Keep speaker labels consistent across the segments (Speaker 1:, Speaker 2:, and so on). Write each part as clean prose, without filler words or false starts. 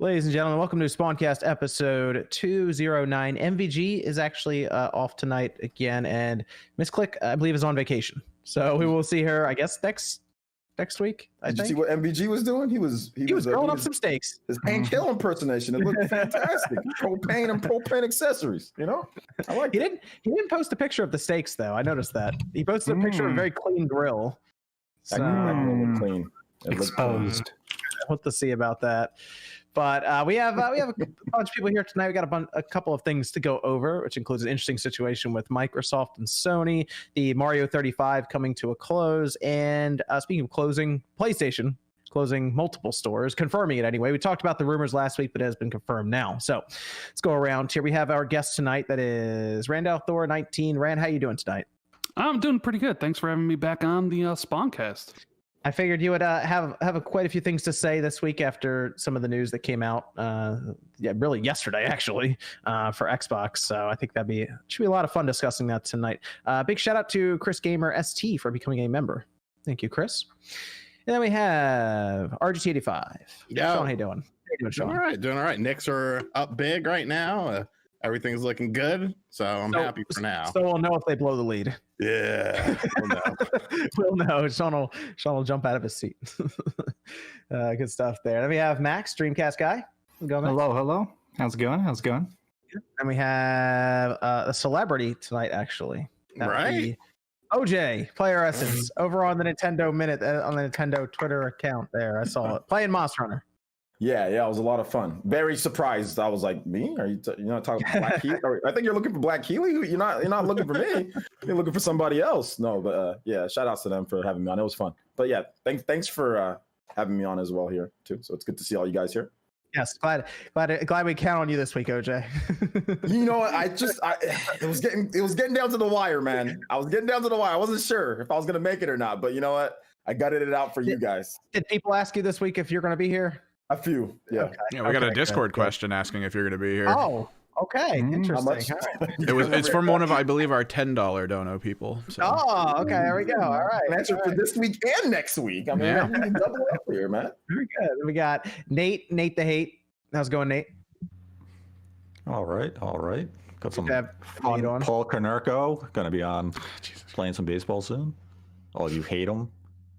Speaker 1: Ladies and gentlemen, welcome to Spawncast episode 209. MVG is actually off tonight again, and Miss Click, I believe, is on vacation. So we will see her, I guess, next week.
Speaker 2: Did you see what MVG was doing? He was
Speaker 1: growing up some steaks.
Speaker 2: His Hank Hill impersonation. It looked fantastic. Propane and propane accessories. You know, I like.
Speaker 1: He didn't post a picture of the steaks though. I noticed that he posted a picture of a very clean grill.
Speaker 2: So, that clean.
Speaker 3: Exposed.
Speaker 1: What to see about that? But we have a bunch of people here tonight. We got a couple of things to go over, which includes an interesting situation with Microsoft and Sony, the Mario 35 coming to a close, and speaking of closing, PlayStation closing multiple stores, confirming it anyway. We talked about the rumors last week, but it has been confirmed now. So let's go around here. We have our guest tonight. That is Randall Thor 19. Rand, how you doing tonight?
Speaker 3: I'm doing pretty good. Thanks for having me back on the Spawncast.
Speaker 1: I figured you would have quite a few things to say this week after some of the news that came out, really yesterday actually, for Xbox. So I think should be a lot of fun discussing that tonight. Big shout out to Chris Gamer ST for becoming a member. Thank you, Chris. And then we have RGT85.
Speaker 4: Yeah,
Speaker 1: Sean, how you doing? How you doing, Sean?
Speaker 4: Doing all right. Knicks are up big right now. Everything's looking good, so I'm happy for now.
Speaker 1: So we'll know if they blow the lead.
Speaker 4: Yeah, we'll know.
Speaker 1: We'll know. Sean will jump out of his seat. Good stuff there. Then we have Max, Dreamcast guy.
Speaker 5: Hello. How's it going?
Speaker 1: And we have a celebrity tonight, actually.
Speaker 4: Right.
Speaker 1: OJ, Player Essence, over on the Nintendo Minute, on the Nintendo Twitter account there. I saw it. Playing Moss Runner.
Speaker 2: Yeah, it was a lot of fun. Very surprised. I was like, me? Are you not talking about Black Healy? I think you're looking for Black Healy. You're not looking for me. You're looking for somebody else. No, but yeah, shout outs to them for having me on. It was fun. But yeah, thanks for having me on as well here too. So it's good to see all you guys here.
Speaker 1: Yes, glad we count on you this week, OJ.
Speaker 2: You know what? It was getting down to the wire, man. I was getting down to the wire. I wasn't sure if I was gonna make it or not, but you know what? I gutted it out for you guys.
Speaker 1: Did people ask you this week if you're gonna be here?
Speaker 2: A few, yeah.
Speaker 1: Okay.
Speaker 6: Yeah, we got a Discord question asking if you're going to be here.
Speaker 1: Oh, okay. Interesting.
Speaker 6: It's from one of, I believe, our $10 dono people. So.
Speaker 1: Oh, okay. There we go. All right.
Speaker 2: Answer for this week and next week. I mean, we can double up here, man.
Speaker 1: Very good. We got Nate the Hate. How's it going, Nate?
Speaker 7: All right. Got some
Speaker 1: fun on.
Speaker 7: Paul Konerko going to be on playing some baseball soon. All of you hate him.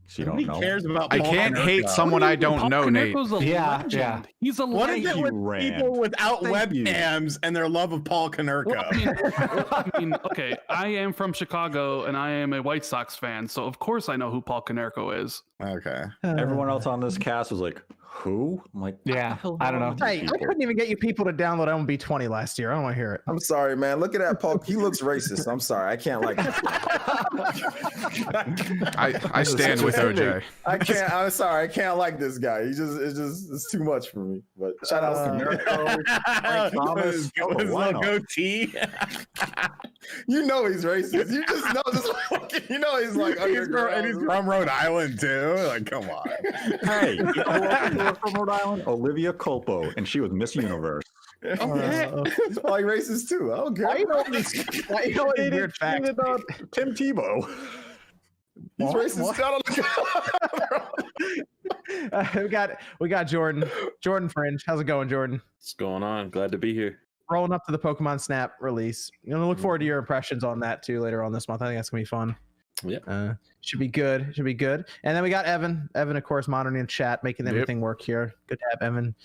Speaker 7: So you don't know.
Speaker 4: Cares about
Speaker 6: I can't hate someone I don't know, Nate.
Speaker 5: Yeah.
Speaker 3: He's a
Speaker 4: What is
Speaker 3: legend.
Speaker 4: it with people without webcams and their love of Paul Konerko?
Speaker 3: Well, I mean, okay, I am from Chicago and I am a White Sox fan, so of course I know who Paul Konerko is.
Speaker 4: Okay.
Speaker 7: Everyone else on this cast was like, who? I'm like,
Speaker 5: yeah, I don't know.
Speaker 1: Hey, I couldn't even get you people to download MLB 20 last year. I don't want to hear it.
Speaker 2: I'm sorry, man. Look at that, Paul. He looks racist. I'm sorry. I can't like him.
Speaker 6: I stand with OJ.
Speaker 2: I'm sorry. I can't like this guy. It's too much for me. But shout out to Mirko, Thomas.
Speaker 4: His little goatee.
Speaker 2: You know he's racist. You just know this. You know he's like
Speaker 4: he's from Rhode Island too. Like, come on.
Speaker 7: hey, you know who from Rhode Island? Olivia Culpo, and she was Miss Universe.
Speaker 2: He's probably racist too. I don't care.
Speaker 1: Why you know these weird facts?
Speaker 7: Tim Tebow.
Speaker 2: He's racist.
Speaker 1: We got Jordan Fringe. How's it going, Jordan?
Speaker 8: What's going on? Glad to be here.
Speaker 1: Rolling up to the Pokemon Snap release. You know, look forward to your impressions on that too later on this month. I think that's gonna be fun.
Speaker 8: Yeah.
Speaker 1: Should be good. And then we got Evan, of course, monitoring chat, making everything work here. Good to have Evan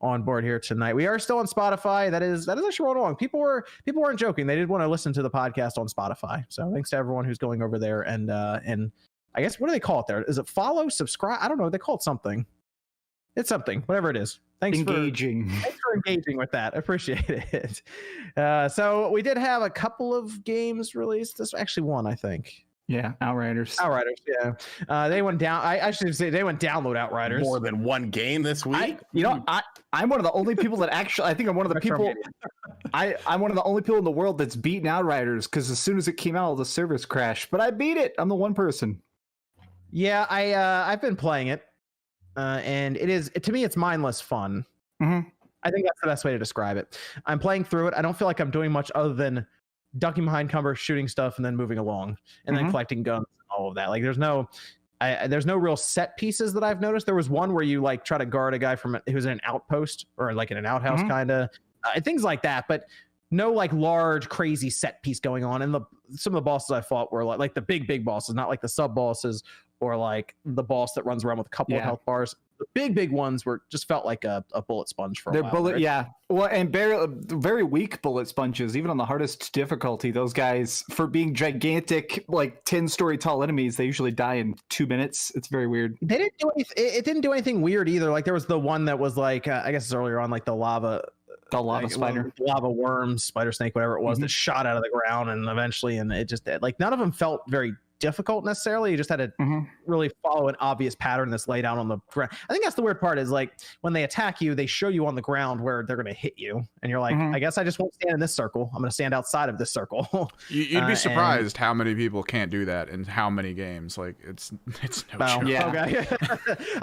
Speaker 1: on board here tonight. We are still on Spotify. That is actually rolling along. People weren't joking. They did want to listen to the podcast on Spotify. So thanks to everyone who's going over there and I guess, what do they call it there? Is it follow, subscribe? I don't know. They call it something. It's something, whatever it is. Thanks for engaging with that. I appreciate it. So we did have a couple of games released. This actually one, I think.
Speaker 5: Yeah, Outriders.
Speaker 1: Yeah. They went down. I should say they went download Outriders.
Speaker 4: More than one game this week.
Speaker 5: I'm one of the only people that actually. I think I'm one of the people. I'm one of the only people in the world that's beaten Outriders because as soon as it came out, the servers crashed. But I beat it. I'm the one person.
Speaker 1: Yeah, I've been playing it, and it is to me it's mindless fun.
Speaker 5: Mm-hmm.
Speaker 1: I think that's the best way to describe it. I'm playing through it. I don't feel like I'm doing much other than ducking behind cover, shooting stuff, and then moving along, and then collecting guns and all of that. Like there's no there's no real set pieces that I've noticed. There was one where you like try to guard a guy who's in an outpost or like in an outhouse kind of things like that, but no like large crazy set piece going on. And some of the bosses I fought were like the big bosses, not like the sub bosses or like the boss that runs around with a couple of health bars. The big ones just felt like a bullet sponge for a while.
Speaker 5: Bullet, right? Well, and very weak bullet sponges, even on the hardest difficulty. Those guys, for being gigantic, like 10-story tall enemies, they usually die in 2 minutes. It's very weird.
Speaker 1: They didn't do anything. It didn't do anything weird either. Like there was the one that was like, I guess it's earlier on, like the lava
Speaker 5: spider,
Speaker 1: lava worm, spider snake, whatever it was, that shot out of the ground, and eventually, and it just like none of them felt very difficult necessarily. You just had to really follow an obvious pattern that's laid out on the ground. I think that's the weird part is like when they attack you, they show you on the ground where they're going to hit you, and you're like, I guess I just won't stand in this circle. I'm going to stand outside of this circle.
Speaker 6: You'd be surprised how many people can't do that in how many games. Like it's no joke.
Speaker 5: Yeah.
Speaker 1: Okay.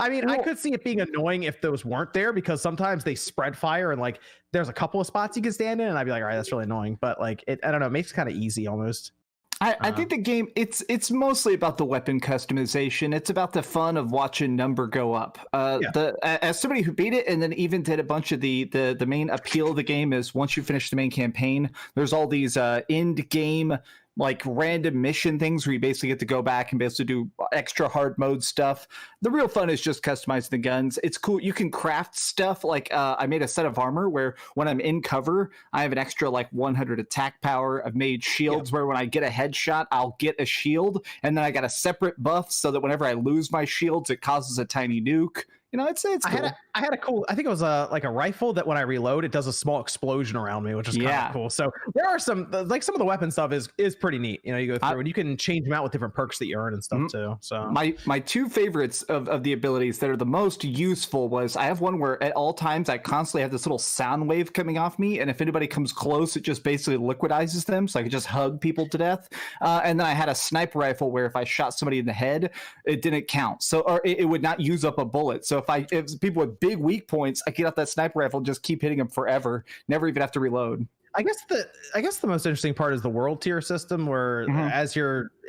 Speaker 1: I mean, I could see it being annoying if those weren't there, because sometimes they spread fire and like there's a couple of spots you can stand in, and I'd be like, all right, that's really annoying. But like I don't know, it makes it kind of easy almost.
Speaker 5: I think the game, it's mostly about the weapon customization. It's about the fun of watching number go up. As somebody who beat it and then even did a bunch of the main appeal of the game is once you finish the main campaign, there's all these end game like random mission things where you basically get to go back and basically do extra hard mode stuff. The real fun is just customizing the guns. It's cool. You can craft stuff. Like I made a set of armor where when I'm in cover, I have an extra like 100 attack power. I've made shields where when I get a headshot, I'll get a shield. And then I got a separate buff so that whenever I lose my shields, it causes a tiny nuke. You know, I'd say it's cool. I had a cool, I think it was like a rifle that when I reload, it does a small explosion around me, which is kind of cool. So there are some of the weapon stuff is pretty neat. You know, you go through and you can change them out with different perks that you earn and stuff too. So my two favorites of the abilities that are the most useful was I have one where at all times I constantly have this little sound wave coming off me, and if anybody comes close, it just basically liquidizes them, so I could just hug people to death. And then I had a sniper rifle where if I shot somebody in the head, it didn't count, or it would not use up a bullet. So if people with big weak points, I get out that sniper rifle and just keep hitting them forever, never even have to reload.
Speaker 1: I guess the most interesting part is the world tier system, where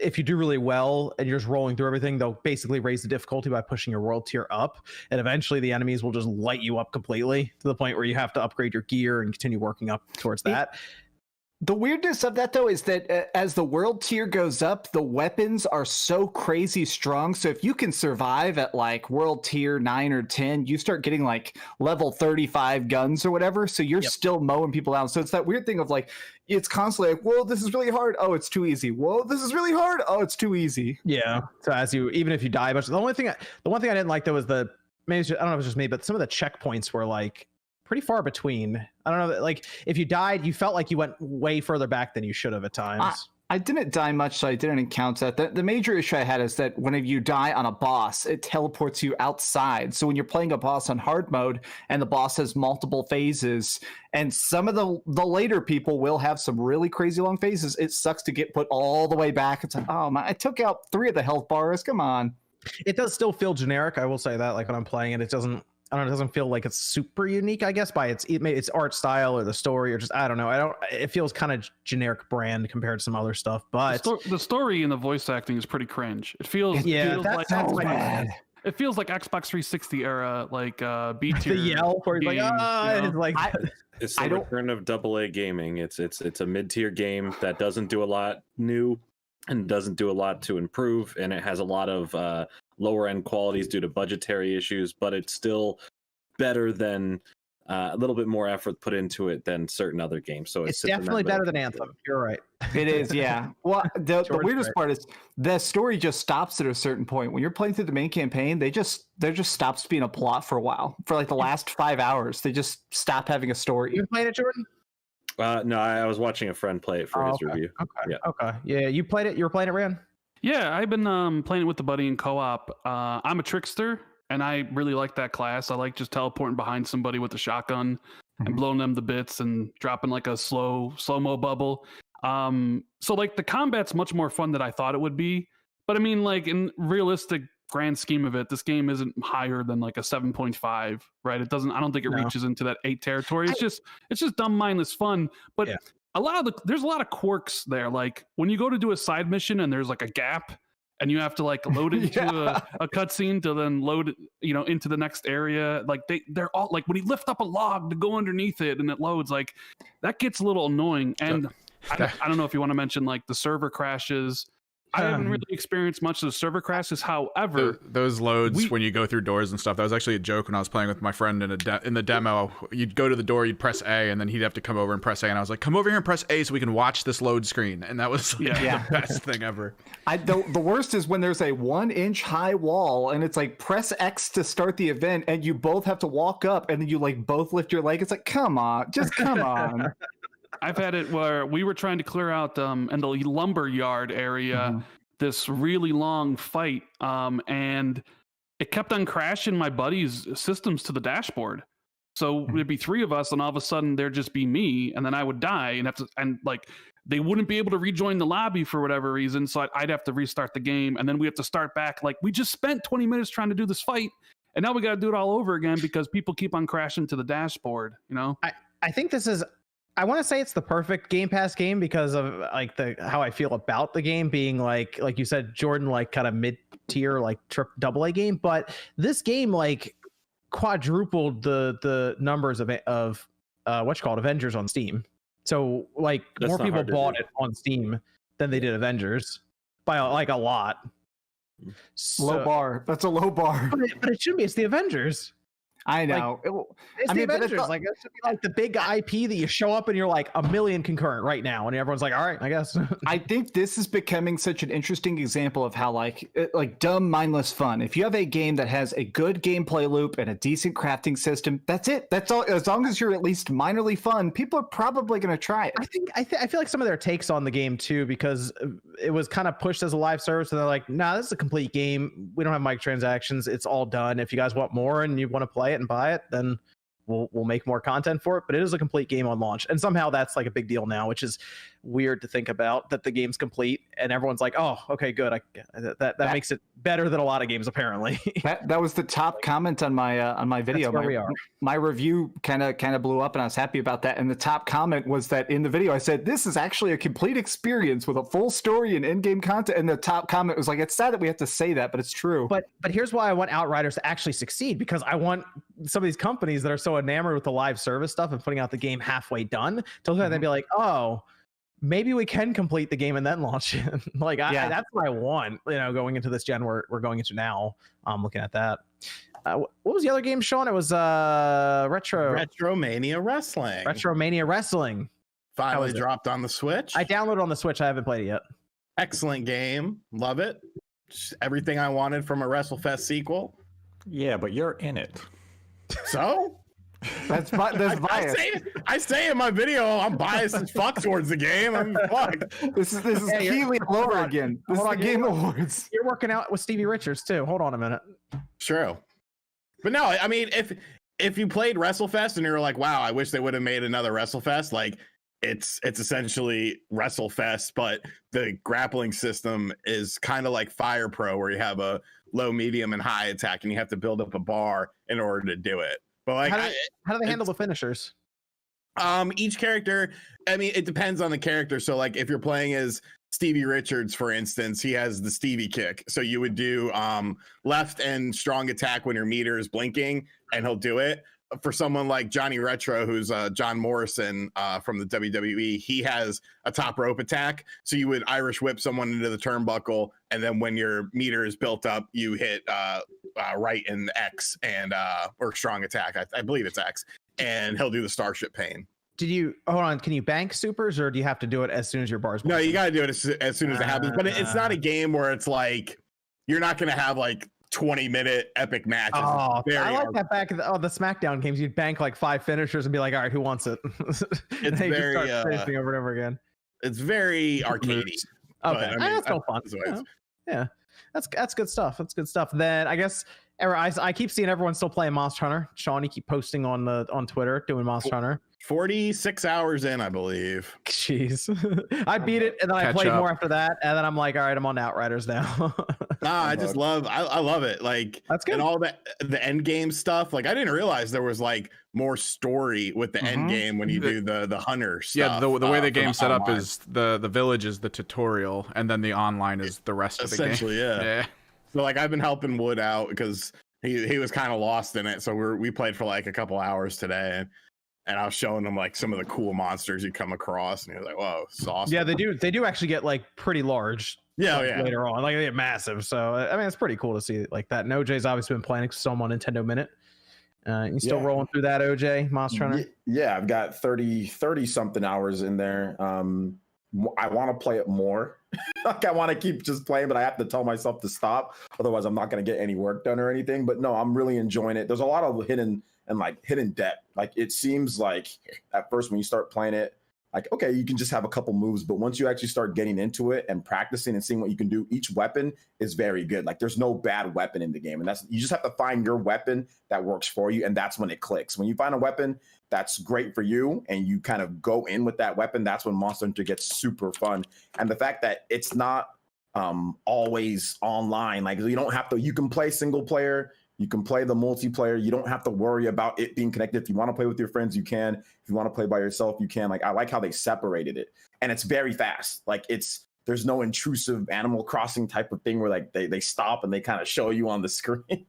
Speaker 1: if you do really well and you're just rolling through everything, they'll basically raise the difficulty by pushing your world tier up, and eventually the enemies will just light you up completely to the point where you have to upgrade your gear and continue working up towards that.
Speaker 5: The weirdness of that, though, is that as the world tier goes up, the weapons are so crazy strong. So if you can survive at like world tier 9 or 10, you start getting like level 35 guns or whatever. So you're still mowing people down. So it's that weird thing of like, it's constantly like, whoa, this is really hard. Oh, it's too easy. Whoa, this is really hard. Oh, it's too easy.
Speaker 1: Yeah. So even if you die a bunch, the one thing I didn't like though was I don't know if it was just me, but some of the checkpoints were like pretty far between. I don't know, like if you died, you felt like you went way further back than you should have at times.
Speaker 5: I didn't die much, so I didn't encounter that. The major issue I had is that whenever you die on a boss, it teleports you outside. So when you're playing a boss on hard mode and the boss has multiple phases, and some of the later people will have some really crazy long phases, it sucks to get put all the way back. It's like, oh my, I took out 3 of the health bars. Come on. It
Speaker 1: does still feel generic, I will say that. Like when I'm playing it, it doesn't feel like it's super unique, I guess, by its art style or the story, or just I don't know. It feels kind of generic brand compared to some other stuff. But
Speaker 3: the story and the voice acting is pretty cringe. It feels
Speaker 1: that's bad.
Speaker 3: It feels like Xbox 360 era, like B tier.
Speaker 1: The yell where he's like,
Speaker 8: it's the return of AA gaming. It's a mid-tier game that doesn't do a lot new and doesn't do a lot to improve, and it has a lot of lower end qualities due to budgetary issues, but it's still better than a little bit more effort put into it than certain other games. So
Speaker 1: it's definitely better than Anthem. You're right.
Speaker 5: It is, yeah. Well, the weirdest part is the story just stops at a certain point. When you're playing through the main campaign, there just stops being a plot for a while. For like the last 5 hours, they just stop having a story.
Speaker 1: You played it, Jordan?
Speaker 8: No, I was watching a friend play it for his review.
Speaker 1: Okay. Yeah, you played it. You were playing it, Ryan?
Speaker 3: Yeah, I've been playing it with the buddy in co-op. I'm a trickster, and I really like that class. I like just teleporting behind somebody with a shotgun and blowing them to bits and dropping like a slow-mo bubble. So like the combat's much more fun than I thought it would be. But I mean, like in realistic grand scheme of it, this game isn't higher than like a 7.5, right? I don't think it reaches into that 8 territory. It's just dumb, mindless fun. But there's a lot of quirks there. Like when you go to do a side mission and there's like a gap and you have to like load it into a cutscene to then load it, into the next area. Like they're all like, when you lift up a log to go underneath it and it loads, like that gets a little annoying. And I don't know if you want to mention like the server crashes. I haven't really experienced much of the server crashes. However,
Speaker 6: those loads when you go through doors and stuff, that was actually a joke when I was playing with my friend in the demo. You'd go to the door, you'd press A, and then he'd have to come over and press A. And I was like, come over here and press A so we can watch this load screen. And that was the best thing ever.
Speaker 5: The worst is when there's a 1-inch high wall and it's like press X to start the event and you both have to walk up and then you like both lift your leg. It's like, come on, just come on.
Speaker 3: I've had it where we were trying to clear out in the lumber yard area this really long fight, and it kept on crashing my buddy's systems to the dashboard. So there'd be 3 of us, and all of a sudden there'd just be me, and then I would die and have to, and like they wouldn't be able to rejoin the lobby for whatever reason. So I'd have to restart the game, and then we have to start back. Like we just spent 20 minutes trying to do this fight, and now we got to do it all over again because people keep on crashing to the dashboard.
Speaker 1: I think this is. I want to say it's the perfect Game Pass game because of like how I feel about the game being like you said, Jordan, like kind of mid-tier, like AA game. But this game like quadrupled the numbers of what's called Avengers on Steam. So like more people bought it on Steam than they did Avengers by like a lot.
Speaker 5: Low bar. That's a low bar.
Speaker 1: But it should be. It's the Avengers.
Speaker 5: I know.
Speaker 1: It's the Avengers. Like it should be like the big IP that you show up and you're like a million concurrent right now, and everyone's like, all right, I guess.
Speaker 5: I think this is becoming such an interesting example of how like dumb, mindless fun. If you have a game that has a good gameplay loop and a decent crafting system, that's it. That's all. As long as you're at least minorly fun, people are probably going to try it.
Speaker 1: I feel like some of their takes on the game too, because it was kind of pushed as a live service, and they're like, nah, this is a complete game. We don't have microtransactions. It's all done. If you guys want more and you want to play it and buy it, then we'll make more content for it. But it is a complete game on launch, and somehow that's like a big deal now, which is weird to think about, that the game's complete and everyone's like, oh, okay, good. That makes it better than a lot of games apparently.
Speaker 5: that was the top comment on my video.
Speaker 1: That's where we are.
Speaker 5: My review kind of blew up, and I was happy about that. And the top comment was that in the video I said, this is actually a complete experience with a full story and in-game content. And the top comment was like, it's sad that we have to say that, but it's true.
Speaker 1: But here's why I want Outriders to actually succeed, because I want some of these companies that are so enamored with the live service stuff and putting out the game halfway done to look at it and be like, oh, maybe we can complete the game and then launch it. That's what I want, going into this gen we're going into now. I'm looking at that. What was the other game, Sean? It was
Speaker 4: Retromania Wrestling.
Speaker 1: Retromania Wrestling.
Speaker 4: Finally dropped on the Switch.
Speaker 1: I downloaded on the Switch. I haven't played it yet.
Speaker 4: Excellent game. Love it. Just everything I wanted from a WrestleFest sequel.
Speaker 7: Yeah, but you're in it.
Speaker 4: So?
Speaker 5: That's bias.
Speaker 4: I say in my video, I'm biased as fuck towards the game. I'm fucked.
Speaker 5: This is Keely all over again. This is the Game Awards.
Speaker 1: You're working out with Stevie Richards too. Hold on a minute.
Speaker 4: True. But no, I mean, if you played WrestleFest and you're like, wow, I wish they would have made another WrestleFest, like it's essentially WrestleFest, but the grappling system is kind of like Fire Pro, where you have a low, medium, and high attack, and you have to build up a bar in order to do it. But like,
Speaker 1: how do they handle the finishers?
Speaker 4: Each character, I mean, it depends on the character. So like, if you're playing as Stevie Richards, for instance, he has the Stevie kick. So you would do left and strong attack when your meter is blinking, and he'll do it. For someone like Johnny Retro, who's John Morrison from the WWE, he has a top rope attack. So you would Irish whip someone into the turnbuckle, and then when your meter is built up, you hit right in X and or strong attack. I believe it's X, and he'll do the Starship Pain.
Speaker 1: Did you hold on? Can you bank supers, or do you have to do it as soon as your bar's?
Speaker 4: No, you got to do it as soon as it happens. But it's not a game where it's like you're not going to have like 20-minute epic matches.
Speaker 1: Oh, I like that back in the SmackDown games. You'd bank like 5 finishers and be like, all right, who wants it?
Speaker 4: It's very
Speaker 1: finishing over and over again.
Speaker 4: It's very arcadey.
Speaker 1: Okay, I mean, that's still fun. Yeah, that's good stuff. That's good stuff. Then I guess I keep seeing everyone still playing Monster Hunter. Sean, you keep posting on Twitter doing Monster Hunter.
Speaker 4: 46 hours in, I believe.
Speaker 1: Jeez. I beat it, and then I played more after that, and then I'm like, all right, I'm on Outriders now.
Speaker 4: I just love I love it. Like
Speaker 1: That's good.
Speaker 4: And all the end game stuff. Like I didn't realize there was like more story with the end game when you do the hunter stuff.
Speaker 6: Yeah, the way the game's set up
Speaker 4: online.
Speaker 6: is the village is the tutorial, and then the online is the rest of the game.
Speaker 4: Essentially, yeah. So like I've been helping Wood out because he was kind of lost in it. So we played for like a couple hours today, and I was showing him like some of the cool monsters you come across, and he was like, "Whoa, it's awesome."
Speaker 1: Yeah, they do actually get like pretty large.
Speaker 4: Yeah,
Speaker 1: Later on, like they get massive. So I mean, it's pretty cool to see like that. And OJ's obviously been playing some on Nintendo Minute. You still rolling through that, OJ Monster Hunter?
Speaker 2: Yeah, I've got 30 something hours in there. I want to play it more. Like I want to keep just playing, but I have to tell myself to stop. Otherwise, I'm not going to get any work done or anything. But no, I'm really enjoying it. There's a lot of hidden depth. Like it seems like at first when you start playing it, like, okay, you can just have a couple moves, but once you actually start getting into it and practicing and seeing what you can do, each weapon is very good. Like there's no bad weapon in the game. And you just have to find your weapon that works for you. And that's when it clicks. When you find a weapon that's great for you and you kind of go in with that weapon, that's when Monster Hunter gets super fun. And the fact that it's not always online, like you can play single player, you can play the multiplayer. You don't have to worry about it being connected. If you want to play with your friends, you can. If you want to play by yourself, you can. Like I like how they separated it, and it's very fast. Like there's no intrusive Animal Crossing type of thing where like they stop and they kind of show you on the screen,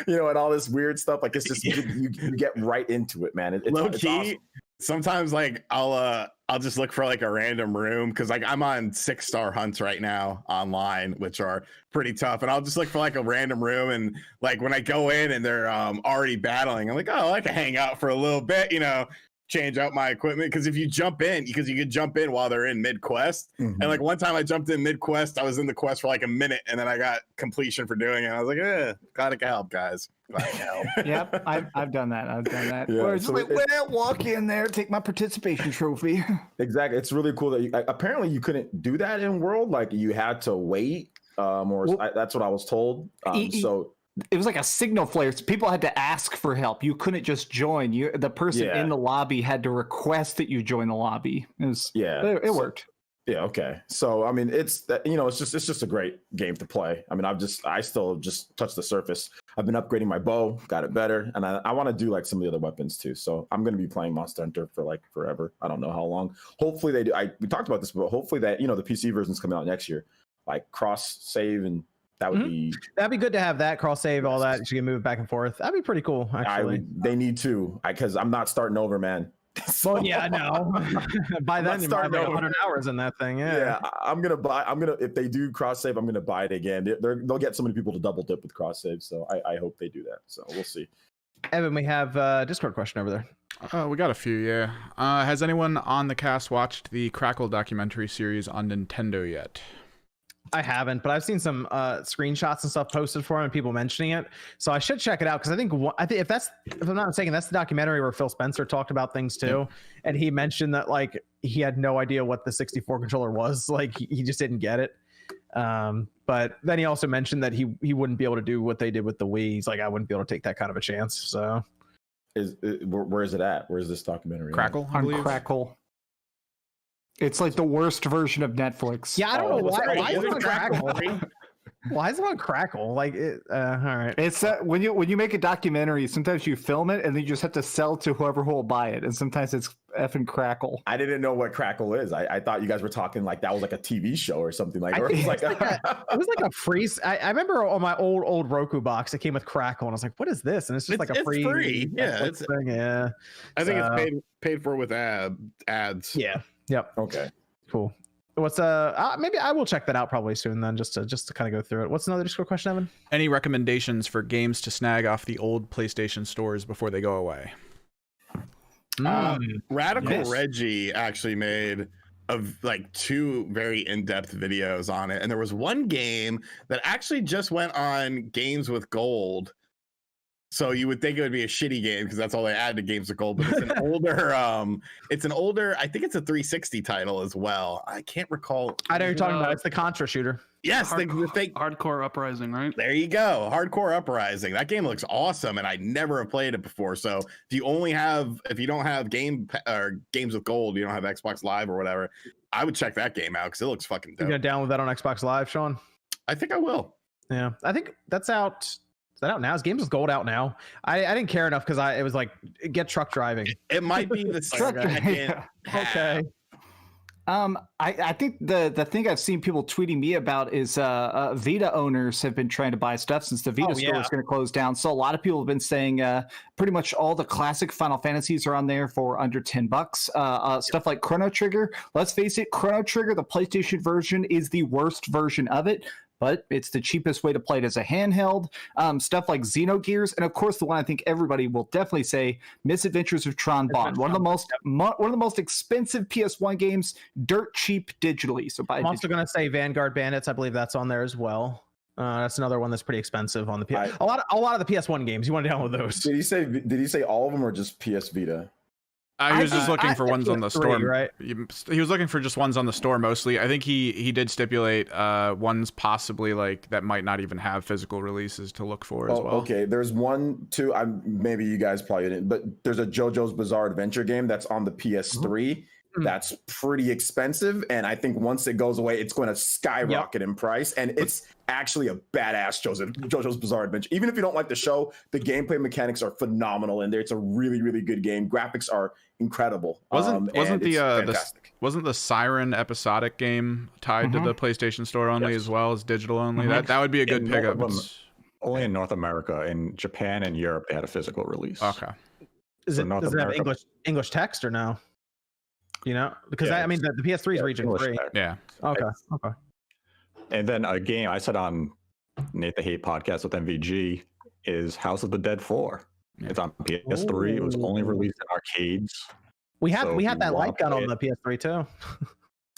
Speaker 2: and all this weird stuff. Like it's just you get right into it, man. It's
Speaker 4: low key.
Speaker 2: Awesome.
Speaker 4: Sometimes like I'll just look for like a random room because like I'm on 6-star hunts right now online, which are pretty tough, and I'll just look for like a random room, and like when I go in and they're already battling, I'm like, oh, I can hang out for a little bit, change out my equipment, because if you jump in, because you could jump in while they're in mid quest, and like one time I jumped in mid quest, I was in the quest for like a minute, and then I got completion for doing it. I was like, glad I can help, guys. Glad I can help.
Speaker 5: Yep, I've done that.
Speaker 2: Yeah,
Speaker 5: Where it's
Speaker 2: so
Speaker 5: like, walk in there, take my participation trophy.
Speaker 2: Exactly. It's really cool that apparently you couldn't do that in World. Like you had to wait, that's what I was told. So
Speaker 5: it was like a signal flare. So people had to ask for help. You couldn't just join. The person in the lobby had to request that you join the lobby. It worked.
Speaker 2: Yeah. Okay. So I mean, it's just a great game to play. I mean, I still just touched the surface. I've been upgrading my bow, got it better, and I want to do like some of the other weapons too. So I'm going to be playing Monster Hunter for like forever. I don't know how long. Hopefully they do. We talked about this, but hopefully that the PC version's coming out next year, like cross save, and that would
Speaker 1: that'd be good to have that cross save, all that. You can move back and forth. That'd be pretty cool. Actually,
Speaker 2: they need to, because I'm not starting over, man.
Speaker 1: Well, yeah, I know. By then, you might have 100 hours in that thing. Yeah,
Speaker 2: I'm gonna if they do cross save, I'm gonna buy it again. They'll get so many people to double dip with cross save, so I hope they do that. So we'll see.
Speaker 1: Evan, we have a Discord question over there.
Speaker 6: We got a few, yeah. Has anyone on the cast watched the Crackle documentary series on Nintendo yet?
Speaker 1: I haven't, but I've seen some screenshots and stuff posted for him and people mentioning it. So I should check it out, because I think if I'm not mistaken, that's the documentary where Phil Spencer talked about things too, and he mentioned that like he had no idea what the 64 controller was, like he just didn't get it. But then he also mentioned that he wouldn't be able to do what they did with the Wii. He's like, I wouldn't be able to take that kind of a chance. So
Speaker 2: where is it at? Where is this documentary?
Speaker 6: Crackle,
Speaker 5: on Crackle. It's like the worst version of Netflix.
Speaker 1: Yeah, I don't know why is it on Crackle. Why is it on Crackle? Like, all right.
Speaker 5: It's that when you make a documentary, sometimes you film it and then you just have to sell to whoever will buy it, and sometimes it's effing Crackle.
Speaker 2: I didn't know what Crackle is. I thought you guys were talking like that was like a TV show or something like. Or it was
Speaker 1: like a free. I remember on my old Roku box, it came with Crackle, and I was like, "What is this?" And it's just like a free.
Speaker 4: Yeah,
Speaker 1: thing. Yeah.
Speaker 4: I think it's paid for with ads.
Speaker 1: Yeah. Yep.
Speaker 2: Okay.
Speaker 1: Cool. What's maybe I will check that out probably soon then, just to kind of go through it. What's another Discord question, Evan?
Speaker 6: Any recommendations for games to snag off the old PlayStation stores before they go away?
Speaker 4: Radical Reggie actually made like 2 very in-depth videos on it, and there was one game that actually just went on Games with Gold. So you would think it would be a shitty game because that's all they add to Games with Gold, but it's an older, I think it's a 360 title as well. I can't recall.
Speaker 1: I know you're talking about. It's the Contra shooter.
Speaker 4: Yes, the fake
Speaker 3: Hardcore Uprising, right?
Speaker 4: There you go. Hardcore Uprising. That game looks awesome, and I never have played it before. So if you don't have Games with Gold, you don't have Xbox Live or whatever, I would check that game out because it looks fucking dope.
Speaker 1: You gonna download that on Xbox Live, Sean?
Speaker 4: I think I will.
Speaker 1: Yeah, I think that's out. Is that out now? Is Games with Gold out now? I didn't care enough because it was like get truck driving.
Speaker 4: It might be the second half.
Speaker 1: Okay.
Speaker 5: I think the thing I've seen people tweeting me about is Vita owners have been trying to buy stuff since the Vita store is going to close down. So a lot of people have been saying pretty much all the classic Final Fantasies are on there for under $10. Stuff like Chrono Trigger. Let's face it, Chrono Trigger, the PlayStation version, is the worst version of it, but it's the cheapest way to play it as a handheld. Stuff like Xenogears, and of course the one I think everybody will definitely say, Misadventures of Tron Bonne, one of the most expensive PS1 games, dirt cheap digitally. So
Speaker 1: I'm also going to say Vanguard Bandits. I believe that's on there as well. That's another one that's pretty expensive on the PS. A lot of the PS1 games. You want to download those?
Speaker 2: Did he say all of them or just PS Vita?
Speaker 6: He was just looking for ones on the store,
Speaker 1: right?
Speaker 6: He was looking for just ones on the store mostly. I think he did stipulate ones possibly like that might not even have physical releases to look for as well.
Speaker 2: Okay, there's one, two. Maybe you guys probably didn't, but there's a JoJo's Bizarre Adventure game that's on the PS3. That's pretty expensive, and I think once it goes away, it's going to skyrocket in price. And it's actually a badass JoJo's Bizarre Adventure. Even if you don't like the show, the gameplay mechanics are phenomenal in there. It's a really, really good game. Graphics are incredible.
Speaker 6: Wasn't the Siren episodic game tied to the PlayStation Store only as well as digital only? That would be a good pickup.
Speaker 7: Only in North America. In Japan and Europe, they had a physical release.
Speaker 6: Okay.
Speaker 1: Does it have English text or no? You know, because the PS3 is region 3.
Speaker 6: Yeah.
Speaker 1: Okay.
Speaker 7: And then a game I said on Nate the Hate podcast with MVG is House of the Dead 4. Yeah. It's on PS3. It was only released in arcades.
Speaker 1: We had that light gun on the PS3 too.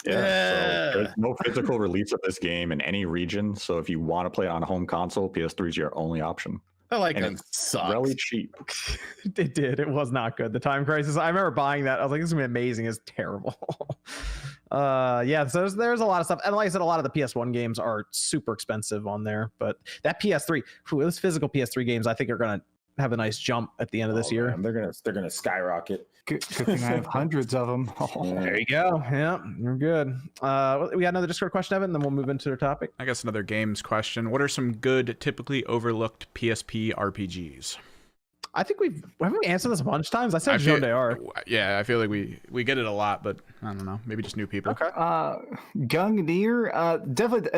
Speaker 7: So there's no physical release of this game in any region. So if you want to play it on a home console, PS3 is your only option.
Speaker 4: I like it. Sucks.
Speaker 7: Really cheap.
Speaker 1: It did. It was not good. The Time Crisis. I remember buying that. I was like, this is gonna be amazing. It's terrible. So there's a lot of stuff. And like I said, a lot of the PS1 games are super expensive on there. But that PS3, those physical PS3 games, I think are gonna have a nice jump at the end of this year.
Speaker 2: Man, they're gonna skyrocket.
Speaker 5: Good thing I have hundreds of them.
Speaker 1: There you go. Yeah, you're good. We got another Discord question, Evan, and then we'll move into the topic.
Speaker 6: I guess another games question. What are some good, typically overlooked PSP RPGs? I think
Speaker 1: haven't we answered this a bunch of times? I said Jean d'Arc.
Speaker 6: Yeah, I feel like we get it a lot, but I don't know. Maybe just new people.
Speaker 1: Okay.
Speaker 5: Gungnir, definitely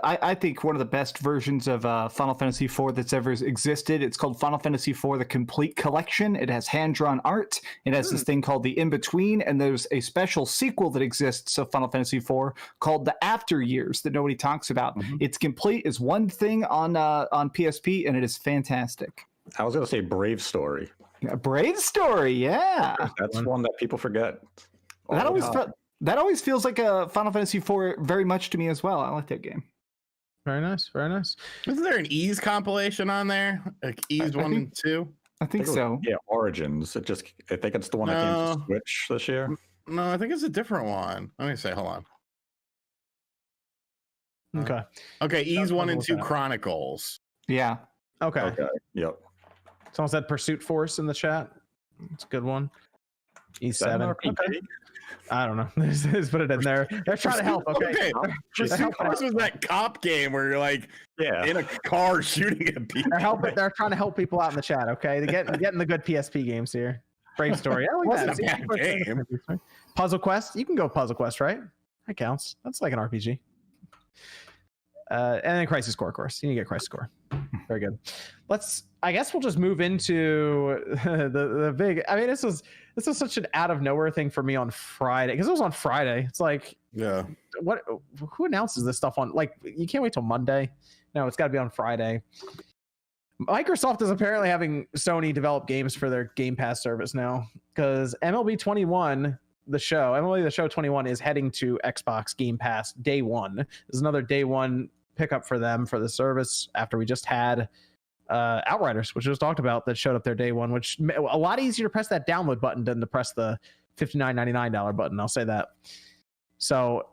Speaker 5: I think one of the best versions of Final Fantasy IV that's ever existed. It's called Final Fantasy IV: The Complete Collection. It has hand-drawn art. It has this thing called the In-Between, and there's a special sequel that exists of Final Fantasy IV called the After Years that nobody talks about. It's complete as one thing on PSP, and it is fantastic.
Speaker 7: I was going to say Brave Story.
Speaker 5: Brave Story, yeah.
Speaker 7: That's one that people forget.
Speaker 5: That always feels like a Final Fantasy IV very much to me as well. I like that game.
Speaker 1: Very nice, very nice.
Speaker 4: Isn't there an Ys compilation on there? Like Ys 1 and 2?
Speaker 5: I think so.
Speaker 7: Yeah, Origins. I think it's the one that came to Switch this year.
Speaker 4: No, I think it's a different one. Let me say, hold
Speaker 1: on.
Speaker 4: Okay, Ys 1 and 2 Chronicles.
Speaker 5: Yeah.
Speaker 1: Okay.
Speaker 7: Yep.
Speaker 1: Someone said Pursuit Force in the chat. It's a good one. E7. Okay. I don't know. Just put it in there. They're trying to help. Okay.
Speaker 4: Pursuit Force was that cop game where you're like in a car shooting at people.
Speaker 1: They're trying to help people out in the chat. Okay. They're getting the good PSP games here. Brave Story. I like that.
Speaker 4: Wasn't a bad game.
Speaker 1: Puzzle Quest. You can go Puzzle Quest, right? That counts. That's like an RPG. And then Crisis Core, of course. You can get Crisis Core. Very good. I guess we'll just move into the big. I mean, this was such an out of nowhere thing for me on Friday because it was on Friday. It's like, who announces this stuff on? Like, you can't wait till Monday. No, it's got to be on Friday. Microsoft is apparently having Sony develop games for their Game Pass service now because MLB 21. MLB The Show 21 is heading to Xbox Game Pass day one. This is another day one pickup for them for the service after we just had Outriders, which was talked about, that showed up there day one, which a lot easier to press that download button than to press the $59.99 button. I'll say that. So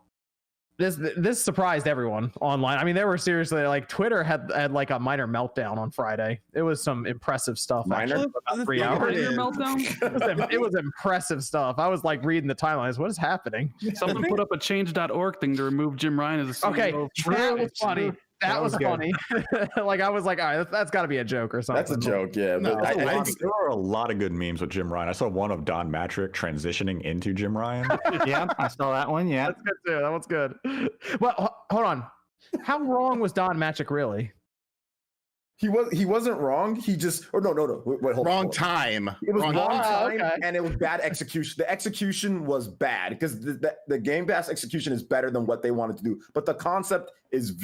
Speaker 1: this surprised everyone online. I mean, they were seriously like, Twitter had like a minor meltdown on Friday. It was some impressive stuff.
Speaker 2: Minor?
Speaker 1: About 3 hours.
Speaker 3: Meltdown?
Speaker 1: It was impressive stuff. I was like reading the timelines. What is happening?
Speaker 3: Someone put up a change.org thing to remove Jim Ryan as a CEO.
Speaker 1: Okay, that was funny. That was
Speaker 5: good.
Speaker 1: funny. Like I was like, all right, that's got to be a joke or something.
Speaker 2: That's a joke, yeah.
Speaker 4: No,
Speaker 2: But
Speaker 7: There are a lot of good memes with Jim Ryan. I saw one of Don Matrick transitioning into Jim Ryan.
Speaker 5: Yeah, I saw that one. Yeah.
Speaker 1: That's good too. That one's good. Well, hold on. How wrong was Don Magic really?
Speaker 2: he wasn't wrong. He just no. Wait, hold
Speaker 4: Wrong
Speaker 2: on.
Speaker 4: time.
Speaker 2: It was wrong time,
Speaker 1: okay.
Speaker 2: and it was bad execution. The execution was bad because the Game Pass execution is better than what they wanted to do, but the concept is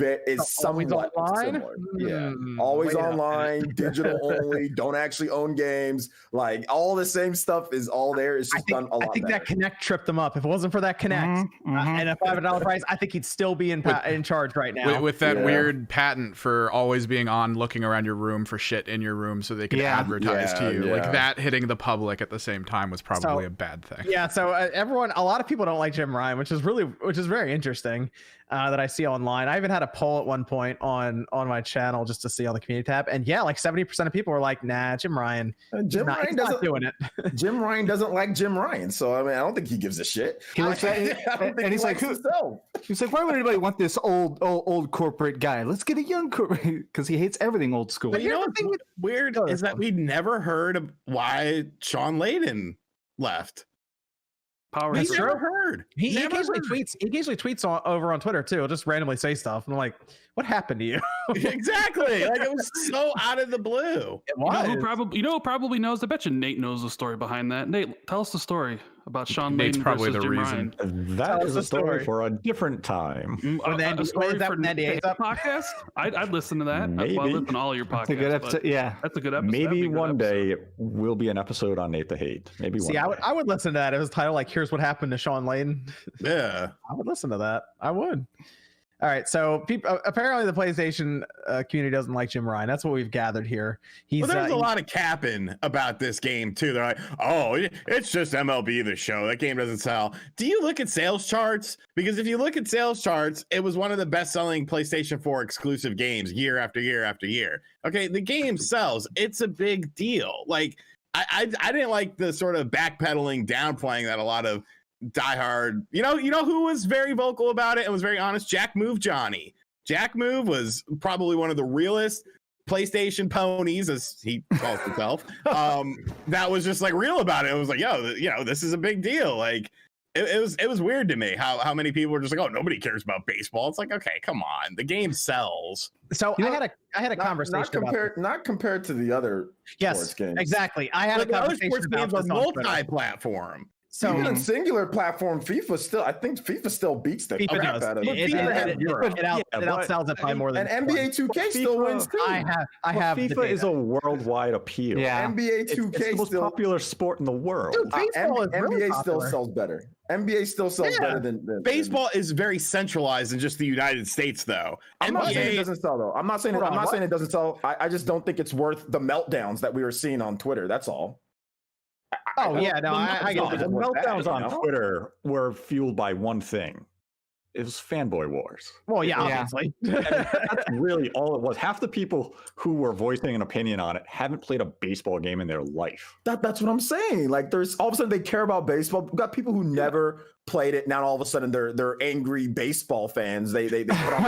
Speaker 2: somewhat
Speaker 1: online?
Speaker 2: similar. Yeah, always online, digital only. Don't actually own games. Like all the same stuff is all there. It's just done a lot.
Speaker 1: I think
Speaker 2: better.
Speaker 1: that Connect tripped them up. If it wasn't for that Connect and a $500 price, I think he'd still be in charge right now.
Speaker 6: With that weird patent for always being on, looking around your room for shit in your room so they could advertise to you. Like that hitting the public at the same time was probably a bad thing.
Speaker 1: Yeah, so a lot of people don't like Jim Ryan, which is very interesting that I see online. I even had a poll at one point on my channel just to see on the community tab, and yeah, like 70% of people were like, "Nah, Jim Ryan, he's not doing it."
Speaker 2: Jim Ryan doesn't like Jim Ryan, so I mean, I don't think he gives a shit.
Speaker 5: He looks at it, and he's like, he's like, why would anybody want this old corporate guy? Let's get a young corporate, because he hates everything old school.
Speaker 4: But you know what's weird is that we never heard of why Sean Layden left.
Speaker 3: Power.
Speaker 4: We never heard.
Speaker 1: He
Speaker 4: Never
Speaker 1: occasionally
Speaker 4: heard.
Speaker 1: tweets. He occasionally tweets over on Twitter too. He'll just randomly say stuff, and I'm like, "What happened to you?"
Speaker 4: Exactly. Like it was so out of the blue.
Speaker 1: It
Speaker 3: You know
Speaker 1: was.
Speaker 3: who probably knows? I bet you Nate knows the story behind that. Nate, tell us the story about Sean
Speaker 6: Nate's
Speaker 3: Layden
Speaker 6: probably
Speaker 3: versus
Speaker 6: the
Speaker 3: Jim
Speaker 6: reason.
Speaker 3: Ryan.
Speaker 7: That is
Speaker 1: us
Speaker 7: a
Speaker 1: the story.
Speaker 7: story for a different time.
Speaker 1: When the
Speaker 3: A story
Speaker 1: is that
Speaker 3: for
Speaker 1: when the NDA is
Speaker 3: the
Speaker 1: up?
Speaker 3: podcast? I'd listen to that.
Speaker 7: Maybe.
Speaker 3: Well, I listen to all your podcasts.
Speaker 5: That's a good
Speaker 3: but
Speaker 5: episode. Yeah.
Speaker 3: That's a good episode. That'd be
Speaker 7: Maybe
Speaker 3: a good
Speaker 7: one
Speaker 3: episode.
Speaker 7: day will be an episode on Nate the Hate. Maybe one
Speaker 1: See,
Speaker 7: day.
Speaker 1: I would listen to that. It was titled like, "Here's what happened to Sean Layden."
Speaker 4: Yeah.
Speaker 1: I would listen to that. I would. All right. So people apparently the PlayStation community doesn't like Jim Ryan. That's what we've gathered here.
Speaker 4: Well, there's a lot of capping about this game too. They're like, "Oh, it's just MLB The Show. That game doesn't sell." Do you look at sales charts? Because if you look at sales charts, it was one of the best-selling PlayStation 4 exclusive games year after year after year. Okay, the game sells. It's a big deal. Like, I didn't like the sort of backpedaling, downplaying that a lot of diehard. You know who was very vocal about it and was very honest? Jack Move Johnny. Jack Move was probably one of the realest PlayStation ponies, as he calls himself. That was just like real about it. It was like, yo, this is a big deal. Like it was weird to me how many people were just like, oh, nobody cares about baseball. It's like, okay, come on, the game sells.
Speaker 1: So I had a conversation
Speaker 2: not compared to the other sports games.
Speaker 1: Exactly. I had
Speaker 4: But
Speaker 1: a
Speaker 4: the other
Speaker 1: conversation
Speaker 4: sports
Speaker 1: about
Speaker 4: games are
Speaker 1: this on Twitter.
Speaker 4: multi-platform.
Speaker 1: So
Speaker 2: Even in singular platform, I think FIFA still beats the
Speaker 1: FIFA
Speaker 2: crap
Speaker 1: does.
Speaker 2: out of it.
Speaker 1: It
Speaker 2: FIFA
Speaker 1: outsells it by more than
Speaker 2: and NBA 2K still wins too.
Speaker 1: I have the
Speaker 7: FIFA
Speaker 1: data.
Speaker 7: is a worldwide appeal.
Speaker 5: Yeah.
Speaker 2: NBA 2K
Speaker 7: It's the most
Speaker 2: still
Speaker 7: popular sport in the world.
Speaker 1: Dude, baseball is really
Speaker 2: NBA still
Speaker 1: popular.
Speaker 2: sells better. NBA still sells better than
Speaker 4: Baseball is very centralized in just the United States, though.
Speaker 2: I'm not saying it
Speaker 4: NBA
Speaker 2: doesn't sell though. I'm not saying it doesn't sell. I just don't think it's worth the meltdowns that we were seeing on Twitter. That's all.
Speaker 1: Oh yeah, no, I get
Speaker 7: The
Speaker 1: it.
Speaker 7: meltdowns on
Speaker 2: you know?
Speaker 7: Twitter were fueled by one thing. It was fanboy wars.
Speaker 1: Well, yeah,
Speaker 5: Yeah.
Speaker 1: obviously.
Speaker 7: That's really all it was. Half the people who were voicing an opinion on it haven't played a baseball game in their life.
Speaker 2: That's what I'm saying. Like, there's all of a sudden they care about baseball. We've got people who never played it. Now all of a sudden they're angry baseball fans. They put on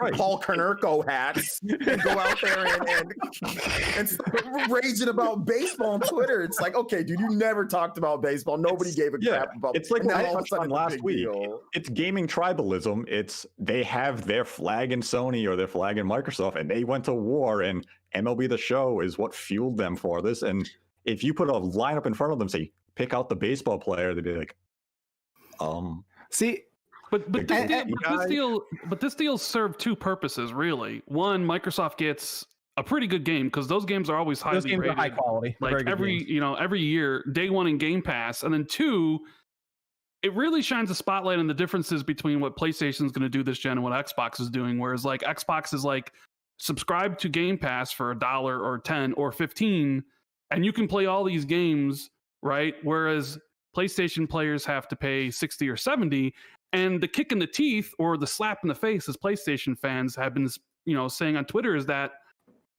Speaker 2: their Paul Konerko hats and go out there and raging about baseball on Twitter. It's like, okay, dude, you never talked about baseball. Nobody gave a crap about.
Speaker 7: It's like
Speaker 2: and
Speaker 7: what
Speaker 2: now
Speaker 7: I
Speaker 2: all of a
Speaker 7: touched
Speaker 2: sudden
Speaker 7: on
Speaker 2: it's a
Speaker 7: last
Speaker 2: big
Speaker 7: week.
Speaker 2: deal.
Speaker 7: It's gaming tribalism. It's they have their flag in Sony or their flag in Microsoft, and they went to war. And MLB The Show is what fueled them for this. And if you put a lineup in front of them, say pick out the baseball player, they'd be like,
Speaker 5: See,
Speaker 3: But
Speaker 7: Big
Speaker 3: this deal served two purposes really. One, Microsoft gets a pretty good game because those games are always highly
Speaker 1: Those games
Speaker 3: rated.
Speaker 1: are high quality. They're
Speaker 3: Like
Speaker 1: very good games.
Speaker 3: every year, day one in Game Pass, and then two, it really shines a spotlight on the differences between what PlayStation is going to do this gen and what Xbox is doing. Whereas like Xbox is like subscribe to Game Pass for $1 or 10 or 15, and you can play all these games, right? Whereas PlayStation players have to pay 60 or 70. And the kick in the teeth or the slap in the face, as PlayStation fans have been, saying on Twitter, is that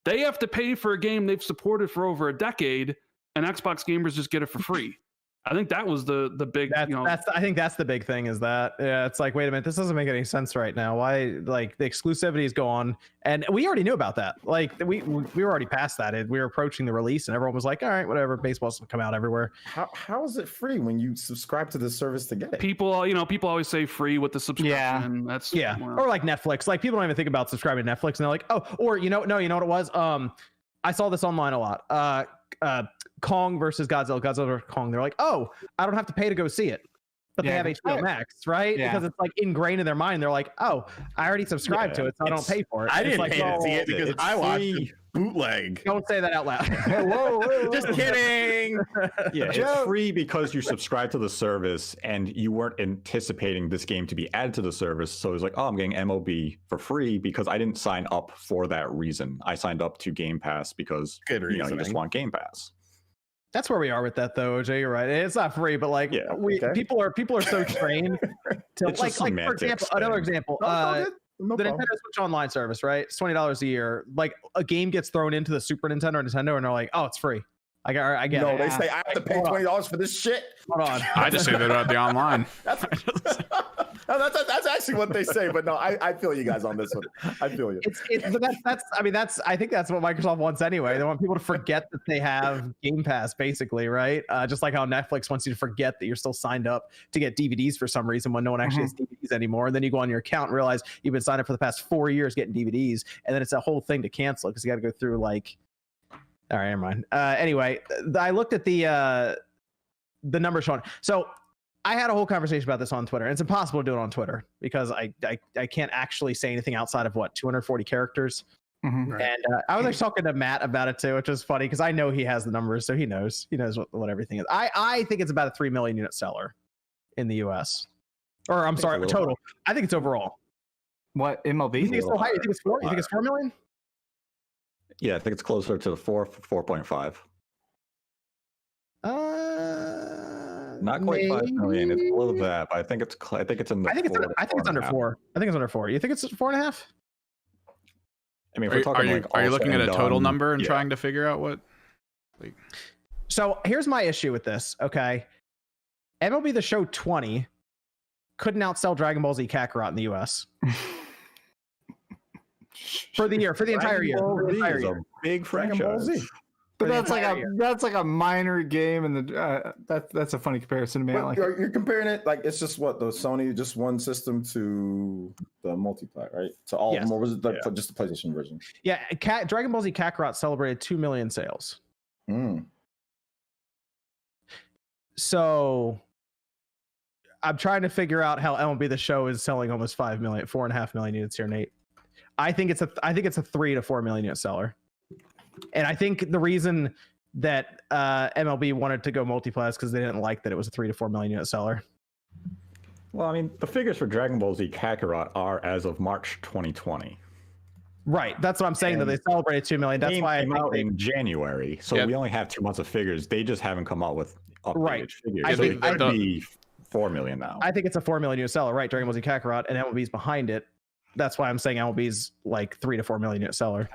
Speaker 3: they have to pay for a game they've supported for over a decade, and Xbox gamers just get it for free. I think that was the big.
Speaker 1: I think that's the big thing is that it's like, wait a minute, this doesn't make any sense right now. Why, like, the exclusivity is gone, and we already knew about that. Like we were already past that. We were approaching the release, and everyone was like, all right, whatever, baseball's gonna come out everywhere.
Speaker 2: How is it free when you subscribe to the service to get it?
Speaker 3: People always say free with the subscription.
Speaker 5: Yeah.
Speaker 3: And that's
Speaker 1: Or like Netflix. Like people don't even think about subscribing to Netflix, and they're like, oh, or you know what it was? I saw this online a lot. Kong versus Godzilla versus Kong. They're like, oh, I don't have to pay to go see it, but they have HBO Max, right?
Speaker 5: Yeah.
Speaker 1: Because it's like ingrained in their mind. They're like, oh, I already subscribed to it, so I don't pay for it.
Speaker 4: I
Speaker 1: It's
Speaker 4: didn't
Speaker 1: like,
Speaker 4: pay to see it because I watched
Speaker 7: free.
Speaker 4: bootleg.
Speaker 1: Don't say that out loud.
Speaker 7: Whoa.
Speaker 4: Just kidding.
Speaker 7: Yeah, it's free because you subscribe to the service and you weren't anticipating this game to be added to the service. So it's like, oh, I'm getting MLB for free because I didn't sign up for that reason. I signed up to Game Pass because
Speaker 4: Good
Speaker 7: you just
Speaker 4: reasoning.
Speaker 7: want Game Pass.
Speaker 1: That's where we are with that, though, OJ. You're right. It's not free, but like, people are so trained to
Speaker 7: It's
Speaker 1: like
Speaker 7: just
Speaker 1: for
Speaker 7: semantics
Speaker 1: example, another
Speaker 7: thing.
Speaker 1: example.
Speaker 2: No
Speaker 1: The
Speaker 2: problem.
Speaker 1: Nintendo Switch Online service, right? It's $20 a year. Like a game gets thrown into the Super Nintendo or Nintendo, and they're like, "Oh, it's free." I get
Speaker 2: No,
Speaker 1: it.
Speaker 2: they say I have to pay $20 for this shit.
Speaker 1: Hold on.
Speaker 6: I just say that about the online.
Speaker 2: That's actually what they say, but no, I feel you guys on this one. I feel you.
Speaker 1: I think that's what Microsoft wants anyway. They want people to forget that they have Game Pass, basically, right? Just like how Netflix wants you to forget that you're still signed up to get DVDs for some reason when no one actually has DVDs anymore. And then you go on your account and realize you've been signed up for the past 4 years getting DVDs, and then it's a whole thing to cancel because you got to go through like. All right, never mind. Anyway, I looked at the numbers shown. So I had a whole conversation about this on Twitter. And it's impossible to do it on Twitter because I can't actually say anything outside of 240 characters.
Speaker 5: Mhm.
Speaker 1: And I was like talking to Matt about it too, which is funny because I know he has the numbers, so he knows what everything is. I think it's about a 3 million unit seller in the US. Or I'm sorry, total. I think it's overall.
Speaker 5: What, MLB?
Speaker 1: You think it's so high? You think it's 4? You think it's 4 million?
Speaker 7: Yeah, I think it's closer to the 4.5. Not quite 5 million. It's below that, but I think it's in the.
Speaker 1: I think it's under 4. I think it's under 4. You think it's 4.5?
Speaker 7: I mean, if we're talking
Speaker 6: Are you looking at a total number and
Speaker 7: yeah.
Speaker 6: trying to figure out what?
Speaker 1: So here's my issue with this. Okay, MLB The Show 20 couldn't outsell Dragon Ball Z Kakarot in the US for the entire year. For the entire
Speaker 7: is
Speaker 1: year.
Speaker 7: a big
Speaker 2: Dragon Ball
Speaker 7: franchise.
Speaker 2: Z.
Speaker 5: But
Speaker 1: For the
Speaker 5: that's like
Speaker 1: entire
Speaker 5: a minor game, and that's a funny comparison to me. I
Speaker 2: But
Speaker 5: like
Speaker 2: you're comparing it like it's just what the Sony just one system to the multiplayer, right? To all of them, or was it like just the PlayStation version?
Speaker 1: Yeah, Dragon Ball Z Kakarot celebrated 2 million sales. So I'm trying to figure out how MLB The Show is selling almost 5 million, 4.5 million units here, Nate. I think it's a 3 to 4 million unit seller. And I think the reason that MLB wanted to go multiplayer is because they didn't like that it was a 3 to 4 million unit seller.
Speaker 7: Well, I mean, the figures for Dragon Ball Z Kakarot are as of March 2020.
Speaker 1: Right. That's what I'm saying, that they celebrated 2 million. That's why I
Speaker 7: came
Speaker 1: think
Speaker 7: out in January. So we only have 2 months of figures. They just haven't come out with updated figures.
Speaker 1: I
Speaker 7: So
Speaker 1: think
Speaker 7: it could be 4 million now.
Speaker 1: I think it's a 4 million unit seller, right? Dragon Ball Z Kakarot, and MLB's behind it. That's why I'm saying MLB's like 3 to 4 million unit seller.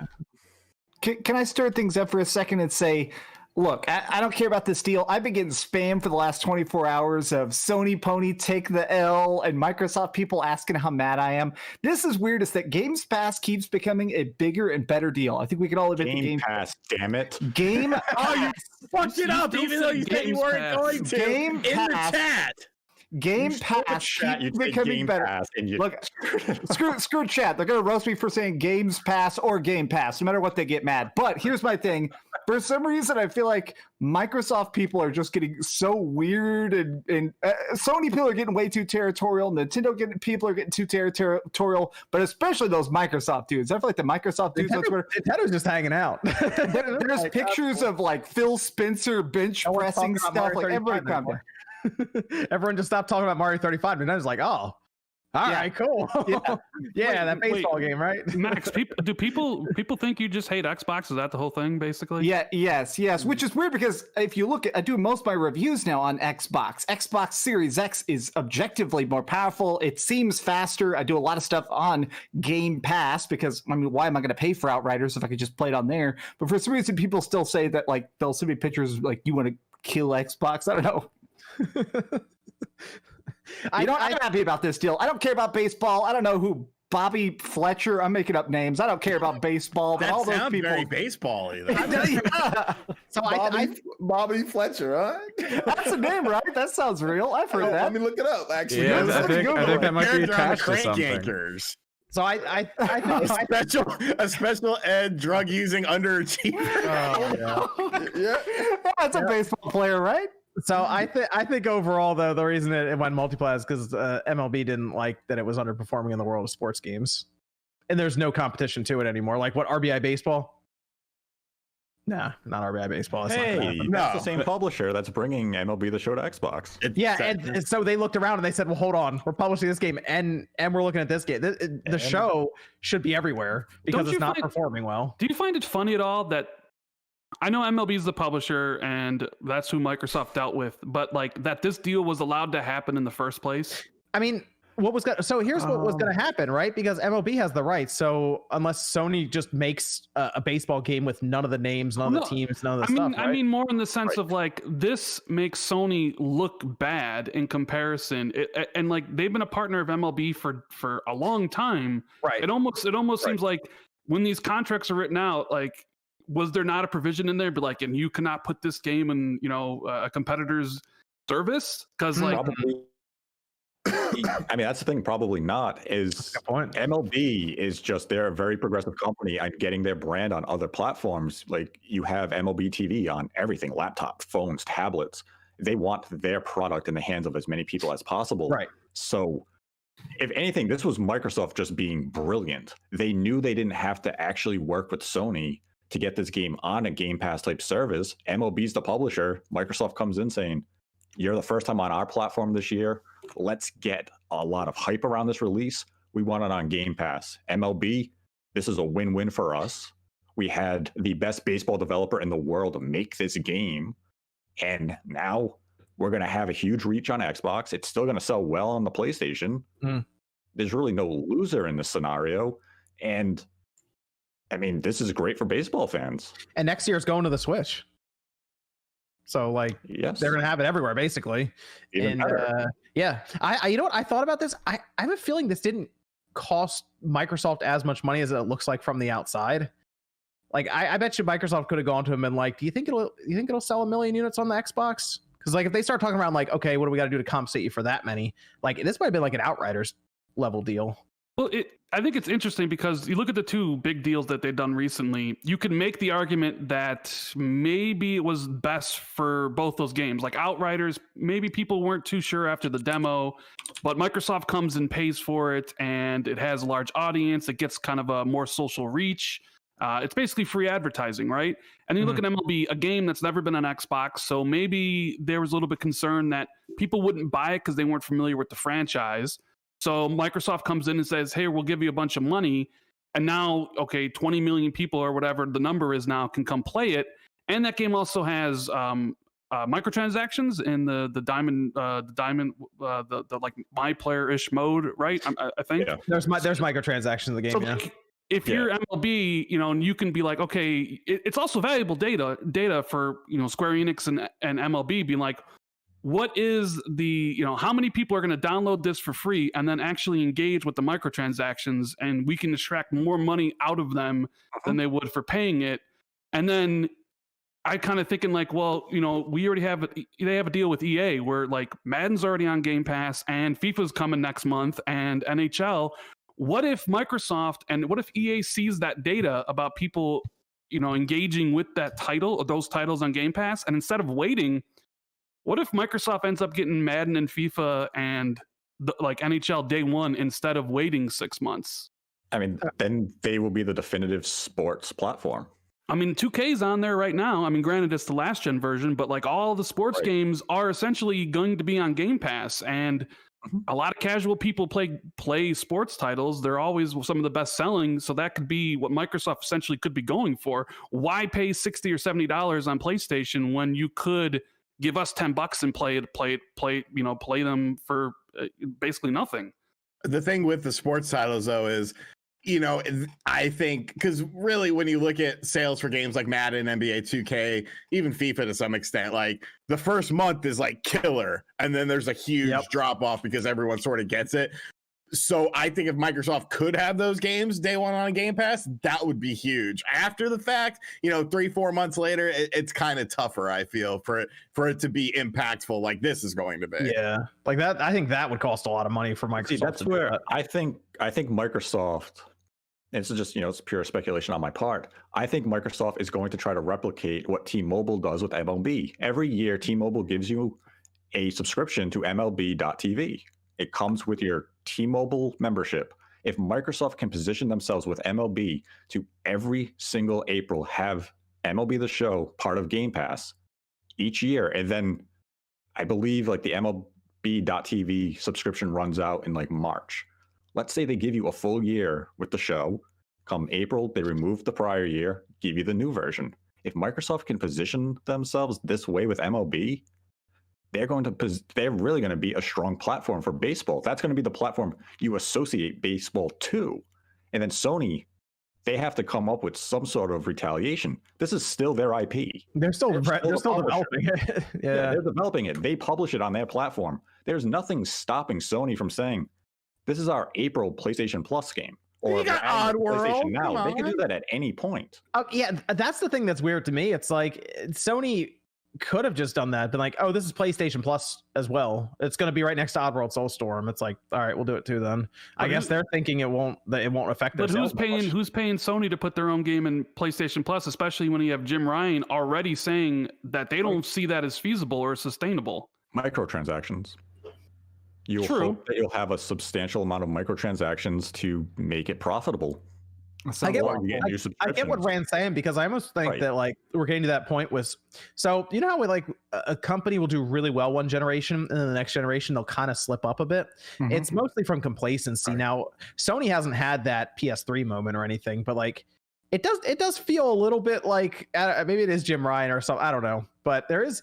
Speaker 5: Can I stir things up for a second and say, look, I don't care about this deal. I've been getting spam for the last 24 hours of Sony Pony take the L and Microsoft people asking how mad I am. This is weird is that Games Pass keeps becoming a bigger and better deal. I think we can all admit the Game
Speaker 7: Pass, damn it.
Speaker 5: Game
Speaker 4: Oh, you fucked it up, even though you said you weren't going to.
Speaker 5: Game
Speaker 4: in
Speaker 5: Pass.
Speaker 4: the chat.
Speaker 5: Game Pass keeps becoming better. Look, screw chat. They're gonna roast me for saying Games Pass or Game Pass, no matter what they get mad. But here's my thing: for some reason, I feel like Microsoft people are just getting so weird, and Sony people are getting way too territorial. Nintendo people are getting too territorial, but especially those Microsoft dudes. I feel like the Microsoft dudes on Twitter,
Speaker 1: Nintendo's just hanging out.
Speaker 5: There's pictures of like Phil Spencer bench pressing stuff. Like everybody calm down.
Speaker 1: Everyone just stopped talking about Mario 35, and I was like, "Oh, all right, cool." Yeah, that baseball game, right?
Speaker 3: Max, people think you just hate Xbox? Is that the whole thing, basically?
Speaker 5: Yeah, yes. Which is weird because if you look at, I do most of my reviews now on Xbox. Xbox Series X is objectively more powerful. It seems faster. I do a lot of stuff on Game Pass because, I mean, why am I going to pay for Outriders if I could just play it on there? But for some reason, people still say that, like, they'll send me pictures like, you want to kill Xbox? I don't know. I'm happy about this deal. I don't care about baseball. I don't know who Bobby Fletcher. I'm making up names. I don't care about baseball. But
Speaker 4: That
Speaker 5: all those
Speaker 4: sounds
Speaker 5: people.
Speaker 4: very baseball-y. though.
Speaker 5: Yeah.
Speaker 1: So
Speaker 2: Bobby Fletcher, huh?
Speaker 5: That's a name, right? That sounds real. I've heard that.
Speaker 2: Let me look it up. Actually,
Speaker 6: Yeah,
Speaker 5: Yeah,
Speaker 6: I think that might be
Speaker 4: Character on the
Speaker 6: attached to
Speaker 4: Crank
Speaker 6: something.
Speaker 4: Yankers.
Speaker 1: So I think
Speaker 4: A special ed drug using underachiever.
Speaker 2: yeah.
Speaker 5: That's a baseball player, right?
Speaker 1: So I think overall though the reason it went multiplayer is because MLB didn't like that it was underperforming in the world of sports games, and there's no competition to it anymore. Like what RBI baseball? Nah, not RBI baseball. That's not gonna
Speaker 7: Hey,
Speaker 1: happen.
Speaker 7: that's the same publisher that's bringing MLB The Show to Xbox.
Speaker 1: Yeah, and so they looked around and they said, "Well, hold on, we're publishing this game, and we're looking at this game. The show should be everywhere because
Speaker 3: Don't
Speaker 1: it's
Speaker 3: you
Speaker 1: not
Speaker 3: find-
Speaker 1: performing well."
Speaker 3: Do you find it funny at all that I know MLB is the publisher and that's who Microsoft dealt with, but like that this deal was allowed to happen in the first place?
Speaker 1: I mean, so here's what was going to happen, right? Because MLB has the rights. So unless Sony just makes a baseball game with none of the names, none of the teams, none of the stuff, right?
Speaker 3: I mean more in the sense of like this makes Sony look bad in comparison, and like they've been a partner of MLB for a long time.
Speaker 1: Right.
Speaker 3: It almost seems like when these contracts are written out, like was there not a provision in there, but like, and you cannot put this game in a competitor's service because like.
Speaker 7: Probably. I mean, that's the thing. Probably not. Is MLB is just they're a very progressive company and getting their brand on other platforms. Like you have MLB TV on everything: laptop, phones, tablets. They want their product in the hands of as many people as possible.
Speaker 1: Right.
Speaker 7: So, if anything, this was Microsoft just being brilliant. They knew they didn't have to actually work with Sony to get this game on a Game Pass type service. MLB's the publisher. Microsoft comes in saying, "You're the first time on our platform this year. Let's get a lot of hype around this release. We want it on Game Pass. MLB, this is a win-win for us. We had the best baseball developer in the world make this game, and now we're going to have a huge reach on Xbox. It's still going to sell well on the PlayStation. There's really no loser in this scenario. And I mean, this is great for baseball fans.
Speaker 1: And next year it's going to the Switch. So like,
Speaker 7: yes,
Speaker 1: they're gonna have it everywhere, basically.
Speaker 7: Even better.
Speaker 1: Yeah, I you know what I thought about this? I have a feeling this didn't cost Microsoft as much money as it looks like from the outside. Like I bet you Microsoft could have gone to him and like, do you think it'll sell 1 million units on the Xbox? Because like if they start talking around like, okay, what do we got to do to compensate you for that many? Like this might have been like an Outriders level deal.
Speaker 3: Well, I think it's interesting because you look at the two big deals that they've done recently. You can make the argument that maybe it was best for both those games. Like Outriders, maybe people weren't too sure after the demo, but Microsoft comes and pays for it, and it has a large audience. It gets kind of a more social reach. It's basically free advertising, right? And you look at MLB, a game that's never been on Xbox, so maybe there was a little bit concerned that people wouldn't buy it because they weren't familiar with the franchise. So Microsoft comes in and says, hey, we'll give you a bunch of money. And now, okay, 20 million people or whatever the number is now can come play it. And that game also has microtransactions in the diamond, the like my player-ish mode, right? I think.
Speaker 1: Yeah. There's microtransactions in the game,
Speaker 3: so if you're MLB, and you can be like, okay, it's also valuable data for, Square Enix and MLB being like, what is the, how many people are going to download this for free and then actually engage with the microtransactions, and we can extract more money out of them than they would for paying it. And then I kind of thinking like, well, we already they have a deal with EA where like Madden's already on Game Pass and FIFA's coming next month and NHL. What if Microsoft and what if EA sees that data about people, engaging with that title or those titles on Game Pass, and instead of waiting, what if Microsoft ends up getting Madden and FIFA and like NHL day one instead of waiting 6 months?
Speaker 7: I mean, then they will be the definitive sports platform.
Speaker 3: I mean, 2K's on there right now. I mean, granted, it's the last gen version, but like all the sports games are essentially going to be on Game Pass, and a lot of casual people play sports titles. They're always some of the best selling, so that could be what Microsoft essentially could be going for. Why pay $60 or $70 on PlayStation when you could give us $10 and play them for basically nothing?
Speaker 4: The thing with the sports titles though is I think because really when you look at sales for games like Madden, NBA 2K, even FIFA to some extent, like the first month is like killer, and then there's a huge drop off because everyone sort of gets it. So I think if Microsoft could have those games day one on Game Pass, that would be huge. After the fact, 3-4 months later, it's kind of tougher, I feel, for it to be impactful like this is going to be.
Speaker 1: Yeah, like that. I think that would cost a lot of money for Microsoft.
Speaker 7: See, that's where I think Microsoft, and it's just, it's pure speculation on my part. I think Microsoft is going to try to replicate what T-Mobile does with MLB. Every year, T-Mobile gives you a subscription to MLB.TV. It comes with your T-Mobile membership. If Microsoft can position themselves with MLB to every single April have MLB The Show part of Game Pass each year, and then I believe like the MLB.TV subscription runs out in like March. Let's say they give you a full year with the show. Come April, they remove the prior year, give you the new version. If Microsoft can position themselves this way with MLB, they're really going to be a strong platform for baseball. That's going to be the platform you associate baseball to. And then Sony, they have to come up with some sort of retaliation. This is still their IP.
Speaker 1: They're still developing it.
Speaker 7: Yeah, they're developing it. They publish it on their platform. There's nothing stopping Sony from saying, this is our April PlayStation Plus game. Or
Speaker 4: you got Oddworld.
Speaker 7: Now. They can do that at any point.
Speaker 1: Yeah, that's the thing that's weird to me. It's like Sony could have just done that, been like, oh, this is PlayStation Plus as well. It's going to be right next to Oddworld Soulstorm. It's like, all right, we'll do it too then. I guess they're thinking it won't affect their sales.
Speaker 3: But who's paying Sony to put their own game in PlayStation Plus, especially when you have Jim Ryan already saying that they don't see that as feasible or sustainable?
Speaker 7: Microtransactions. You'll hope that you'll have a substantial amount of microtransactions to make it profitable.
Speaker 1: I get what Rand's saying, because I almost think that like we're getting to that point with, so you know how like a company will do really well one generation and then the next generation they'll kind of slip up a bit. Mm-hmm. It's mostly from complacency. Now Sony hasn't had that PS3 moment or anything, but like it does feel a little bit like maybe it is Jim Ryan or something. I don't know, but there is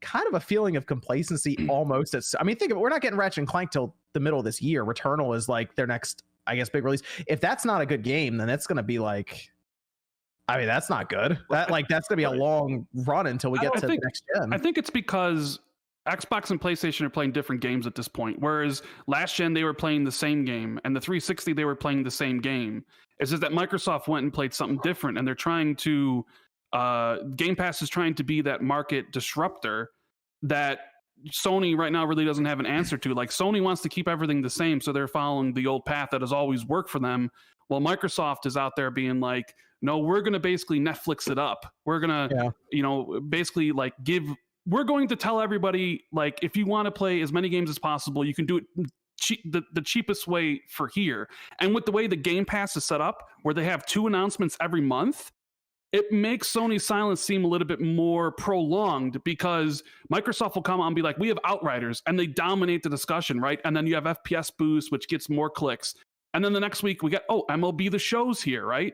Speaker 1: kind of a feeling of complacency almost. I mean, think of it, we're not getting Ratchet and Clank till the middle of this year. Returnal is like their next, I guess, big release. If that's not a good game, then it's going to be like, I mean, that's not good. That's going to be a long run until we get to the next gen.
Speaker 3: I think it's because Xbox and PlayStation are playing different games at this point. Whereas last gen, they were playing the same game, and the 360, they were playing the same game. It's just that Microsoft went and played something different, and they're trying to, Game Pass is trying to be that market disruptor that Sony right now really doesn't have an answer to. Like Sony wants to keep everything the same, so they're following the old path that has always worked for them. While Microsoft is out there being like, no, we're going to basically Netflix it up. We're going to, basically like we're going to tell everybody, like, if you want to play as many games as possible, you can do it the cheapest way for here. And with the way the Game Pass is set up, where they have 2 announcements every month, it makes Sony's silence seem a little bit more prolonged, because Microsoft will come on and be like, we have Outriders, and they dominate the discussion, right? And then you have FPS Boost, which gets more clicks. And then the next week we get, MLB The Show's here, right?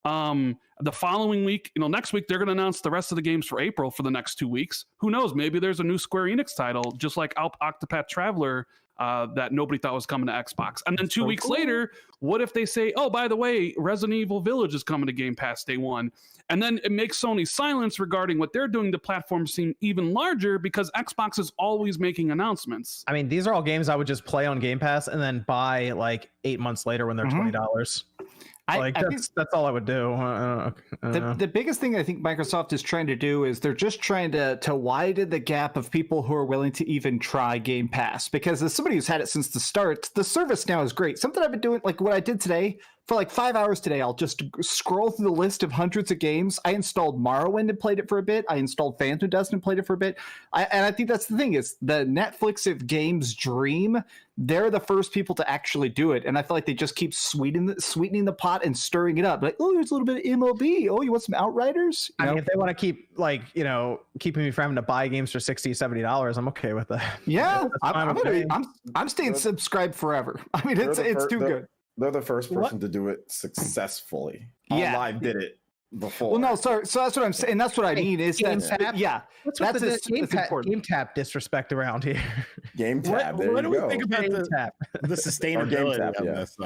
Speaker 3: The following week, next week, they're going to announce the rest of the games for April for the next 2 weeks. Who knows? Maybe there's a new Square Enix title, just like Octopath Traveler, that nobody thought was coming to Xbox. And then 2 weeks later, what if they say, oh, by the way, Resident Evil Village is coming to Game Pass day one? And then it makes Sony's silence regarding what they're doing to platforms seem even larger, because Xbox is always making announcements.
Speaker 1: I mean, these are all games I would just play on Game Pass and then buy like 8 months later when they're $20. That's all I would do.
Speaker 5: The biggest thing I think Microsoft is trying to do is they're just trying to widen the gap of people who are willing to even try Game Pass. Because as somebody who's had it since the start, the service now is great. Something I've been doing, like what I did today, for like 5 hours today, I'll just scroll through the list of hundreds of games. I installed Morrowind and played it for a bit. I installed Phantom Dust and played it for a bit. And I think that's the thing, is the Netflix of games dream. They're the first people to actually do it. And I feel like they just keep sweetening the pot and stirring it up. Like, oh, there's a little bit of MLB. Oh, you want some Outriders?
Speaker 1: I mean, if they want to keep keeping me from having to buy games for $60, $70, I'm okay with that.
Speaker 5: Yeah, I'm staying subscribed forever. I mean, it's too good.
Speaker 2: They're the first person to do it successfully. Live did it before.
Speaker 5: Well, no, so that's what I'm saying. That's what I mean. Is
Speaker 1: Game
Speaker 5: that
Speaker 1: tap?
Speaker 5: yeah?
Speaker 1: What's
Speaker 5: That's
Speaker 1: with the
Speaker 5: important.
Speaker 1: game tap disrespect around here?
Speaker 2: Game tab. There
Speaker 4: What
Speaker 2: you
Speaker 4: do
Speaker 2: go.
Speaker 4: we think about
Speaker 1: Game tap.
Speaker 4: the sustainability
Speaker 2: tap,
Speaker 4: of
Speaker 2: yeah.
Speaker 4: this?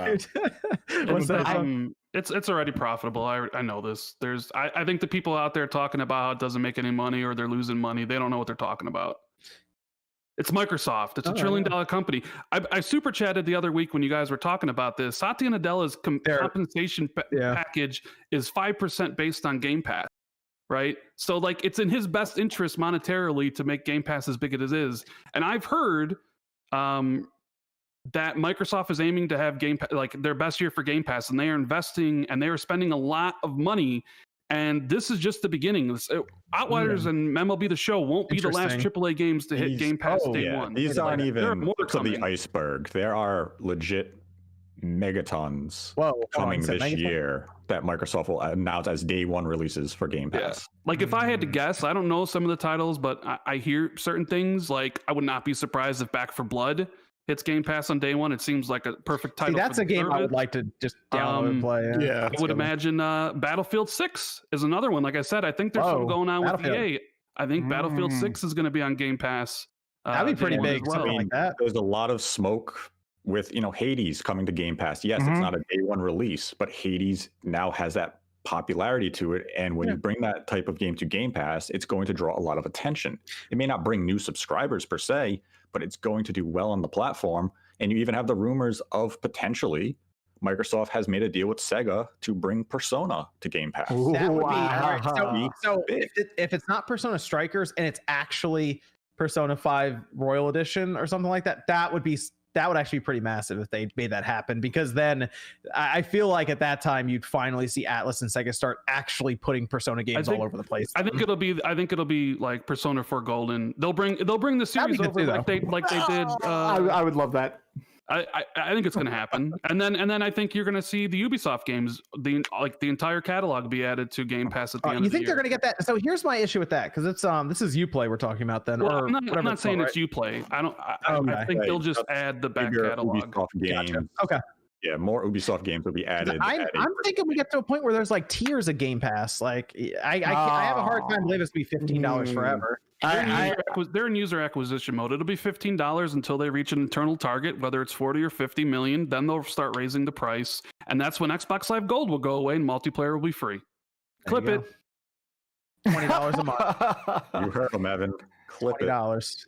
Speaker 1: What's that?
Speaker 3: It's already profitable. I know this. I think the people out there talking about how it doesn't make any money or they're losing money, they don't know what they're talking about. It's Microsoft. It's a $1 trillion company. I super chatted the other week when you guys were talking about this. Satya Nadella's compensation package is 5% based on Game Pass, right? So like it's in his best interest monetarily to make Game Pass as big as it is. And I've heard that Microsoft is aiming to have Game Pass, like their best year for Game Pass, and they are investing and they are spending a lot of money. And this is just the beginning. Outriders and MLB The Show won't be the last AAA games to hit Game Pass day one.
Speaker 7: These aren't even
Speaker 3: more
Speaker 7: tips of the iceberg. There are legit megatons coming this year that Microsoft will announce as day one releases for Game Pass.
Speaker 3: Like if I had to guess, I don't know some of the titles, but I hear certain things. Like I would not be surprised if Back 4 Blood hits Game Pass on day one. It seems like a perfect title.
Speaker 1: See, that's a game I would like to just download and play.
Speaker 4: Yeah,
Speaker 3: I would imagine Battlefield 6 is another one. Like I said, I think there's something going on with EA. I think Battlefield 6 is going to be on Game Pass.
Speaker 1: That'd be pretty big.
Speaker 3: Well.
Speaker 1: Something like that.
Speaker 7: There's a lot of smoke with Hades coming to Game Pass. Yes, it's not a day one release, but Hades now has that popularity to it, and when you bring that type of game to Game Pass, it's going to draw a lot of attention. It may not bring new subscribers per se, but it's going to do well on the platform. And you even have the rumors of potentially Microsoft has made a deal with Sega to bring Persona to Game Pass.
Speaker 1: That would be so if it's not Persona Strikers and it's actually Persona 5 Royal Edition or something like that, that would actually be pretty massive if they made that happen, because then I feel like at that time you'd finally see Atlas and Sega start actually putting Persona games all over the place.
Speaker 3: I think it'll be like Persona 4 Golden. They'll bring the series over
Speaker 1: too,
Speaker 3: like they did.
Speaker 5: I would love that.
Speaker 3: I think it's going to happen, and then I think you're going to see the Ubisoft games, the entire catalog be added to Game Pass at the end.
Speaker 1: You
Speaker 3: of the
Speaker 1: think
Speaker 3: year.
Speaker 1: they're going to get that? So here's my issue with that, because it's this is Uplay we're talking about then.
Speaker 3: Well,
Speaker 1: or
Speaker 3: I'm not saying it's Uplay. I think they'll just add the back catalog.
Speaker 7: Ubisoft games.
Speaker 1: Gotcha. Okay.
Speaker 7: Yeah, more Ubisoft games will be added.
Speaker 1: I'm thinking we get to a point where there's like tiers of Game Pass. Like I have a hard time believing it's going to be $15 forever.
Speaker 3: They're in user acquisition mode. It'll be $15 until they reach an internal target, whether it's 40 or 50 million. Then they'll start raising the price, and that's when Xbox Live Gold will go away and multiplayer will be free. Clip it.
Speaker 1: $20 a month.
Speaker 7: You heard them, Evan. Clip it.
Speaker 1: $20.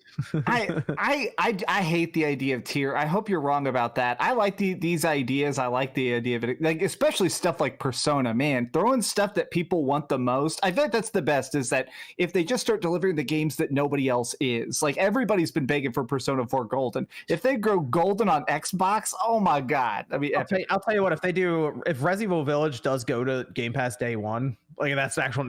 Speaker 5: I hate the idea of tier. I hope you're wrong about that. I like these ideas. I like the idea of it, like especially stuff like Persona. Man, throwing stuff that people want the most. I think that's the best. Is that if they just start delivering the games that nobody else is. Like everybody's been begging for Persona 4 Golden. If they grow Golden on Xbox, oh my god! I mean,
Speaker 1: I'll tell you what. If Resident Evil Village does go to Game Pass day one, like that's actual.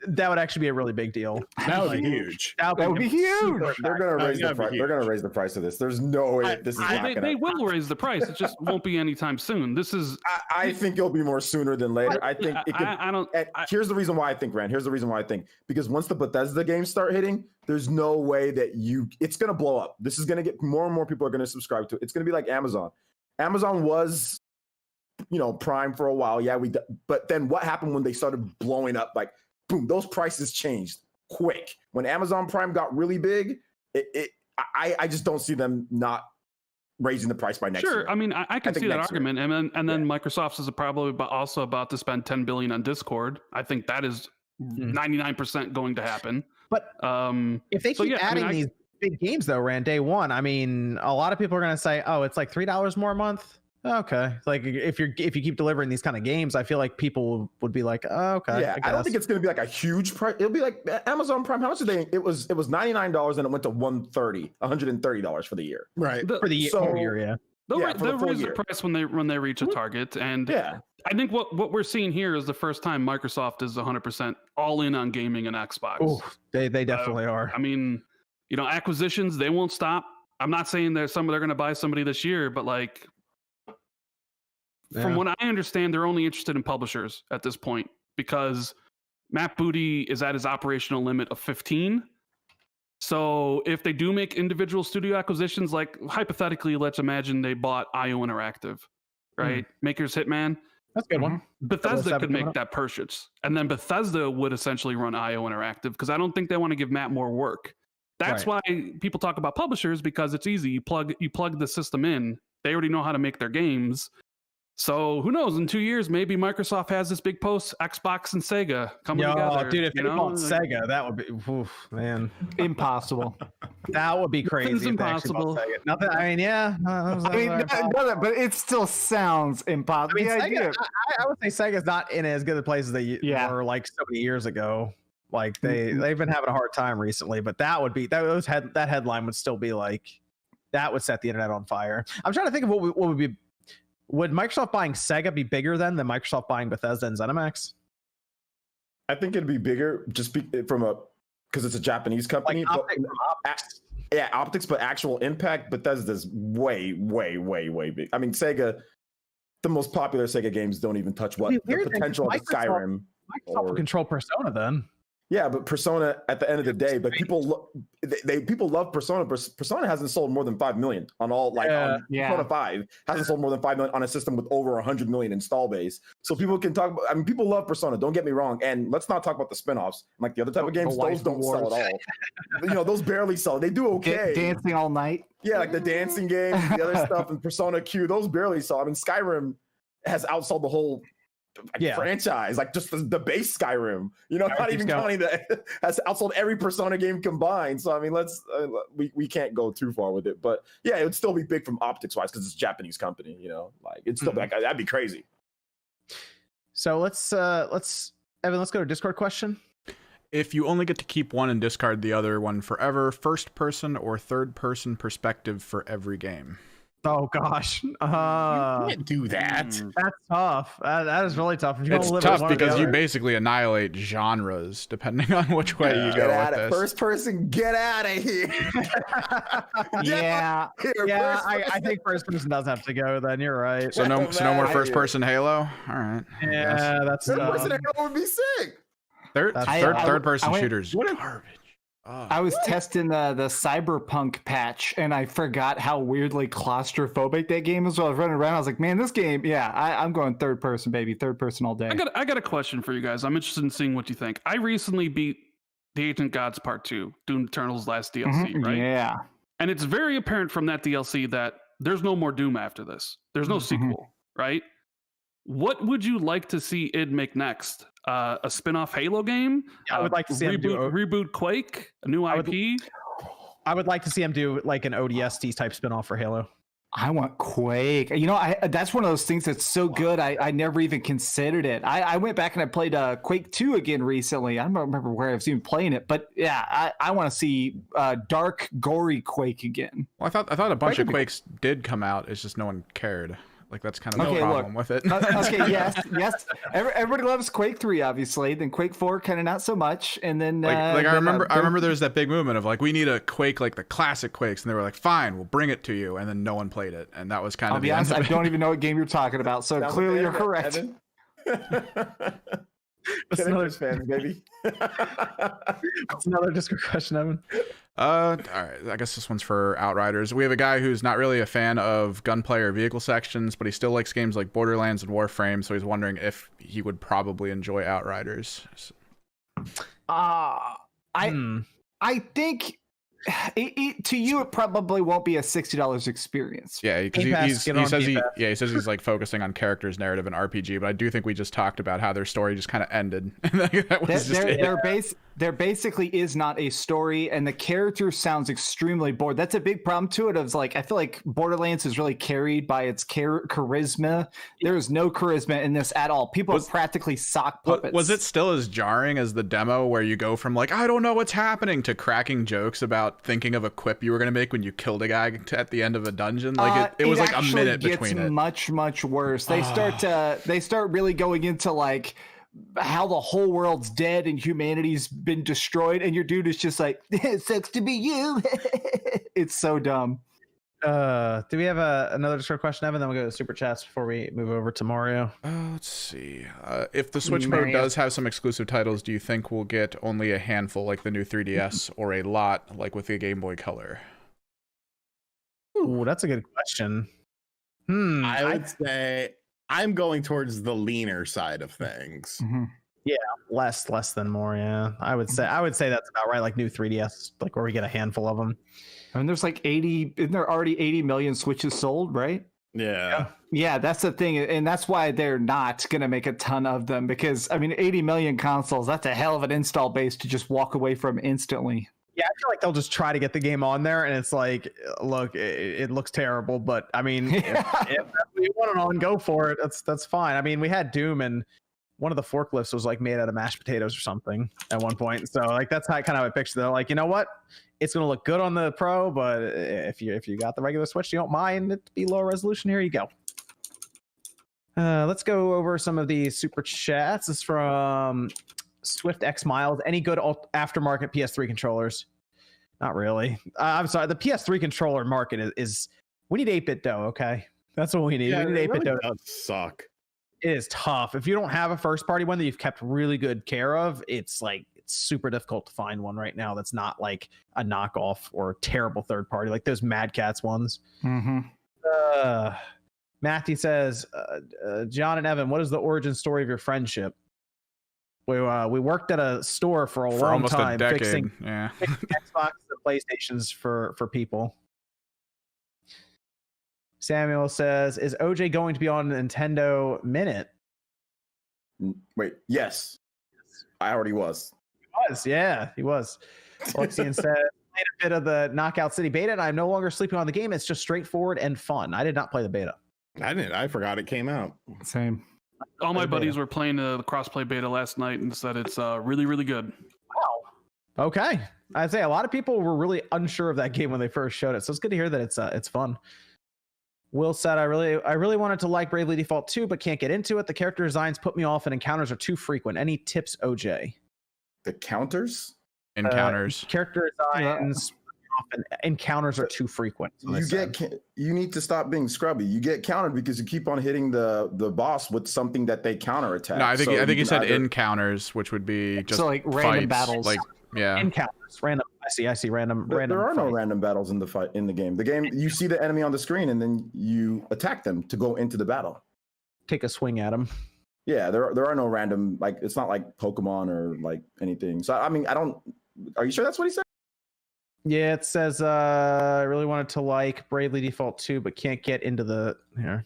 Speaker 1: That would actually be a really big deal.
Speaker 4: That would be huge.
Speaker 5: That would be huge.
Speaker 2: They're going to raise the price. They're going to raise the price of this. There's no way this is not going to.
Speaker 3: They will raise the price. It just won't be anytime soon. This is.
Speaker 2: I think it'll be more sooner than later. I think it could.
Speaker 3: I don't.
Speaker 2: Here's the reason why I think, Rand. Here's the reason why I think, because once the Bethesda games start hitting, there's no way that it's going to blow up. This is going to get more and more people are going to subscribe to it. It's going to be like Amazon. Amazon was, Prime for a while. Yeah, but then what happened when they started blowing up? Like, boom, those prices changed quick. When Amazon Prime got really big, I just don't see them not raising the price by next year.
Speaker 3: Sure, I mean, I can see that argument, and then Microsoft is probably also about to spend $10 billion on Discord. I think that is 99% going to happen.
Speaker 1: But if they keep adding these big games though, Rand, day one, I mean, a lot of people are going to say, "Oh, it's like $3 more a month." Okay, like if you keep delivering these kind of games, I feel like people would be like, "Oh, okay."
Speaker 2: Yeah, I don't think it's going to be like a huge price. It'll be like Amazon Prime. How much did they? It was $99 and it went to $130 for the year.
Speaker 4: Right.
Speaker 1: For the year, yeah.
Speaker 3: They'll raise the price when they reach a target, and I think what we're seeing here is the first time Microsoft is 100% all in on gaming and Xbox.
Speaker 1: Oh, they definitely are.
Speaker 3: I mean, acquisitions, they won't stop. I'm not saying they're going to buy somebody this year, but like. From what I understand, they're only interested in publishers at this point because Matt Booty is at his operational limit of 15. So if they do make individual studio acquisitions, like hypothetically, let's imagine they bought IO Interactive, right? Makers Hitman.
Speaker 1: That's a good one.
Speaker 3: Bethesda
Speaker 1: 007
Speaker 3: could
Speaker 1: coming
Speaker 3: make
Speaker 1: up.
Speaker 3: that purchase, and then Bethesda would essentially run IO Interactive because I don't think they want to give Matt more work. That's why people talk about publishers, because it's easy. You plug the system in. They already know how to make their games. So who knows? In 2 years, maybe Microsoft has this big post: Xbox and Sega coming together.
Speaker 1: Dude, if
Speaker 3: you
Speaker 1: they
Speaker 3: know?
Speaker 1: bought Sega, that would be, man,
Speaker 5: Impossible.
Speaker 1: that would be crazy.
Speaker 3: Nothing's
Speaker 1: If they actually bought
Speaker 3: impossible.
Speaker 1: Sega. Nothing. I mean, yeah.
Speaker 5: I mean, but it still sounds impossible.
Speaker 1: I mean,
Speaker 5: The idea-
Speaker 1: Sega, I would say Sega's not in as good a place as they were like so many years ago. Like they've been having a hard time recently, but that headline would still be like, that would set the internet on fire. I'm trying to think of what would be. Would Microsoft buying Sega be bigger than Microsoft buying Bethesda and ZeniMax?
Speaker 2: I think it'd be bigger just because it's a Japanese company.
Speaker 1: Like
Speaker 2: optics. Yeah, optics, but actual impact, Bethesda's way big. I mean, Sega, the most popular Sega games don't even touch the potential of Skyrim.
Speaker 1: Microsoft will control Persona then.
Speaker 2: Yeah, but Persona at the end of the day, but people love Persona. Persona hasn't sold more than 5 million on Persona 5 hasn't sold more than 5 million on a system with over 100 million install base. So people can talk about, I mean, people love Persona, don't get me wrong. And let's not talk about the spin-offs. Like the other type of games, those don't sell at all. Those barely sell. They do okay.
Speaker 5: Dancing all night.
Speaker 2: Yeah, like the dancing games, the other stuff, and Persona Q, those barely sell. I mean, Skyrim has outsold the whole franchise, like just the base Skyrim, not even counting that, has outsold every Persona game combined. So I mean, we can't go too far with it, but yeah, it would still be big from optics wise because it's a Japanese company. Like it's still that'd be crazy.
Speaker 1: So let's Evan, let's go to Discord question.
Speaker 6: If you only get to keep one and discard the other one forever, first person or third person perspective for every game?
Speaker 1: Oh gosh,
Speaker 4: you can't do that.
Speaker 1: That's tough. That is really tough.
Speaker 6: It's tough because you basically annihilate genres depending on which way you go with this.
Speaker 2: First person, get out of here.
Speaker 1: I think first person does have to go. Then you're right.
Speaker 6: So no more first person Halo. All right.
Speaker 1: Yeah, that's
Speaker 2: third person Halo would be sick.
Speaker 6: Third person shooters. Garbage.
Speaker 5: I was testing the Cyberpunk patch, and I forgot how weirdly claustrophobic that game is. While I was running around, I was like, "Man, this game, I'm going third person, baby, third person all day."
Speaker 3: I got a question for you guys. I'm interested in seeing what you think. I recently beat The Ancient Gods Part 2, Doom Eternal's last DLC, right?
Speaker 5: Yeah,
Speaker 3: and it's very apparent from that DLC that there's no more Doom after this. There's no sequel, right? What would you like to see id make next? A spin-off Halo game?
Speaker 1: I would like to see
Speaker 3: reboot Quake, a new IP.
Speaker 1: I would like to see him do like an ODST type spin-off for Halo.
Speaker 5: I want Quake. That's one of those things that's so good. I never even considered it. I went back and I played Quake 2 again recently. I don't remember where I was even playing it, but yeah, I want to see dark, gory Quake again.
Speaker 6: Well, I thought a bunch of Quakes did come out. It's just no one cared. Like that's kind of the problem with it.
Speaker 5: Okay, yes. Everybody loves Quake 3, obviously. Then Quake 4, kind of not so much. And then
Speaker 6: I remember there's that big movement of like we need a Quake like the classic Quakes, and they were like, fine, we'll bring it to you, and then no one played it, and that was kind of.
Speaker 5: I'll be honest, I don't even know what game you're talking about. So clearly you're correct.
Speaker 2: That's another fan, baby.
Speaker 1: That's another Discord question, Evan.
Speaker 6: All right. I guess this one's for Outriders. We have a guy who's not really a fan of gunplay or vehicle sections, but he still likes games like Borderlands and Warframe, so he's wondering if he would probably enjoy Outriders.
Speaker 5: I think to you it probably won't be a $60 experience.
Speaker 6: Yeah, because he says he's like focusing on characters, narrative, and RPG. But I do think we just talked about how their story just kind of ended. There
Speaker 5: basically is not a story, and the character sounds extremely bored. That's a big problem to it. Of like, I feel like Borderlands is really carried by its charisma. There is no charisma in this at all. People are practically sock puppets.
Speaker 6: Was it still as jarring as the demo, where you go from like I don't know what's happening to cracking jokes about thinking of a quip you were going to make when you killed a guy at the end of a dungeon? Like it was like a minute between it.
Speaker 5: Much worse. They start really going into like how the whole world's dead and humanity's been destroyed, and your dude is just like, it sucks to be you. It's so dumb.
Speaker 1: Do we have another Discord question, Evan? Then we'll go to super chats before we move over to Mario.
Speaker 6: Let's see. If the Switch mode does have some exclusive titles, do you think we'll get only a handful like the new 3DS or a lot like with the Game Boy Color?
Speaker 1: Ooh, that's a good question.
Speaker 4: I would say I'm going towards the leaner side of things.
Speaker 5: Mm-hmm.
Speaker 1: Yeah, less than more. Yeah, I would say that's about right. Like new 3DS, like where we get a handful of them.
Speaker 5: I mean, there's like 80. Isn't there already 80 million Switches sold? Right?
Speaker 4: Yeah.
Speaker 5: Yeah, that's the thing, and that's why they're not gonna make a ton of them, because I mean, 80 million consoles—that's a hell of an install base to just walk away from instantly.
Speaker 1: Yeah, I feel like they'll just try to get the game on there, and it's like, look, it looks terrible, but I mean, if you want it on, go for it. That's fine. I mean, we had Doom, and one of the forklifts was like made out of mashed potatoes or something at one point. So like that's how I picture. They're like, you know what? It's gonna look good on the Pro, but if you got the regular Switch, you don't mind it to be lower resolution. Here you go. Let's go over some of these super chats. This is from Swift X Miles. Any good aftermarket PS3 controllers? Not really. I'm sorry. The PS3 controller market is we need 8-bit dough. Okay, that's what we need.
Speaker 4: Yeah,
Speaker 1: we need 8-bit
Speaker 4: really
Speaker 1: dough.
Speaker 4: does suck.
Speaker 1: It is tough. If you don't have a first party one that you've kept really good care of, it's super difficult to find one right now that's not like a knockoff or a terrible third party, like those Mad Cats ones.
Speaker 5: Mm-hmm.
Speaker 1: Matthew says, John and Evan, what is the origin story of your friendship? We worked at a store for long
Speaker 6: almost
Speaker 1: time
Speaker 6: a decade.
Speaker 1: fixing
Speaker 6: Yeah.
Speaker 1: Xbox and PlayStations for people. Samuel says, is OJ going to be on Nintendo Minute?
Speaker 2: Wait, yes. I already was.
Speaker 1: He was. Oxian said, played a bit of the Knockout City beta, and I'm no longer sleeping on the game. It's just straightforward and fun. I did not play the beta.
Speaker 4: I didn't. I forgot it came out.
Speaker 5: Same.
Speaker 3: All my buddies were playing the crossplay beta last night and said it's really, really good.
Speaker 1: Wow. Okay. I'd say a lot of people were really unsure of that game when they first showed it, so it's good to hear that it's fun. Will said, I really wanted to like Bravely Default 2, but can't get into it. The character designs put me off and encounters are too frequent. Any tips, OJ?
Speaker 2: The counters?
Speaker 6: Encounters.
Speaker 1: Character designs and encounters are too frequent.
Speaker 2: You need to stop being scrubby. You get countered because you keep on hitting the boss with something that they counter attack.
Speaker 6: No, I think he said encounters, which would be just
Speaker 5: so like random
Speaker 6: fights.
Speaker 5: battles.
Speaker 6: Like yeah,
Speaker 1: encounters, random. I see random.
Speaker 2: There are no
Speaker 1: fight.
Speaker 2: random battles in the game. The game, you see the enemy on the screen and then you attack them to go into the battle.
Speaker 1: Take a swing at them.
Speaker 2: Yeah, there are no random, like it's not like Pokemon or like anything. So I mean, are you sure that's what he said?
Speaker 1: Yeah, it says I really wanted to like Bravely Default 2, but can't get into the here.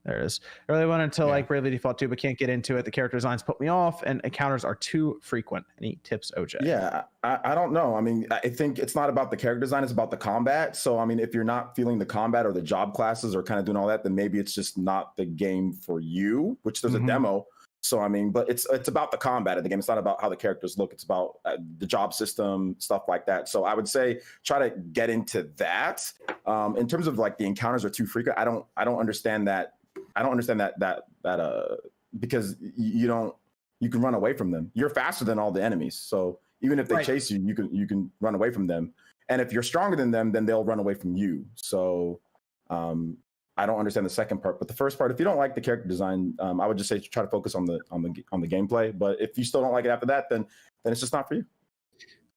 Speaker 1: There it is. I really wanted to like Bravely Default 2, but can't get into it. The character designs put me off, and encounters are too frequent. Any tips, OJ?
Speaker 2: Yeah, I don't know. I mean, I think it's not about the character design; it's about the combat. So, I mean, if you're not feeling the combat or the job classes or kind of doing all that, then maybe it's just not the game for you. Which there's a demo. So, I mean, but it's about the combat of the game. It's not about how the characters look. It's about the job system, stuff like that. So I would say try to get into that. In terms of like the encounters are too frequent, I don't understand that. I don't understand that because you can run away from them. You're faster than all the enemies. So even if they chase you, you can run away from them. And if you're stronger than them, then they'll run away from you. So I don't understand the second part, but the first part, if you don't like the character design, I would just say try to focus on the gameplay. But if you still don't like it after that, then it's just not for you.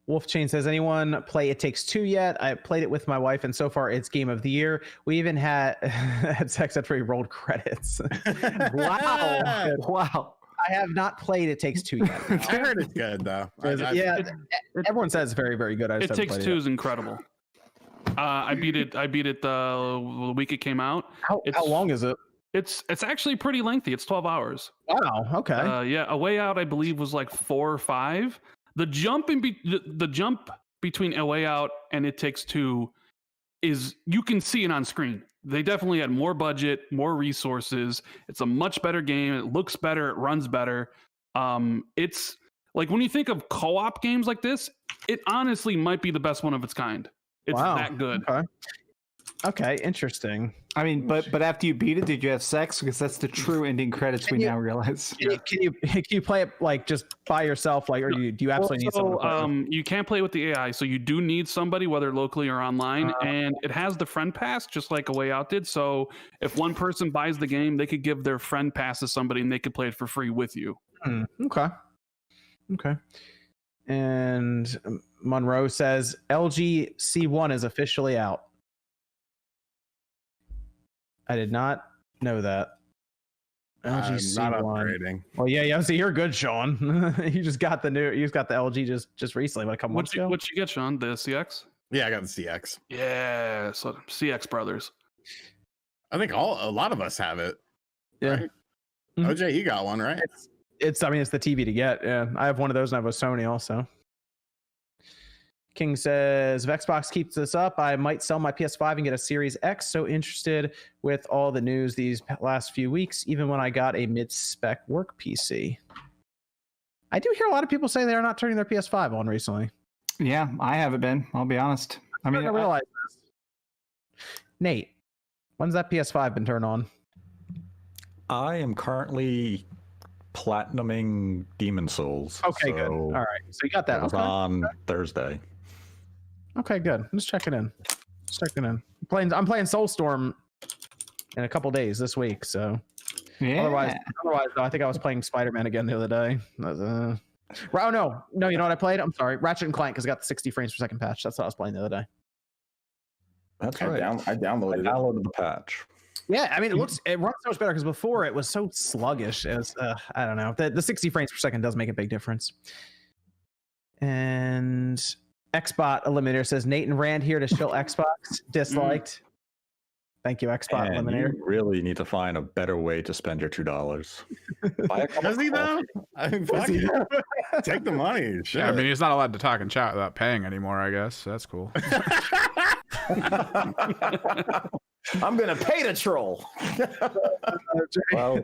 Speaker 1: Wolf Chain says, anyone play It Takes Two yet? I played it with my wife, and so far it's game of the year. We even had sex after we rolled credits.
Speaker 5: Wow.
Speaker 1: I have not played It Takes Two yet.
Speaker 4: I heard it's good though.
Speaker 1: Everyone says it's very, very good.
Speaker 3: It Takes Two is incredible. I beat it the week it came out.
Speaker 1: How long is it?
Speaker 3: It's actually pretty lengthy. It's 12 hours.
Speaker 1: Wow. Okay.
Speaker 3: Yeah, A Way Out I believe was like 4 or 5. The jump the jump between A Way Out and It Takes Two is, you can see it on screen. They definitely had more budget, more resources. It's a much better game. It looks better. It runs better. It's like when you think of co-op games like this, it honestly might be the best one of its kind. It's that good.
Speaker 1: Okay, interesting.
Speaker 5: I mean, but after you beat it, did you have sex? Because that's the true ending credits now realize.
Speaker 1: Can you play it like just by yourself, like, or do you absolutely need someone to play?
Speaker 3: You can't play with the AI, so you do need somebody, whether locally or online. And it has the friend pass, just like A Way Out did. So if one person buys the game, they could give their friend pass to somebody, and they could play it for free with you.
Speaker 1: Okay. And Monroe says LG C1 is officially out. I did not know that. LG
Speaker 4: I'm not
Speaker 1: C1.
Speaker 4: upgrading.
Speaker 1: Well, yeah. So you're good, Sean. You just got the LG just recently, like a couple months ago.
Speaker 3: What'd you get, Sean? The CX?
Speaker 4: Yeah, I got the CX.
Speaker 3: Yeah, so CX brothers.
Speaker 4: I think a lot of us have it.
Speaker 1: Yeah.
Speaker 4: Right? OJ, you got one, right?
Speaker 1: It's the TV to get. Yeah, I have one of those, and I have a Sony also. King says, if Xbox keeps this up, I might sell my PS5 and get a Series X. So interested with all the news these last few weeks, even when I got a mid-spec work PC. I do hear a lot of people say they're not turning their PS5 on recently.
Speaker 5: Yeah, I haven't been. I'll be honest. I mean,
Speaker 1: I realize this. Nate, when's that PS5 been turned on?
Speaker 7: I am currently platinuming Demon Souls.
Speaker 1: Okay, good. All right, so you got that.
Speaker 7: It was on Thursday.
Speaker 1: Okay, good. I'm just checking in. I'm playing Soulstorm in a couple days this week. So
Speaker 5: yeah.
Speaker 1: Otherwise, though, I think I was playing Spider-Man again the other day. Oh no, you know what I played? I'm sorry, Ratchet and Clank, because I got the 60 frames per second patch. That's what I was playing the other day.
Speaker 7: That's right.
Speaker 2: I downloaded
Speaker 7: the patch.
Speaker 1: Yeah, I mean, it runs so much better because before it was so sluggish. It was, I don't know. The 60 frames per second does make a big difference. And Xbot Eliminator says, Nate and Rand here to shill Xbox. Disliked. Thank you, Xbot Eliminator.
Speaker 7: You really need to find a better way to spend your $2.
Speaker 4: Does he though? I mean, fuck it. Take the money. Shit.
Speaker 6: Yeah, I mean, he's not allowed to talk in chat without paying anymore, I guess. So that's cool.
Speaker 2: I'm gonna pay the troll.
Speaker 7: Well,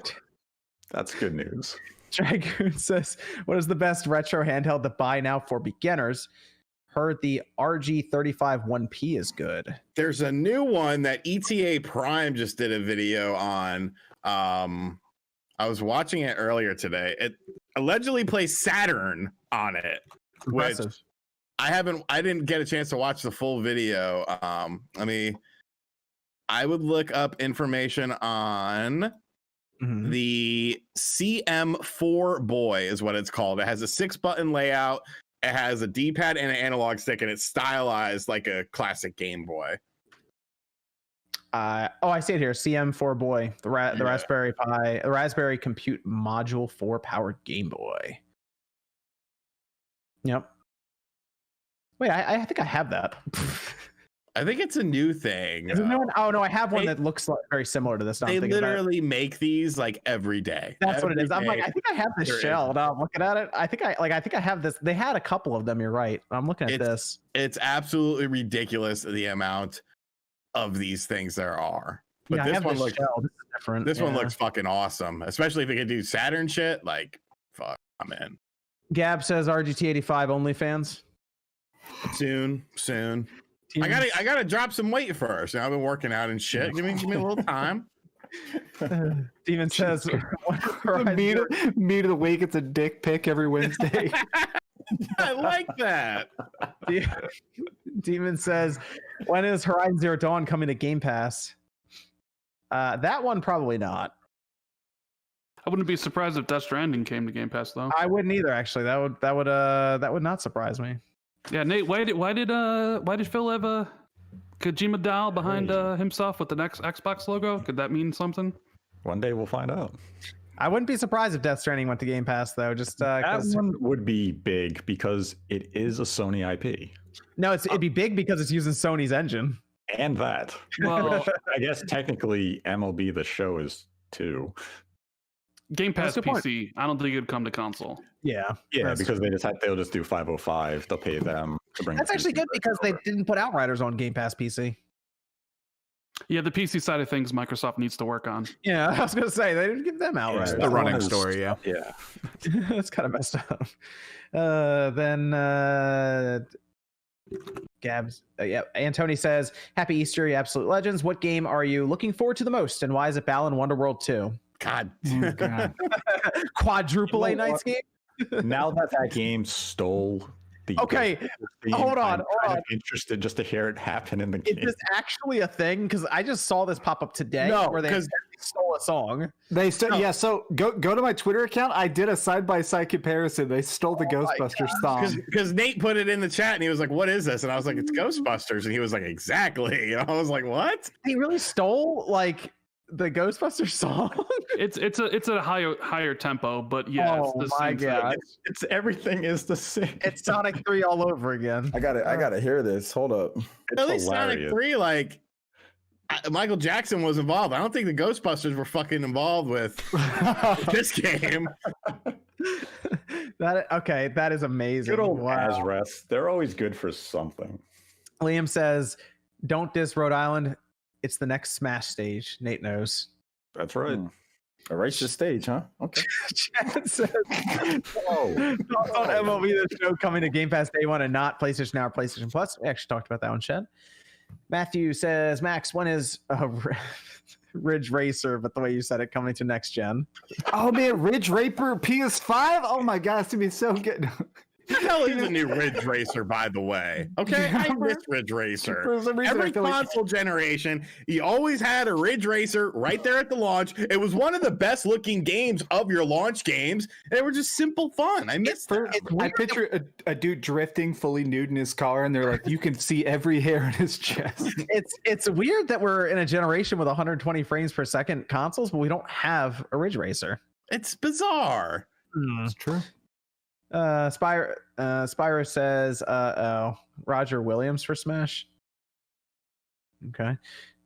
Speaker 7: that's good news.
Speaker 1: Dragoon says, what is the best retro handheld to buy now for beginners? Heard the RG35 1P is good.
Speaker 4: There's a new one that ETA Prime just did a video on. I was watching it earlier today. It allegedly plays Saturn on it.
Speaker 1: Impressive.
Speaker 4: Which I didn't get a chance to watch the full video. I would look up information on the CM4 Boy is what it's called. It has a 6-button layout. It has a D-pad and an analog stick, and it's stylized like a classic Game Boy.
Speaker 1: I see it here. CM4 Boy, the Raspberry Pi, the Raspberry Compute Module 4 powered Game Boy. Yep. Wait, I think I have that.
Speaker 4: I think it's a new thing.
Speaker 1: Is it new one? Oh no, I have one that looks very similar to this.
Speaker 4: They literally make these like every day.
Speaker 1: That's what it is. I'm like, I think I have this shell. Now I'm looking at it. I think I have this. They had a couple of them. You're right. I'm looking at this.
Speaker 4: It's absolutely ridiculous the amount of these things there are. But
Speaker 1: yeah,
Speaker 4: this one looks
Speaker 1: different.
Speaker 4: This one looks fucking awesome, especially if it can do Saturn shit. Like, fuck, I'm in.
Speaker 1: Gab says RGT85 OnlyFans.
Speaker 4: Soon. I gotta drop some weight first. I've been working out and shit. Give me a little time.
Speaker 1: Demon says
Speaker 5: meat of the week. It's a dick pic every Wednesday.
Speaker 4: I like that.
Speaker 1: Demon says, when is Horizon Zero Dawn coming to Game Pass? That one probably not.
Speaker 3: I wouldn't be surprised if Death Stranding came to Game Pass though.
Speaker 1: I wouldn't either. Actually, that would not surprise me.
Speaker 3: Yeah, Nate, why did Phil have a Kojima doll behind himself with the next Xbox logo? Could that mean something?
Speaker 7: One day we'll find out.
Speaker 1: I wouldn't be surprised if Death Stranding went to Game Pass though. Just
Speaker 7: that one would be big because it is a Sony IP.
Speaker 1: No, it'd be big because it's using Sony's engine.
Speaker 7: And that.
Speaker 3: Well,
Speaker 7: I guess technically MLB The Show is too.
Speaker 3: Game Pass PC. I don't think it'd come to console.
Speaker 1: Yeah,
Speaker 7: because they'll just do 505. They'll pay them to bring.
Speaker 1: That's actually good because they didn't put Outriders on Game Pass PC.
Speaker 3: Yeah, the PC side of things, Microsoft needs to work on.
Speaker 1: Yeah, I was gonna say they didn't give them Outriders.
Speaker 6: The running story, yeah.
Speaker 1: That's kind of messed up. Then Gabs, Antony says, "Happy Easter, you absolute legends. What game are you looking forward to the most, and why is it Balan Wonderworld 2?"
Speaker 4: God.
Speaker 1: Quadruple A Nights game.
Speaker 7: Now that game stole the
Speaker 1: hold on.
Speaker 7: I'm interested just to hear it happen in the game.
Speaker 1: Is this actually a thing? Because I just saw this pop up today where they stole a song.
Speaker 5: So go to my Twitter account. I did a side-by-side comparison. They stole the Ghostbusters song.
Speaker 4: Because Nate put it in the chat and he was like, what is this? And I was like, it's Ghostbusters. And he was like, exactly. And I was like, what?
Speaker 1: He really stole Ghostbusters song.
Speaker 3: It's a higher tempo, but yeah.
Speaker 1: Oh
Speaker 3: it's the
Speaker 1: my
Speaker 3: same thing.
Speaker 1: god!
Speaker 7: It's everything is the same.
Speaker 1: It's Sonic 3 all over again.
Speaker 2: I gotta hear this. Hold up.
Speaker 4: At least Sonic
Speaker 7: hilarious.
Speaker 4: 3, like Michael Jackson was involved. I don't think the Ghostbusters were fucking involved with this game.
Speaker 1: That is amazing.
Speaker 7: Good old
Speaker 1: Wow.
Speaker 7: Azreth. They're always good for something.
Speaker 1: Liam says, "Don't diss Rhode Island. It's the next Smash stage." Nate knows.
Speaker 7: That's right.
Speaker 2: Erase the stage, huh? Okay.
Speaker 1: Chad says,
Speaker 7: Whoa.
Speaker 1: "Thoughts on MLB The Show coming to Game Pass Day 1 and not PlayStation Now or PlayStation Plus?" We actually talked about that one, Chad. Matthew says, "Max, when is Ridge Racer?" But the way you said it, coming to next gen.
Speaker 5: Oh man, Ridge Racer PS5. Oh my god, it's gonna be so good.
Speaker 4: The hell is a new Ridge Racer, by the way? Okay, I miss Ridge Racer.
Speaker 5: For some reason,
Speaker 4: Every
Speaker 5: I feel like-
Speaker 4: console generation, you always had a Ridge Racer right there at the launch. It was one of the best looking games of your launch games. They were just simple fun. I miss them.
Speaker 5: I picture a dude drifting fully nude in his car, and they're like, you can see every hair in his chest.
Speaker 1: It's weird that we're in a generation with 120 frames per second consoles, but we don't have a Ridge Racer.
Speaker 4: It's bizarre.
Speaker 5: It's true.
Speaker 1: Spyro says, Roger Williams for Smash. Okay.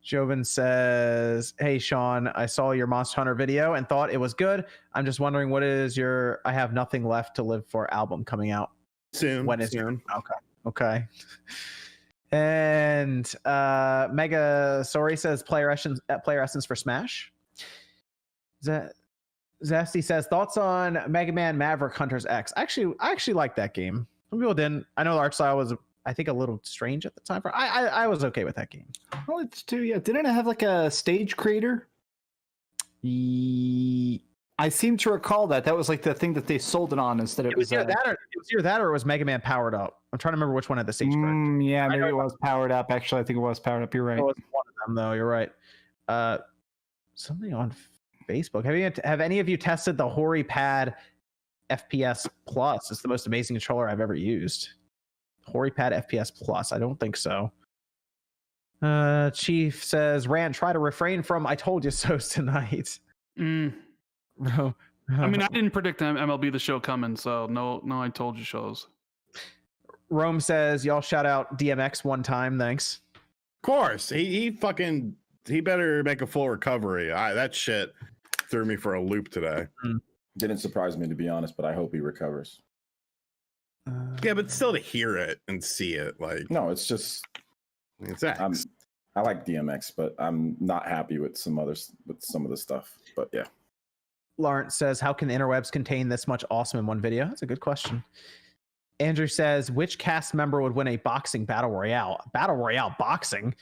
Speaker 1: Joven says, "Hey Sean, I saw your Monster Hunter video and thought it was good. I'm just wondering, what is your I Have Nothing Left to Live For album coming out
Speaker 4: Soon.
Speaker 1: When is
Speaker 4: soon.
Speaker 1: Okay. And Mega Sorry says, player essence for Smash. Zesty says, "Thoughts on Mega Man Maverick Hunters X?" I actually like that game. Some people didn't. I know the art style was, I think, a little strange at the time. I was okay with that game.
Speaker 5: Well, it's too. Yeah, didn't it have like a stage creator? I seem to recall that was like the thing that they sold it on instead.
Speaker 1: It was either that or it was Mega Man Powered Up. I'm trying to remember which one had the stage creator.
Speaker 5: Yeah, maybe it was Powered Up. Actually, I think it was Powered Up. You're right.
Speaker 1: It was one of them, though. You're right. Something on Facebook. Have any of you tested the Hori Pad FPS Plus? It's the most amazing controller I've ever used. Hori Pad FPS Plus. I don't think so. Chief says, "Rand, try to refrain from 'I told you so's' tonight." Bro.
Speaker 3: I mean, I didn't predict MLB The Show coming, so no, I told you shows.
Speaker 1: Rome says, "Y'all shout out DMX one time, thanks."
Speaker 4: Of course. He better make a full recovery. That shit threw me for a loop today.
Speaker 2: Didn't surprise me, to be honest, but I hope he recovers.
Speaker 4: Yeah, but still to hear it and see it, like,
Speaker 2: No, it's just
Speaker 4: it's X.
Speaker 2: I like DMX, but I'm not happy with some of the stuff. But yeah.
Speaker 1: Lawrence says, "How can the interwebs contain this much awesome in one video?" That's a good question. Andrew says, "Which cast member would win a boxing battle royale?" Battle royale boxing?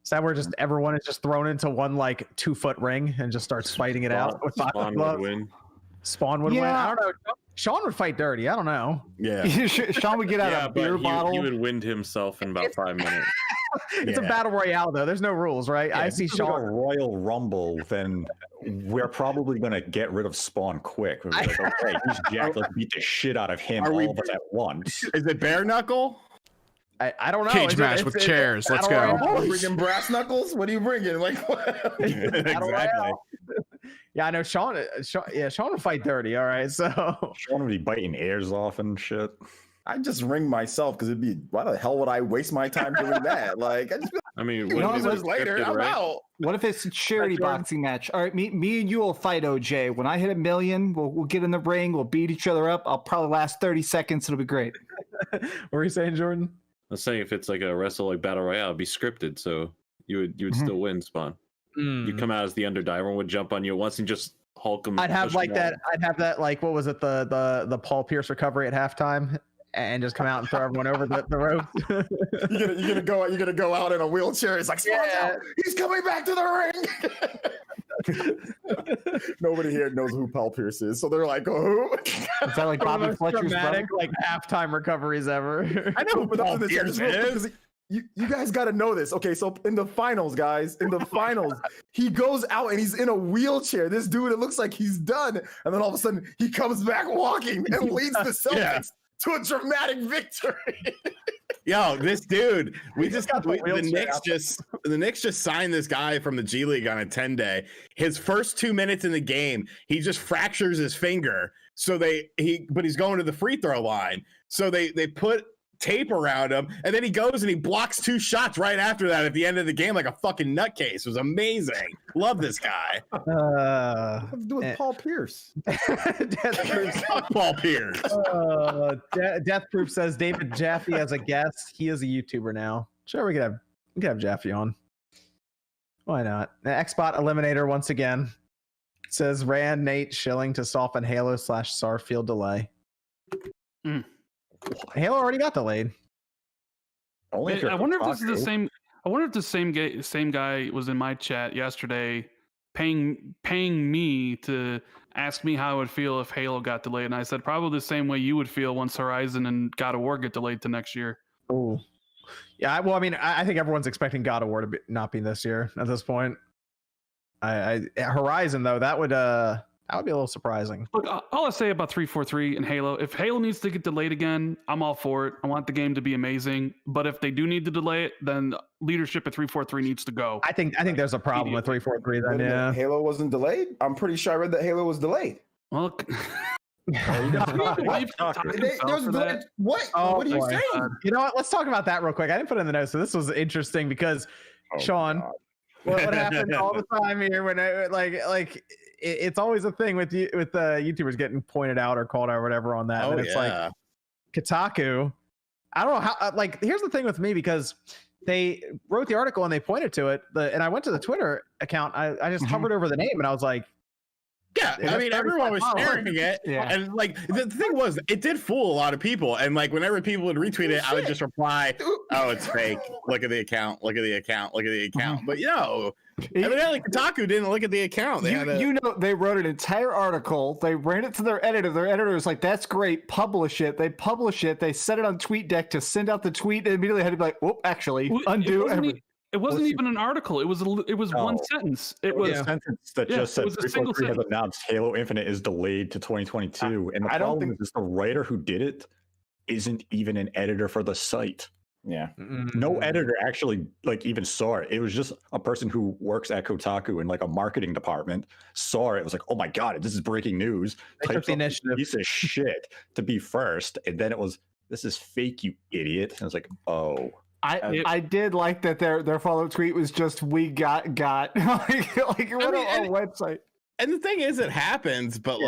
Speaker 1: Is that where just everyone is just thrown into one like 2-foot ring and just starts fighting it out with
Speaker 8: Spawn would win.
Speaker 1: Spawn would win. I don't know. Sean would fight dirty. I don't know.
Speaker 4: Yeah.
Speaker 5: Sean would get out a beer bottle.
Speaker 8: He would wind himself in about 5 minutes.
Speaker 1: It's a battle royale though. There's no rules, right?
Speaker 7: Yeah,
Speaker 1: I see
Speaker 7: if we go
Speaker 1: Sean.
Speaker 7: Royal Rumble, then we're probably gonna get rid of Spawn quick. We're like, okay, he's jacked. Let's beat the shit out of him, all of us at once.
Speaker 4: Is it bare knuckle?
Speaker 1: I don't know.
Speaker 6: Cage match with chairs. Let's go.
Speaker 2: Oh, bringing brass knuckles? What are you bringing? Like what?
Speaker 4: Exactly.
Speaker 1: Yeah, I know Sean would fight dirty. All right, so
Speaker 7: Sean would be biting ears off and shit.
Speaker 2: I just ring myself because it'd be, why the hell would I waste my time doing that? Like, I just
Speaker 8: I mean,
Speaker 2: be like, later, I'm out.
Speaker 5: What if it's a charity boxing match? All right, me and you will fight, OJ. When I hit 1 million, we'll get in the ring. We'll beat each other up. I'll probably last 30 seconds. It'll be great.
Speaker 1: what were you saying, Jordan?
Speaker 8: I was saying if it's like a wrestle like battle royale, it'd be scripted, so you would still win, Spawn. You come out as the underdog, everyone would jump on you once and just Hulk them.
Speaker 1: I'd have that like, what was it, the Paul Pierce recovery at halftime, and just come out and throw everyone over the rope.
Speaker 2: You're gonna go out in a wheelchair. It's like, out. He's coming back to the ring. Nobody here knows who Paul Pierce is, so they're like, "Oh,
Speaker 5: Is that like Bobby Fletcher's
Speaker 1: dramatic,
Speaker 5: brother?
Speaker 1: like halftime recoveries ever?"
Speaker 2: I know, but
Speaker 4: Paul Pierce is.
Speaker 2: You guys got to know this. Okay, so in the finals, guys, he goes out and he's in a wheelchair. This dude, it looks like he's done. And then all of a sudden, he comes back walking and leads the Celtics to a dramatic victory.
Speaker 4: Yo, this dude, the Knicks just the Knicks just signed this guy from the G League on a 10-day. His first 2 minutes in the game, he just fractures his finger. So but he's going to the free throw line. So they put tape around him, and then he goes and he blocks 2 shots right after that at the end of the game like a fucking nutcase. It was amazing. Love this guy.
Speaker 2: What to do with Paul Pierce?
Speaker 4: Paul Pierce.
Speaker 1: Death Proof says David Jaffe as a guest. He is a YouTuber now. Sure, we could have Jaffe on. Why not? Xbot Eliminator once again says Rand Nate shilling to soften Halo / Starfield delay. Halo already got delayed.
Speaker 3: I wonder if this is the same. I wonder if the same guy was in my chat yesterday, paying me to ask me how I would feel if Halo got delayed, and I said probably the same way you would feel once Horizon and God of War get delayed to next year.
Speaker 1: Oh, yeah. Well, I mean, I think everyone's expecting God of War to not be this year at this point. Horizon though, that would be a little surprising.
Speaker 3: Look, all I say about 343 and Halo, if Halo needs to get delayed again, I'm all for it. I want the game to be amazing. But if they do need to delay it, then leadership at 343 needs to go.
Speaker 1: I think there's a problem with 343 then. Yeah,
Speaker 2: Halo wasn't delayed. I'm pretty sure I read that Halo was delayed.
Speaker 3: Well,
Speaker 2: What?
Speaker 1: Oh,
Speaker 2: what are you
Speaker 1: boy.
Speaker 2: saying?
Speaker 1: You know what? Let's talk about that real quick. I didn't put it in the notes, so this was interesting because Sean, what happens all the time here when it's always a thing with YouTubers getting pointed out or called out or whatever on that. And it's like Kotaku. I don't know how. Here's the thing with me, because they wrote the article and they pointed to it, and I went to the Twitter account. I just hovered over the name and I was like,
Speaker 4: yeah, I mean, everyone was sharing it. Yeah. And the thing was, it did fool a lot of people. And whenever people would retweet it, I would just reply, oh, it's fake. Look at the account. Look at the account. Look at the account. But evidently Kotaku didn't look at the account.
Speaker 5: They wrote an entire article. They ran it to their editor. Their editor was like, that's great. Publish it. They publish it. They set it on TweetDeck to send out the tweet, and immediately had to be like, whoop, actually, undo everything.
Speaker 3: It wasn't even an article. It was one sentence. It was
Speaker 7: a sentence that just said 343 has announced Halo Infinite is delayed to 2022. And the problem is the writer who did it isn't even an editor for the site.
Speaker 2: Yeah.
Speaker 7: No editor actually even saw it. It was just a person who works at Kotaku in a marketing department saw it. It was like, oh my God, this is breaking news. Types up this piece of shit to be first. And then it was, this is fake, you idiot. And I was like, oh.
Speaker 5: I did like that their follow-up tweet was just "we got what a website."
Speaker 4: And the thing is, it happens, but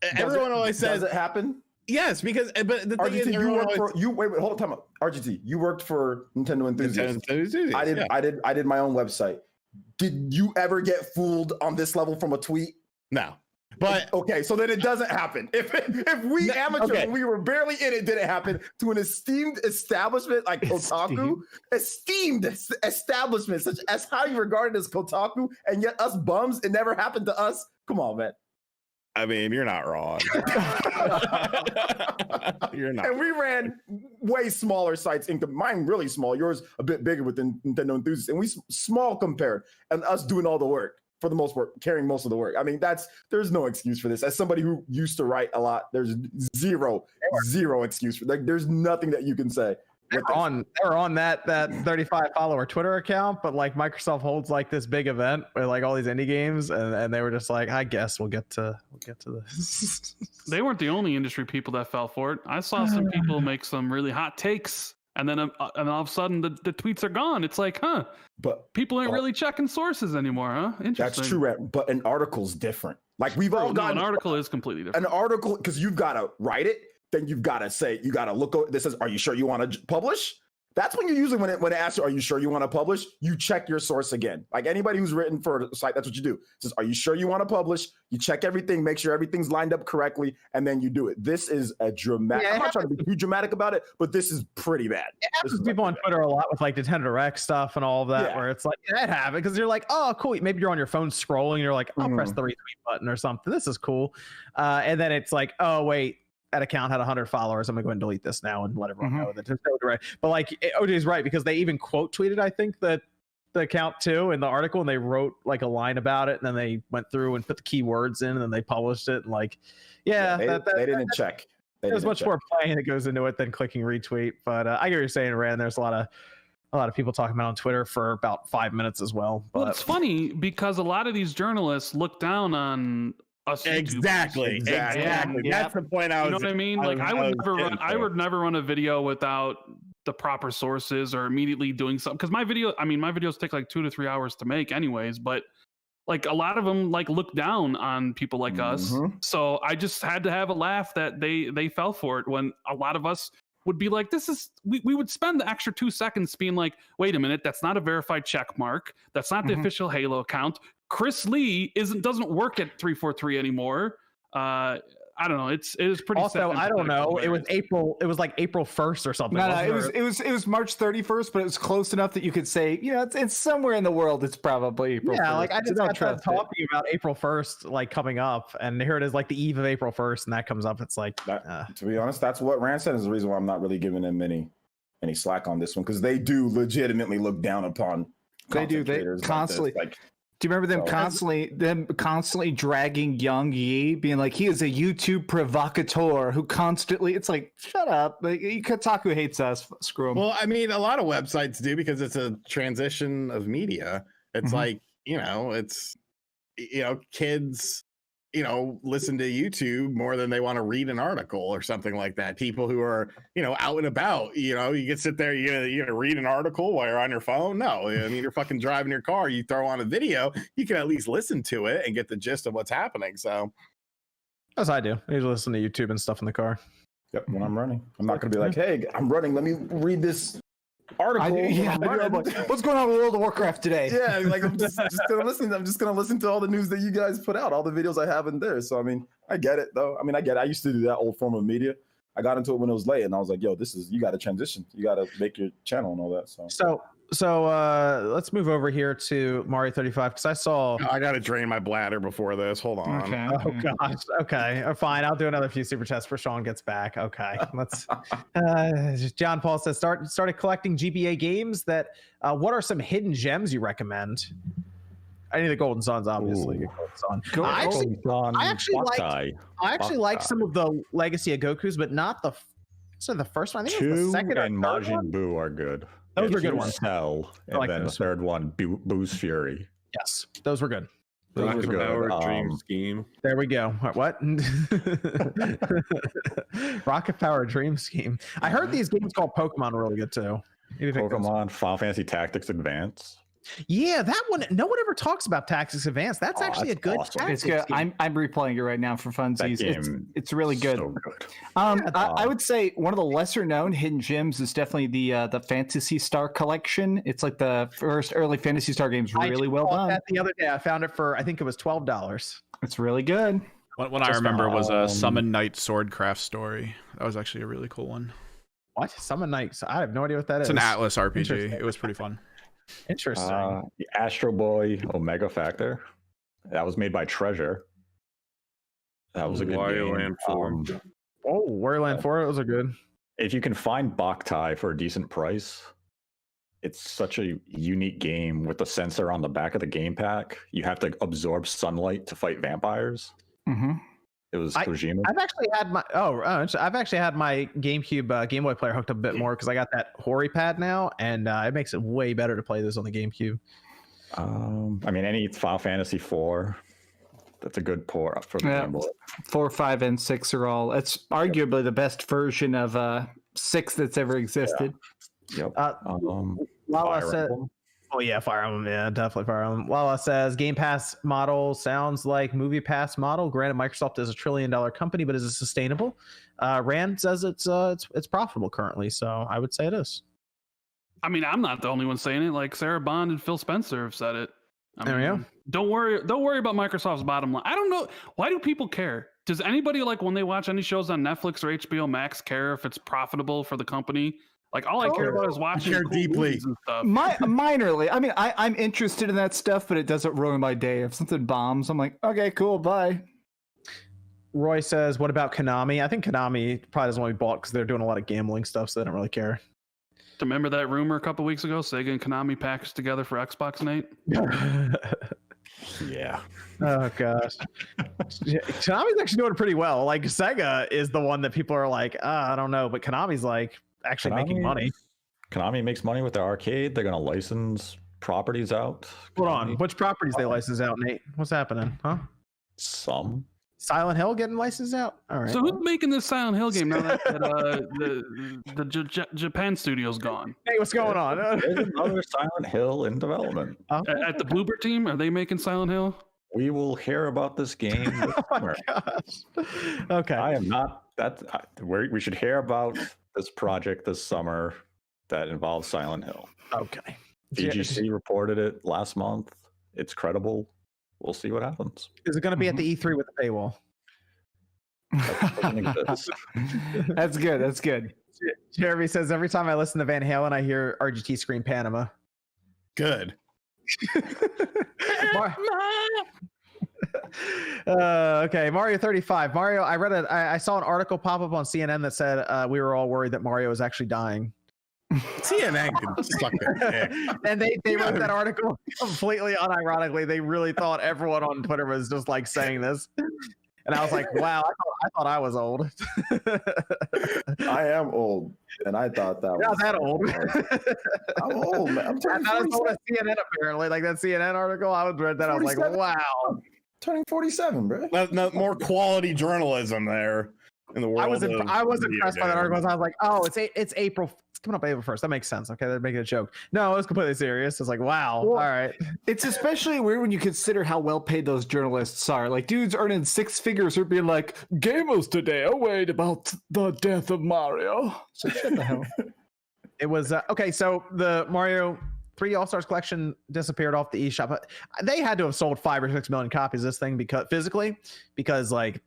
Speaker 4: everyone always says
Speaker 2: it happen.
Speaker 4: Yes, because but the thing is,
Speaker 2: wait, hold on, RGT. You worked for Nintendo Enthusiasts. I did my own website. Did you ever get fooled on this level from a tweet?
Speaker 4: No. But
Speaker 2: okay, so then it doesn't happen. If we amateurs, when we were barely in it, didn't happen to an esteemed establishment like Kotaku, esteemed establishment such as highly regarded as Kotaku, and yet us bums, it never happened to us. Come on, man.
Speaker 4: I mean, you're not wrong. You're not.
Speaker 2: And we ran way smaller sites. Mine really small. Yours a bit bigger within Nintendo Enthusiasts, and we small compared, and us doing all the work. For the most part, carrying most of the work. I mean, there's no excuse for this. As somebody who used to write a lot, there's zero excuse for there's nothing that you can say.
Speaker 1: They're on that 35 follower Twitter account, but Microsoft holds this big event with all these indie games, and they were just like, I guess we'll get to this.
Speaker 3: They weren't the only industry people that fell for it. I saw some people make some really hot takes, and then all of a sudden the tweets are gone. It's like, but people ain't really checking sources anymore, huh? Interesting.
Speaker 2: That's true, but an article's different. We've all gotten
Speaker 3: an article is completely different.
Speaker 2: An article, because you've got to write it, then you've got to say, you got to look over. This says, are you sure you want to publish? That's when you usually, when it asks you, are you sure you want to publish? You check your source again. Anybody who's written for a site, that's what you do. It says, are you sure you want to publish? You check everything, make sure everything's lined up correctly, and then you do it. This is a dramatic. I'm not trying to be too dramatic about it, but this is pretty bad.
Speaker 1: It happens to people on Twitter a lot with Nintendo Direct stuff and all of that, where it's that happened because you're like, oh, cool. Maybe you're on your phone scrolling, and you're like, I'll press the retweet button or something. This is cool. And then it's like, oh, wait. That account had 100 followers. I'm gonna go and delete this now and let everyone know that there's no direct. But OJ's right, because they even quote tweeted, I think, that the account too in the article, and they wrote a line about it, and then they went through and put the keywords in, and then they published it. And
Speaker 2: they didn't check.
Speaker 1: There's much more planning that goes into it than clicking retweet. But I get what you're saying, Rand. There's a lot a lot of people talking about on Twitter for about 5 minutes as well. But
Speaker 3: Well, it's funny because a lot of these journalists look down on us.
Speaker 4: Exactly.
Speaker 3: And
Speaker 4: That's the point I was.
Speaker 3: You know what I mean? Like I
Speaker 4: getting
Speaker 3: would never run a video without the proper sources or immediately doing something. Because my videos take like 2 to 3 hours to make anyways, but like a lot of them like look down on people like us. So I just had to have a laugh that they fell for it when a lot of us would be like, we would spend the extra 2 seconds being like, wait a minute, that's not a verified check mark. That's not the official Halo account. Chris Lee doesn't work at 343 anymore. I don't know. It is pretty.
Speaker 1: Also, I don't know. It was April. It was like April 1st or something.
Speaker 5: No, it was March 31st, but it was close enough that you could say, it's somewhere in the world. It's probably April 1st.
Speaker 1: Like I just got done talking about April 1st, like coming up, and here it is, like the eve of April 1st, and that comes up. It's like,
Speaker 2: to be honest, that's what Rand said is the reason why I'm not really giving them any slack on this one, because they do legitimately look down upon.
Speaker 5: They do. They constantly. Do you remember them constantly dragging Young Yi, being like, he is a YouTube provocateur who constantly, it's like, shut up. Like, Kotaku hates us. Screw them.
Speaker 4: Well, I mean, a lot of websites do because it's a transition of media. It's like, it's, kids, listen to YouTube more than they want to read an article or something like that. People who are, out and about, you can sit there, you're gonna read an article while you're on your phone. No, I mean, you're fucking driving your car, you throw on a video, you can at least listen to it and get the gist of what's happening. So
Speaker 1: as I do, I usually listen to YouTube and stuff in the car.
Speaker 2: Yep, when I'm running. I'm not gonna be like, hey, I'm running, let me read this article.
Speaker 5: What's going on with World of Warcraft today?
Speaker 2: Yeah, like I'm just gonna listen. I'm just gonna listen to all the news that you guys put out, all the videos I have in there. So I mean, I get it though. I used to do that old form of media. I got into it when it was late, and I was like, yo, you got to transition. You got to make your channel and all that.
Speaker 1: So let's move over here to Mario 35 because I got
Speaker 4: to drain my bladder before this. Hold on.
Speaker 1: Okay. Oh gosh. Okay. Fine. I'll do another few super chats for Sean gets back. Okay. Let's. John Paul says started collecting GBA games. What are some hidden gems you recommend? I need the Golden Suns, obviously. I actually like some of the Legacy of Goku's, but not the first one. I think it was the second
Speaker 7: and
Speaker 1: or third
Speaker 7: Majin
Speaker 1: one.
Speaker 7: Buu are good.
Speaker 1: Those were good ones.
Speaker 7: Cell, and
Speaker 1: like
Speaker 7: then
Speaker 1: those.
Speaker 7: the third one, Boo's Fury.
Speaker 1: Yes, those were good.
Speaker 8: Rocket Power Dream Scheme.
Speaker 1: There we go. What? Rocket Power Dream Scheme. I heard these games called Pokemon are really good too.
Speaker 7: Pokemon, Final Fantasy Tactics Advance.
Speaker 1: Yeah, that one. No one ever talks about Tactics Advance. That's actually a good.
Speaker 5: Awesome. It's good. I'm replaying it right now for funsies. It's really good.
Speaker 7: So good.
Speaker 5: I would say one of the lesser known hidden gems is definitely the Phantasy Star collection. It's like the first early Phantasy Star games. Really well done.
Speaker 1: That the other day, I found it for I think it was $12.
Speaker 5: It's really good.
Speaker 6: What I remember was a Summon Knight Swordcraft story. That was actually a really cool one.
Speaker 1: What? Summon Knight? I have no idea what that is.
Speaker 6: It's an Atlas RPG. It was pretty fun.
Speaker 1: Interesting.
Speaker 7: The Astro Boy Omega Factor. That was made by Treasure. That was a good
Speaker 8: Wario
Speaker 7: game.
Speaker 8: Land 4.
Speaker 1: Wario Land 4. Those are good.
Speaker 7: If you can find Boktai for a decent price, it's such a unique game with the sensor on the back of the game pack. You have to absorb sunlight to fight vampires.
Speaker 5: Mm-hmm.
Speaker 7: It was Kojima.
Speaker 1: I've actually had my GameCube Game Boy player hooked up a bit more because I got that Hori pad now, and it makes it way better to play this on the GameCube.
Speaker 7: Any Final Fantasy IV, that's a good port for the Game Boy.
Speaker 5: 4, 5, and 6 are all. It's arguably the best version of 6 that's ever existed.
Speaker 7: Yeah. Yep.
Speaker 1: Lala said, "Oh yeah, Fire Emblem. Yeah, definitely Fire Emblem." Lala says, "Game Pass model sounds like Movie Pass model. Granted, Microsoft is $1 trillion company, but is it sustainable?" Rand says it's profitable currently, so I would say it is.
Speaker 3: I mean, I'm not the only one saying it. Like Sarah Bond and Phil Spencer have said it.
Speaker 1: There we go.
Speaker 3: Don't worry about Microsoft's bottom line. I don't know. Why do people care? Does anybody, like, when they watch any shows on Netflix or HBO Max, care if it's profitable for the company? Like, all I care about is watching cool movies and stuff.
Speaker 5: Minorly. I mean, I'm interested in that stuff, but it doesn't ruin my day. If something bombs, I'm like, okay, cool, bye.
Speaker 1: Roy says, "What about Konami?" I think Konami probably doesn't want to be bought because they're doing a lot of gambling stuff, so they don't really care.
Speaker 3: Remember that rumor a couple weeks ago? Sega and Konami packaged together for Xbox, Nate?
Speaker 7: Yeah.
Speaker 1: Oh gosh. Konami's actually doing pretty well. Like Sega is the one that people are like, I don't know, but Konami's like actually making money.
Speaker 7: Konami makes money with their arcade. They're gonna license properties out.
Speaker 1: Hold on, which properties they license out, Nate? What's happening? Huh?
Speaker 7: Some.
Speaker 1: Silent Hill getting licensed out? All right.
Speaker 3: So who's making this Silent Hill game now that the Japan studio's gone?
Speaker 1: Hey, what's going on?
Speaker 7: There's another Silent Hill in development.
Speaker 3: At the Bloober team, are they making Silent Hill?
Speaker 7: We will hear about this game this summer.
Speaker 1: Gosh. Okay.
Speaker 7: I am not we should hear about this project this summer that involves Silent Hill.
Speaker 1: Okay.
Speaker 7: VGC reported it last month. It's credible. We'll see what happens.
Speaker 1: Is it going to be at the E3 with the paywall?
Speaker 5: That's good. That's good.
Speaker 1: Jeremy says every time I listen to Van Halen, I hear RGT scream Panama.
Speaker 4: Good.
Speaker 1: Okay, Mario 35. Mario, I saw an article pop up on CNN that said we were all worried that Mario was actually dying.
Speaker 4: CNN can suck their dick.
Speaker 1: And they wrote that article completely unironically. They really thought everyone on Twitter was just like saying this. And I was like, wow, I thought I was old.
Speaker 2: I am old, and I thought that
Speaker 1: Not
Speaker 2: was
Speaker 1: that old.
Speaker 2: I'm old, man. I'm turning
Speaker 1: Not as old
Speaker 2: 47.
Speaker 1: as CNN apparently. Like that CNN article, I read that. I was like,
Speaker 2: 47.
Speaker 1: wow.
Speaker 2: Turning 47, bro.
Speaker 4: No, more quality journalism there in the world.
Speaker 1: I was
Speaker 4: video
Speaker 1: impressed by that
Speaker 4: games.
Speaker 1: article. I was like, oh, it's April. It's coming up April 1st. That makes sense. Okay, they're making a joke. No, it was completely serious. It's like, wow.
Speaker 5: Well,
Speaker 1: all right.
Speaker 5: It's especially weird when you consider how well paid those journalists are. Like dudes earning six figures are being like, gamers today are worried about the death of Mario. So shut the hell.
Speaker 1: It was okay. So the Mario 3 All-Stars collection disappeared off the eShop. But they had to have sold 5 or 6 million copies of this thing because like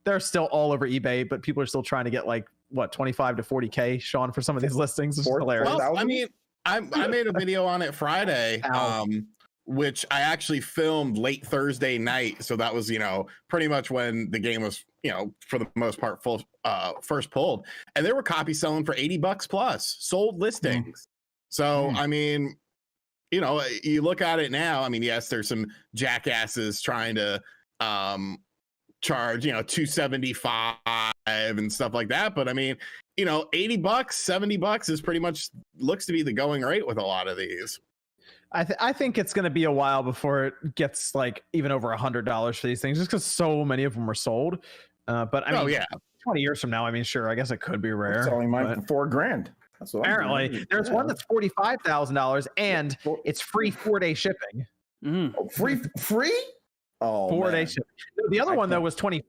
Speaker 1: they're still all over eBay, but people are still trying to get like what 25 to 40K, Sean, for some of these listings. It's hilarious.
Speaker 4: Well, I mean, I made a video on it Friday, which I actually filmed late Thursday night. So that was, pretty much when the game was, for the most part, first pulled. And there were copies selling for $80 plus sold listings. So, I mean, you look at it now. I mean, yes, there's some jackasses trying to charge, $275 and stuff like that. But I mean, $80, $70 is pretty much looks to be the going rate with a lot of these.
Speaker 1: I think it's going to be a while before it gets like even over $100 for these things, just because so many of them were sold. But I mean, 20 years from now, I mean, sure, I guess it could be rare.
Speaker 2: I'm selling mine for $4,000. That's what
Speaker 1: apparently, there's one that's $45,000 and it's free 4-day shipping.
Speaker 2: Oh, free? Oh,
Speaker 1: 4-day shipping. The other one though was $25,000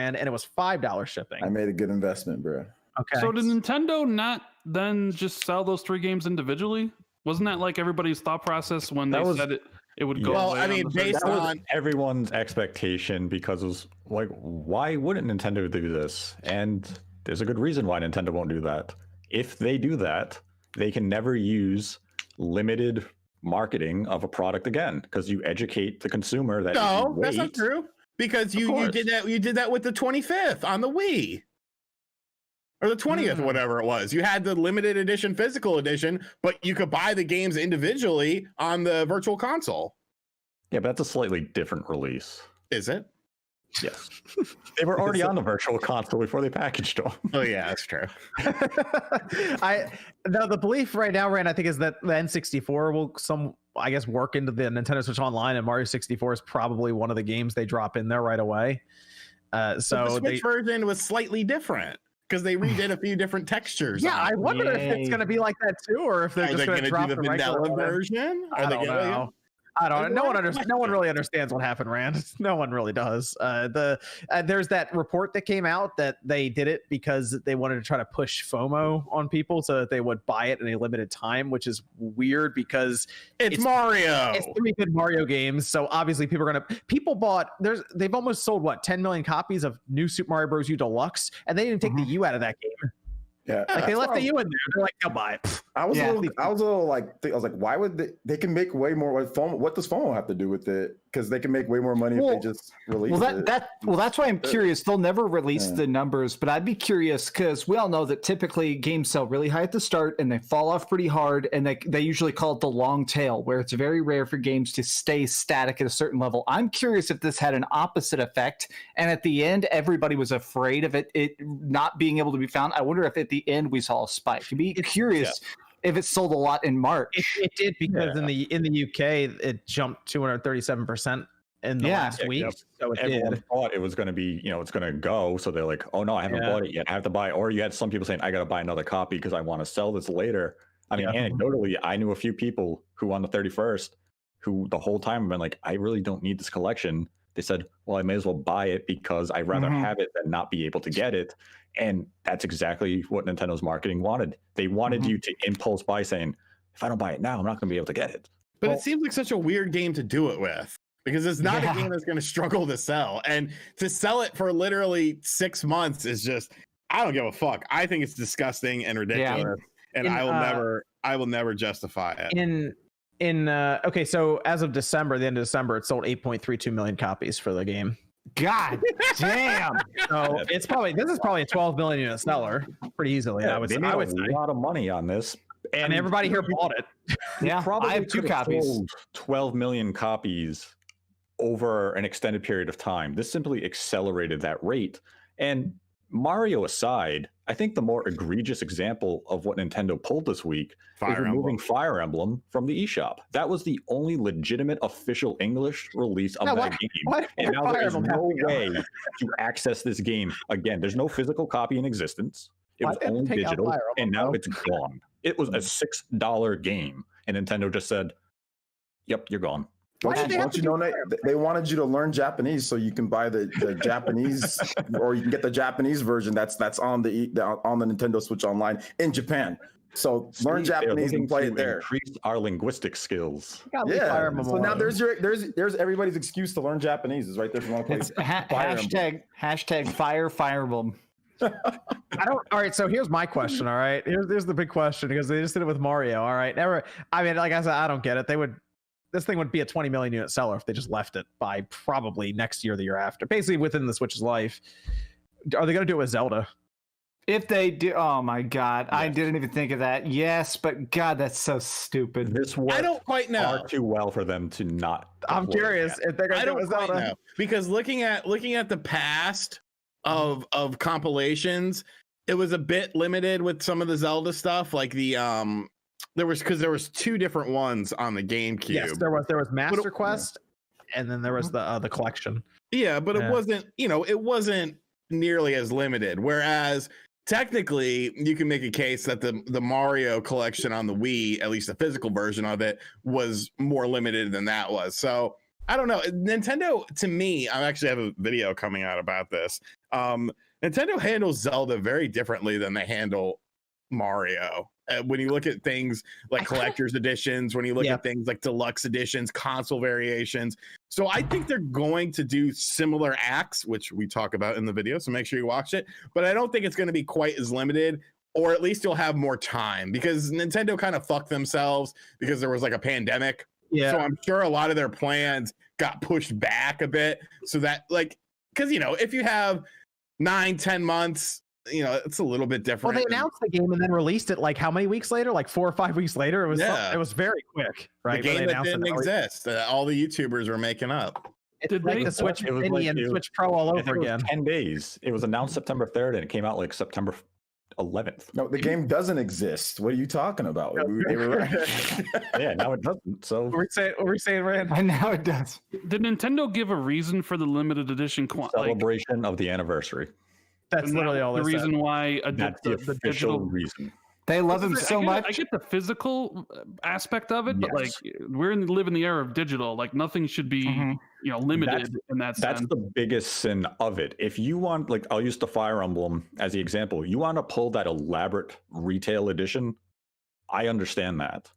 Speaker 1: and it was $5 shipping.
Speaker 2: I made a good investment, bro.
Speaker 1: Okay.
Speaker 3: So did Nintendo not then just sell those 3 games individually? Wasn't that like everybody's thought process when they said it would go away?
Speaker 4: Well, I mean, based on
Speaker 7: everyone's expectation, because it was like, why wouldn't Nintendo do this? And there's a good reason why Nintendo won't do that. If they do that, they can never use limited marketing of a product again, because you educate the consumer that
Speaker 4: that's not true, because you did that with the 25th on the Wii. Or the 20th, whatever it was. You had the limited edition physical edition, but you could buy the games individually on the virtual console.
Speaker 7: Yeah, but that's a slightly different release.
Speaker 4: Is it?
Speaker 7: Yes. They were already on the virtual console before they packaged them.
Speaker 4: Oh, yeah, that's true.
Speaker 1: The belief right now, Rand, I think, is that the N64 will work into the Nintendo Switch Online, and Mario 64 is probably one of the games they drop in there right away. So
Speaker 4: the Switch version was slightly different, because they redid a few different textures.
Speaker 1: Yeah, I wonder if it's going to be like that too, or if they're just going to drop the vanilla
Speaker 4: version.
Speaker 1: I don't know. I don't know. No one really understands what happened, Rand. No one really does. There's that report that came out that they did it because they wanted to try to push FOMO on people so that they would buy it in a limited time, which is weird because
Speaker 4: it's Mario.
Speaker 1: It's 3 good Mario games, so obviously they've almost sold 10 million copies of New Super Mario Bros. U Deluxe, and they didn't take the U out of that game.
Speaker 2: Yeah,
Speaker 1: like they left the U in there. They're like, "I'll buy it."
Speaker 2: I was a little like, why would they can make way more? What does FOMO have to do with it? Because they can make way more money if they just release it.
Speaker 5: That's why I'm curious. They'll never release the numbers, but I'd be curious because we all know that typically games sell really high at the start and they fall off pretty hard, and they usually call it the long tail, where it's very rare for games to stay static at a certain level. I'm curious if this had an opposite effect, and at the end, everybody was afraid of it not being able to be found. I wonder if at the end we saw a spike. I'd be curious. if it sold a lot in March.
Speaker 1: It did because in the UK it jumped 237% in the last week. So
Speaker 7: everyone thought it was going to be, it's going to go. So they're like, oh no, I haven't bought it yet. I have to buy it. Or you had some people saying, I got to buy another copy because I want to sell this later. I mean, anecdotally, I knew a few people who on the 31st, who the whole time have been like, I really don't need this collection. They said, well, I may as well buy it because I'd rather have it than not be able to get it. And that's exactly what Nintendo's marketing wanted. They wanted you to impulse buy, saying, if I don't buy it now, I'm not going to be able to get it.
Speaker 4: But it seems like such a weird game to do it with, because it's not a game that's going to struggle to sell. And to sell it for literally 6 months is just, I don't give a fuck. I think it's disgusting and ridiculous. And I will never justify it.
Speaker 1: Okay, so as of December, the end of December, it sold 8.32 million copies for the game.
Speaker 5: God damn!
Speaker 1: So this is probably a 12 million unit seller pretty easily. I would say
Speaker 7: a lot of money on this,
Speaker 1: and everybody here bought it.
Speaker 5: Yeah,
Speaker 7: probably
Speaker 5: I have 2 copies.
Speaker 7: Sold 12 million copies over an extended period of time. This simply accelerated that rate. And Mario aside, I think the more egregious example of what Nintendo pulled this week is removing Fire Emblem from the eShop. That was the only legitimate official English release of that game. And now there is no way to access this game again. There's no physical copy in existence. It was only digital, and now it's gone. It was a $6 game, and Nintendo just said, yep, you're gone.
Speaker 2: Don't you know, Nate? They wanted you to learn Japanese so you can buy the Japanese, or you can get the Japanese version that's on the Nintendo Switch Online in Japan. So learn Japanese and play it there.
Speaker 7: Increase our linguistic skills.
Speaker 2: Yeah. So now there's everybody's excuse to learn Japanese is right there. If you want to play
Speaker 5: hashtag Fire Emblem.
Speaker 1: All right, so here's my question. All right, here's the big question, because they just did it with Mario. All right, I mean, like I said, I don't get it. This thing would be a 20 million unit seller if they just left it by probably next year, the year after, basically within the Switch's life. Are they going to do it with Zelda?
Speaker 5: If they do, oh my God, yes. I didn't even think of that. Yes, but God, that's so stupid.
Speaker 7: This works
Speaker 4: I don't quite know.
Speaker 7: Far too well for them to not.
Speaker 1: I'm curious if they're going to do it with Zelda. Know.
Speaker 4: Because looking at the past of compilations, it was a bit limited with some of the Zelda stuff, like the there was 2 different ones on the GameCube.
Speaker 1: Yes, there was Master Quest, and then there was the collection.
Speaker 4: Yeah, but it wasn't nearly as limited. Whereas technically, you can make a case that the Mario collection on the Wii, at least the physical version of it, was more limited than that was. So I don't know. Nintendo, to me, I actually have a video coming out about this. Nintendo handles Zelda very differently than they handle Mario. When you look at things like collector's editions, when you look at things like deluxe editions, console variations. So I think they're going to do similar acts, which we talk about in the video. So make sure you watch it. But I don't think it's going to be quite as limited, or at least you'll have more time, because Nintendo kind of fucked themselves because there was like a pandemic. Yeah. So I'm sure a lot of their plans got pushed back a bit. So that, like, because, if you have 9-10 months, it's a little bit different.
Speaker 1: Well, they announced the game and then released it like how many weeks later? Like 4 or 5 weeks later. It was very quick, right?
Speaker 4: The game that didn't exist. All the YouTubers were making up.
Speaker 1: It's like the Switch Mini and Switch Pro all over again.
Speaker 7: 10 days. It was announced September 3rd and it came out like September 11th.
Speaker 2: No, the game doesn't exist. What are you talking about?
Speaker 7: Yeah, now it doesn't. So
Speaker 1: what we're saying, Rand?
Speaker 5: And now it does.
Speaker 3: Did Nintendo give a reason for the limited edition
Speaker 7: celebration of the anniversary?
Speaker 1: That's literally all.
Speaker 3: The reason why
Speaker 7: that's the official digital reason.
Speaker 5: They love him so much.
Speaker 3: I get the physical aspect of it, but like live in the era of digital. Like nothing should be limited in that sense.
Speaker 7: That's the biggest sin of it. If you want, like, I'll use the Fire Emblem as the example. You want to pull that elaborate retail edition, I understand that,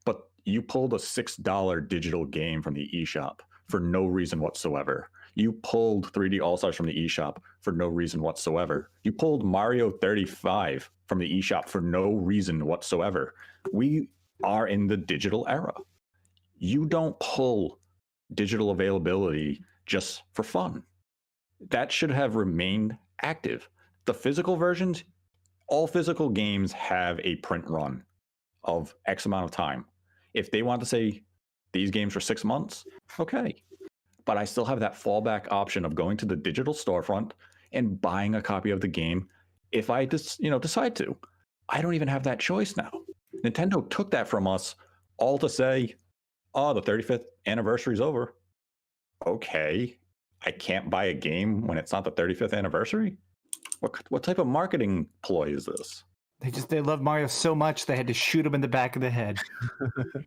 Speaker 7: but you pulled a $6 digital game from the eShop for no reason whatsoever. You pulled 3D All-Stars from the eShop for no reason whatsoever. You pulled Mario 35 from the eShop for no reason whatsoever. We are in the digital era. You don't pull digital availability just for fun. That should have remained active. The physical versions, all physical games have a print run of X amount of time. If they want to say these games for 6 months, okay. But I still have that fallback option of going to the digital storefront and buying a copy of the game if I decide to. I don't even have that choice now. Nintendo took that from us all to say, oh, the 35th anniversary is over. Okay, I can't buy a game when it's not the 35th anniversary? What type of marketing ploy is this?
Speaker 5: They love Mario so much they had to shoot him in the back of the head.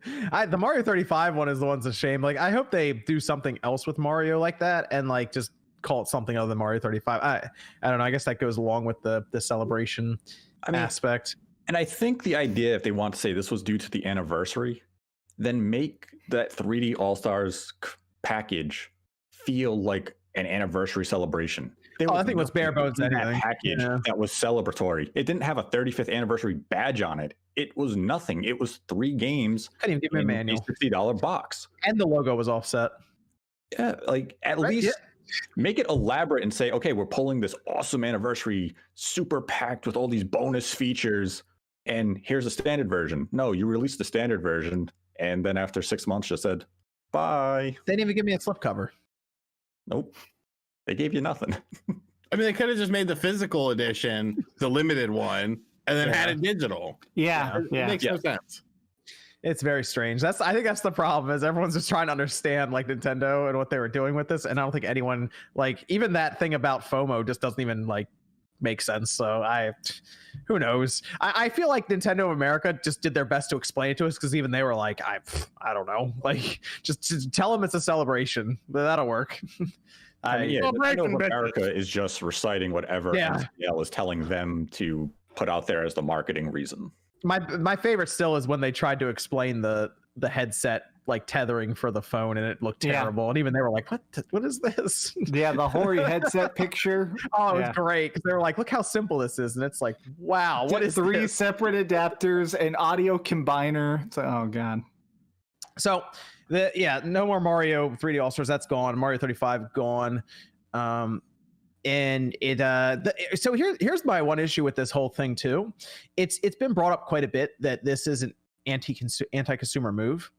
Speaker 1: The Mario 35 one is the one's a shame. Like, I hope they do something else with Mario like that and like just call it something other than Mario 35. I don't know. I guess that goes along with the celebration aspect.
Speaker 7: And I think the idea, if they want to say this was due to the anniversary, then make that 3D All-Stars package feel like an anniversary celebration.
Speaker 1: I think it was bare bones
Speaker 7: in that package that was celebratory. It didn't have a 35th anniversary badge on it. It was nothing. It was 3 games.
Speaker 1: I didn't even give me a manual.
Speaker 7: $60 box.
Speaker 1: And the logo was offset.
Speaker 7: Yeah, like at least make it elaborate and say, okay, we're pulling this awesome anniversary, super packed with all these bonus features, and here's a standard version. No, you released the standard version, and then after 6 months just said, bye.
Speaker 1: They didn't even give me a slipcover.
Speaker 7: Nope. They gave you nothing.
Speaker 4: I mean, they could have just made the physical edition the limited one and then had it digital.
Speaker 5: Yeah.
Speaker 4: It makes no sense.
Speaker 1: It's very strange. I think that's the problem, is everyone's just trying to understand like Nintendo and what they were doing with this. And I don't think anyone, like, even that thing about FOMO just doesn't even like make sense. So who knows? I feel like Nintendo of America just did their best to explain it to us, because even they were like, I don't know, like just tell them it's a celebration. That'll work.
Speaker 7: Nintendo of America is just reciting whatever NCL is telling them to put out there as the marketing reason.
Speaker 1: My favorite still is when they tried to explain the headset like tethering for the phone, and it looked terrible. And even they were like, what is this?
Speaker 5: Yeah, the hoary headset picture.
Speaker 1: Oh, it was great, because they were like, look how simple this is. And it's like, wow, what is
Speaker 5: 3
Speaker 1: this?
Speaker 5: separate adapters and audio combiner. It's like, oh god.
Speaker 1: So no more Mario 3D All-Stars. That's gone. Mario 35 gone. And it so here's my one issue with this whole thing too. It's been brought up quite a bit that this is an anti-consumer move,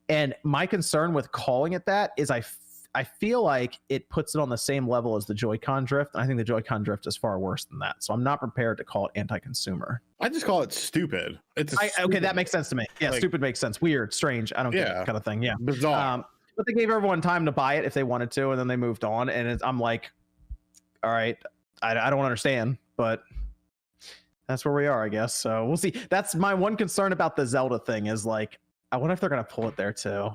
Speaker 1: and my concern with calling it that is I feel like it puts it on the same level as the Joy-Con drift, and I think the Joy-Con drift is far worse than that. So I'm not prepared to call it anti-consumer.
Speaker 4: I just call it stupid.
Speaker 1: Okay, that makes sense to me. Yeah, like, stupid makes sense. Weird, strange. I don't get it, kind of thing. Yeah,
Speaker 4: bizarre.
Speaker 1: But they gave everyone time to buy it if they wanted to, and then they moved on. And I'm like, all right, I don't understand, but that's where we are, I guess. So we'll see. That's my one concern about the Zelda thing, is like, I wonder if they're gonna pull it there too.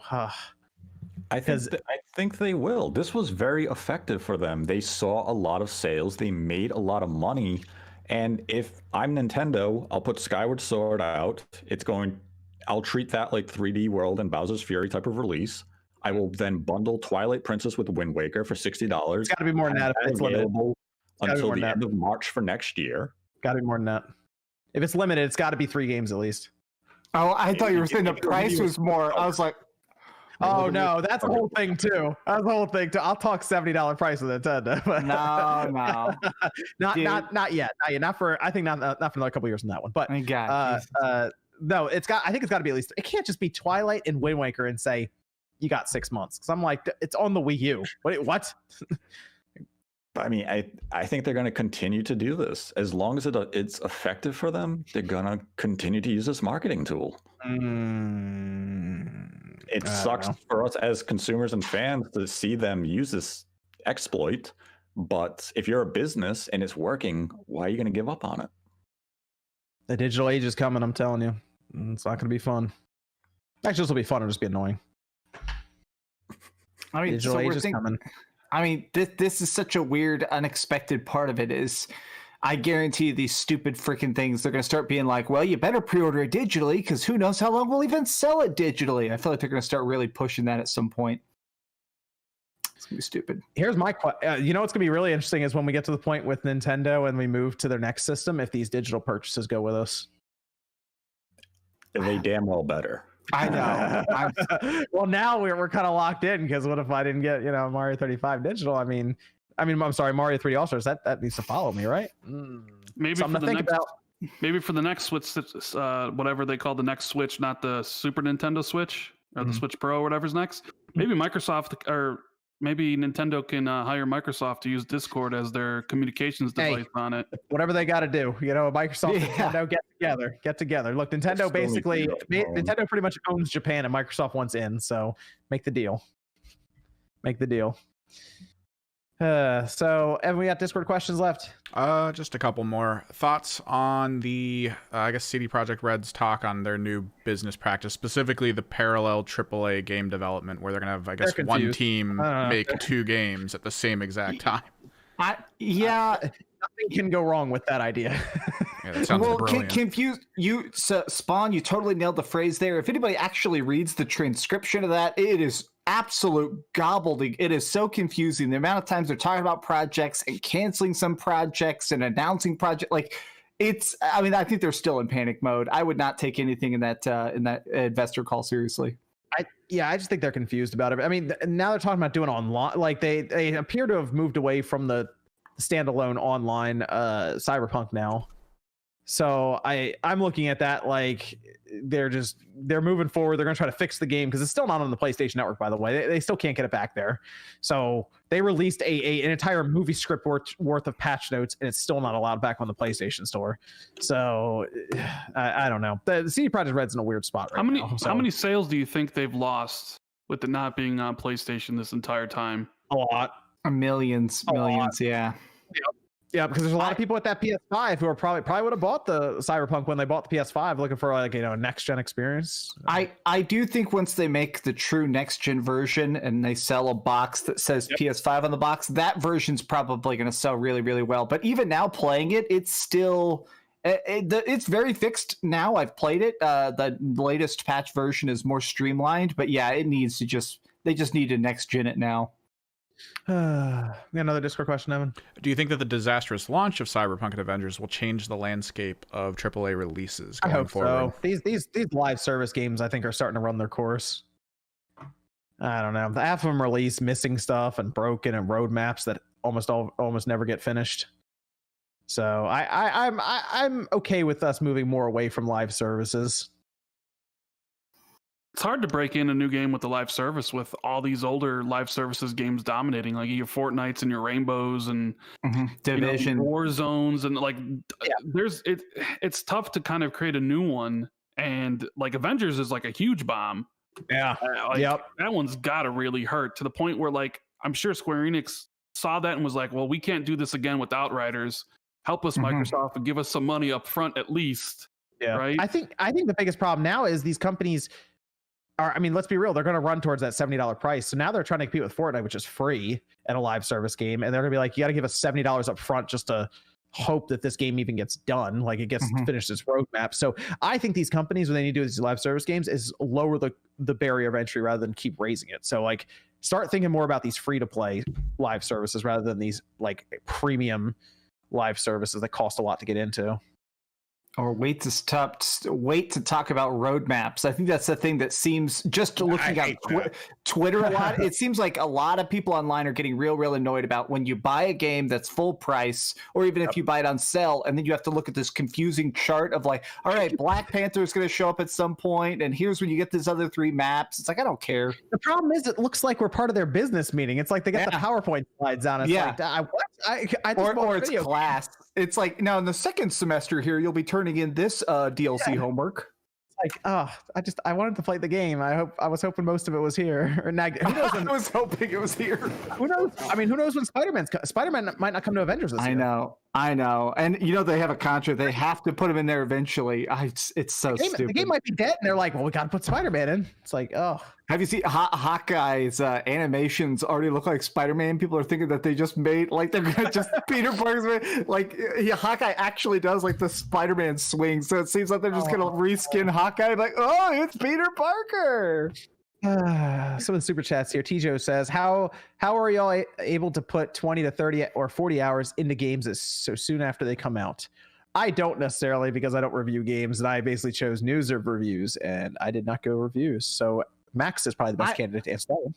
Speaker 7: I think they will. This was very effective for them. They saw a lot of sales. They made a lot of money. And if I'm Nintendo, I'll put Skyward Sword out. I'll treat that like 3D World and Bowser's Fury type of release. I will then bundle Twilight Princess with Wind Waker for $60.
Speaker 1: It's got to be more than that if it's limited.
Speaker 7: Until the end of March for next year.
Speaker 1: Got to be more than that. If it's limited, it's got to be 3 games at least.
Speaker 5: Oh, I thought you were saying the price was more. I was like,
Speaker 1: oh no, that's the whole thing too. That's the whole thing too. I'll talk $70 price with Nintendo.
Speaker 5: No,
Speaker 1: not yet. Not for. I think not for another couple years on that one. But
Speaker 5: my God,
Speaker 1: no, I think it's got to be at least. It can't just be Twilight and Wind Waker and say you got 6 months, because I'm like, it's on the Wii U. What?
Speaker 7: I mean, I think they're going to continue to do this. As long as it's effective for them, they're going to continue to use this marketing tool. It sucks for us as consumers and fans to see them use this exploit. But if you're a business and it's working, why are you going to give up on it?
Speaker 1: The digital age is coming, I'm telling you. It's not going to be fun. Actually, this will be fun. It'll just be annoying.
Speaker 5: I mean,
Speaker 1: digital age is coming.
Speaker 5: I mean, this is such a weird, unexpected part of it. Is I guarantee these stupid freaking things, they're going to start being like, well, you better pre-order it digitally, because who knows how long we'll even sell it digitally. I feel like they're going to start really pushing that at some point. It's going to be stupid.
Speaker 1: Here's my question. You know what's going to be really interesting is when we get to the point with Nintendo and we move to their next system, if these digital purchases go with us.
Speaker 7: They damn well better.
Speaker 5: I know.
Speaker 1: Well, now we're kind of locked in, because what if I didn't get Mario 35 digital? I mean, I'm sorry, Mario 3D All-Stars. That needs to follow me, right?
Speaker 3: Maybe for the next Switch, whatever they call the next Switch, not the Super Nintendo Switch or the Switch Pro or whatever's next. Maybe Microsoft or Maybe Nintendo can hire Microsoft to use Discord as their communications device on it.
Speaker 1: Whatever they got to do, Microsoft and Nintendo get together. Look, Nintendo Nintendo pretty much owns Japan, and Microsoft wants in. So make the deal. So Evan, we got Discord questions left.
Speaker 6: Just a couple more thoughts on the I guess CD Projekt Red's talk on their new business practice, specifically the parallel AAA game development, where they're gonna have one team make 2 games at the same exact time.
Speaker 1: Nothing can go wrong with that idea.
Speaker 6: Yeah, that sounds brilliant.
Speaker 5: Confuse you, Spawn. You totally nailed the phrase there. If anybody actually reads the transcription of that, it is absolute gobbledygook. It is so confusing. The amount of times they're talking about projects and canceling some projects and announcing project, I think they're still in panic mode. I would not take anything in that investor call seriously.
Speaker 1: I just think they're confused about it. I mean, now they're talking about doing online. Like they appear to have moved away from the standalone online Cyberpunk now. So I'm looking at that like they're moving forward. They're going to try to fix the game because it's still not on the PlayStation Network, by the way. They still can't get it back there. So they released an entire movie script worth of patch notes, and it's still not allowed back on the PlayStation Store. So I don't know. The CD Projekt Red's in a weird spot right now.
Speaker 3: How many sales do you think they've lost with it not being on PlayStation this entire time?
Speaker 1: A lot.
Speaker 5: Millions, yeah.
Speaker 1: Yeah, because there's a lot of people with that PS5 who are probably would have bought the Cyberpunk when they bought the PS5, looking for a next gen experience.
Speaker 5: I do think once they make the true next gen version and they sell a box that says PS5 on the box, that version's probably going to sell really, really well. But even now playing it, it's still it's very fixed now. I've played it. The latest patch version is more streamlined, but yeah, it needs to they just need to next gen it now.
Speaker 1: Another Discord question, Evan.
Speaker 6: Do you think that the disastrous launch of Cyberpunk and Avengers will change the landscape of AAA releases going forward?
Speaker 1: So. These live service games, I think, are starting to run their course. I don't know. Half of them release missing stuff and broken and roadmaps that almost never get finished. So I'm okay with us moving more away from live services.
Speaker 3: It's hard to break in a new game with the live service with all these older live services games dominating, like your Fortnites and your Rainbows and
Speaker 5: Division,
Speaker 3: War Zones, and it's tough to kind of create a new one. And like Avengers is like a huge bomb.
Speaker 1: Yeah,
Speaker 3: that one's got to really hurt to the point where I'm sure Square Enix saw that and was like, well, we can't do this again with Outriders. Help us, Microsoft, and give us some money up front at least.
Speaker 1: Yeah,
Speaker 3: right.
Speaker 1: I think the biggest problem now is these companies. Let's be real. They're going to run towards that $70 price. So now they're trying to compete with Fortnite, which is free and a live service game. And they're going to be like, you got to give us $70 up front just to hope that this game even gets done. Like it gets finished its roadmap. So I think these companies, when they need to do these live service games, is lower the barrier of entry rather than keep raising it. So start thinking more about these free to play live services rather than these premium live services that cost a lot to get into.
Speaker 5: Or wait to talk about roadmaps. I think that's the thing that seems, just looking at Twitter a lot, it seems like a lot of people online are getting real annoyed about when you buy a game that's full price, or even if you buy it on sale, and then you have to look at this confusing chart of all right, Black Panther is going to show up at some point, and here's when you get these other 3 maps. It's I don't care.
Speaker 1: The problem is it looks like we're part of their business meeting. It's like they got the PowerPoint slides on. It's
Speaker 5: or it's class. It's now in the second semester here, you'll be turning in this DLC homework.
Speaker 1: I wanted to play the game. I was hoping most of it was here. Who knows
Speaker 5: I was hoping it was here.
Speaker 1: Who knows? I mean, who knows when Spider-Man might not come to Avengers this year.
Speaker 5: I know. And they have a contract. They have to put him in there eventually. It's so stupid.
Speaker 1: The game might be dead, and they're like, well, we got to put Spider-Man in. It's
Speaker 5: Have you seen Hawkeye's animations already look like Spider-Man? People are thinking that they just made, they're going to just Peter Parker's Hawkeye actually does the Spider-Man swing. So it seems like they're just going to reskin Hawkeye. It's Peter Parker.
Speaker 1: Some of the super chats here. Tijo says, how are y'all able to put 20 to 30 or 40 hours into games so soon after they come out? I don't necessarily, because I don't review games, and I basically chose news or reviews, and I did not go reviews. So Max is probably the best candidate to answer that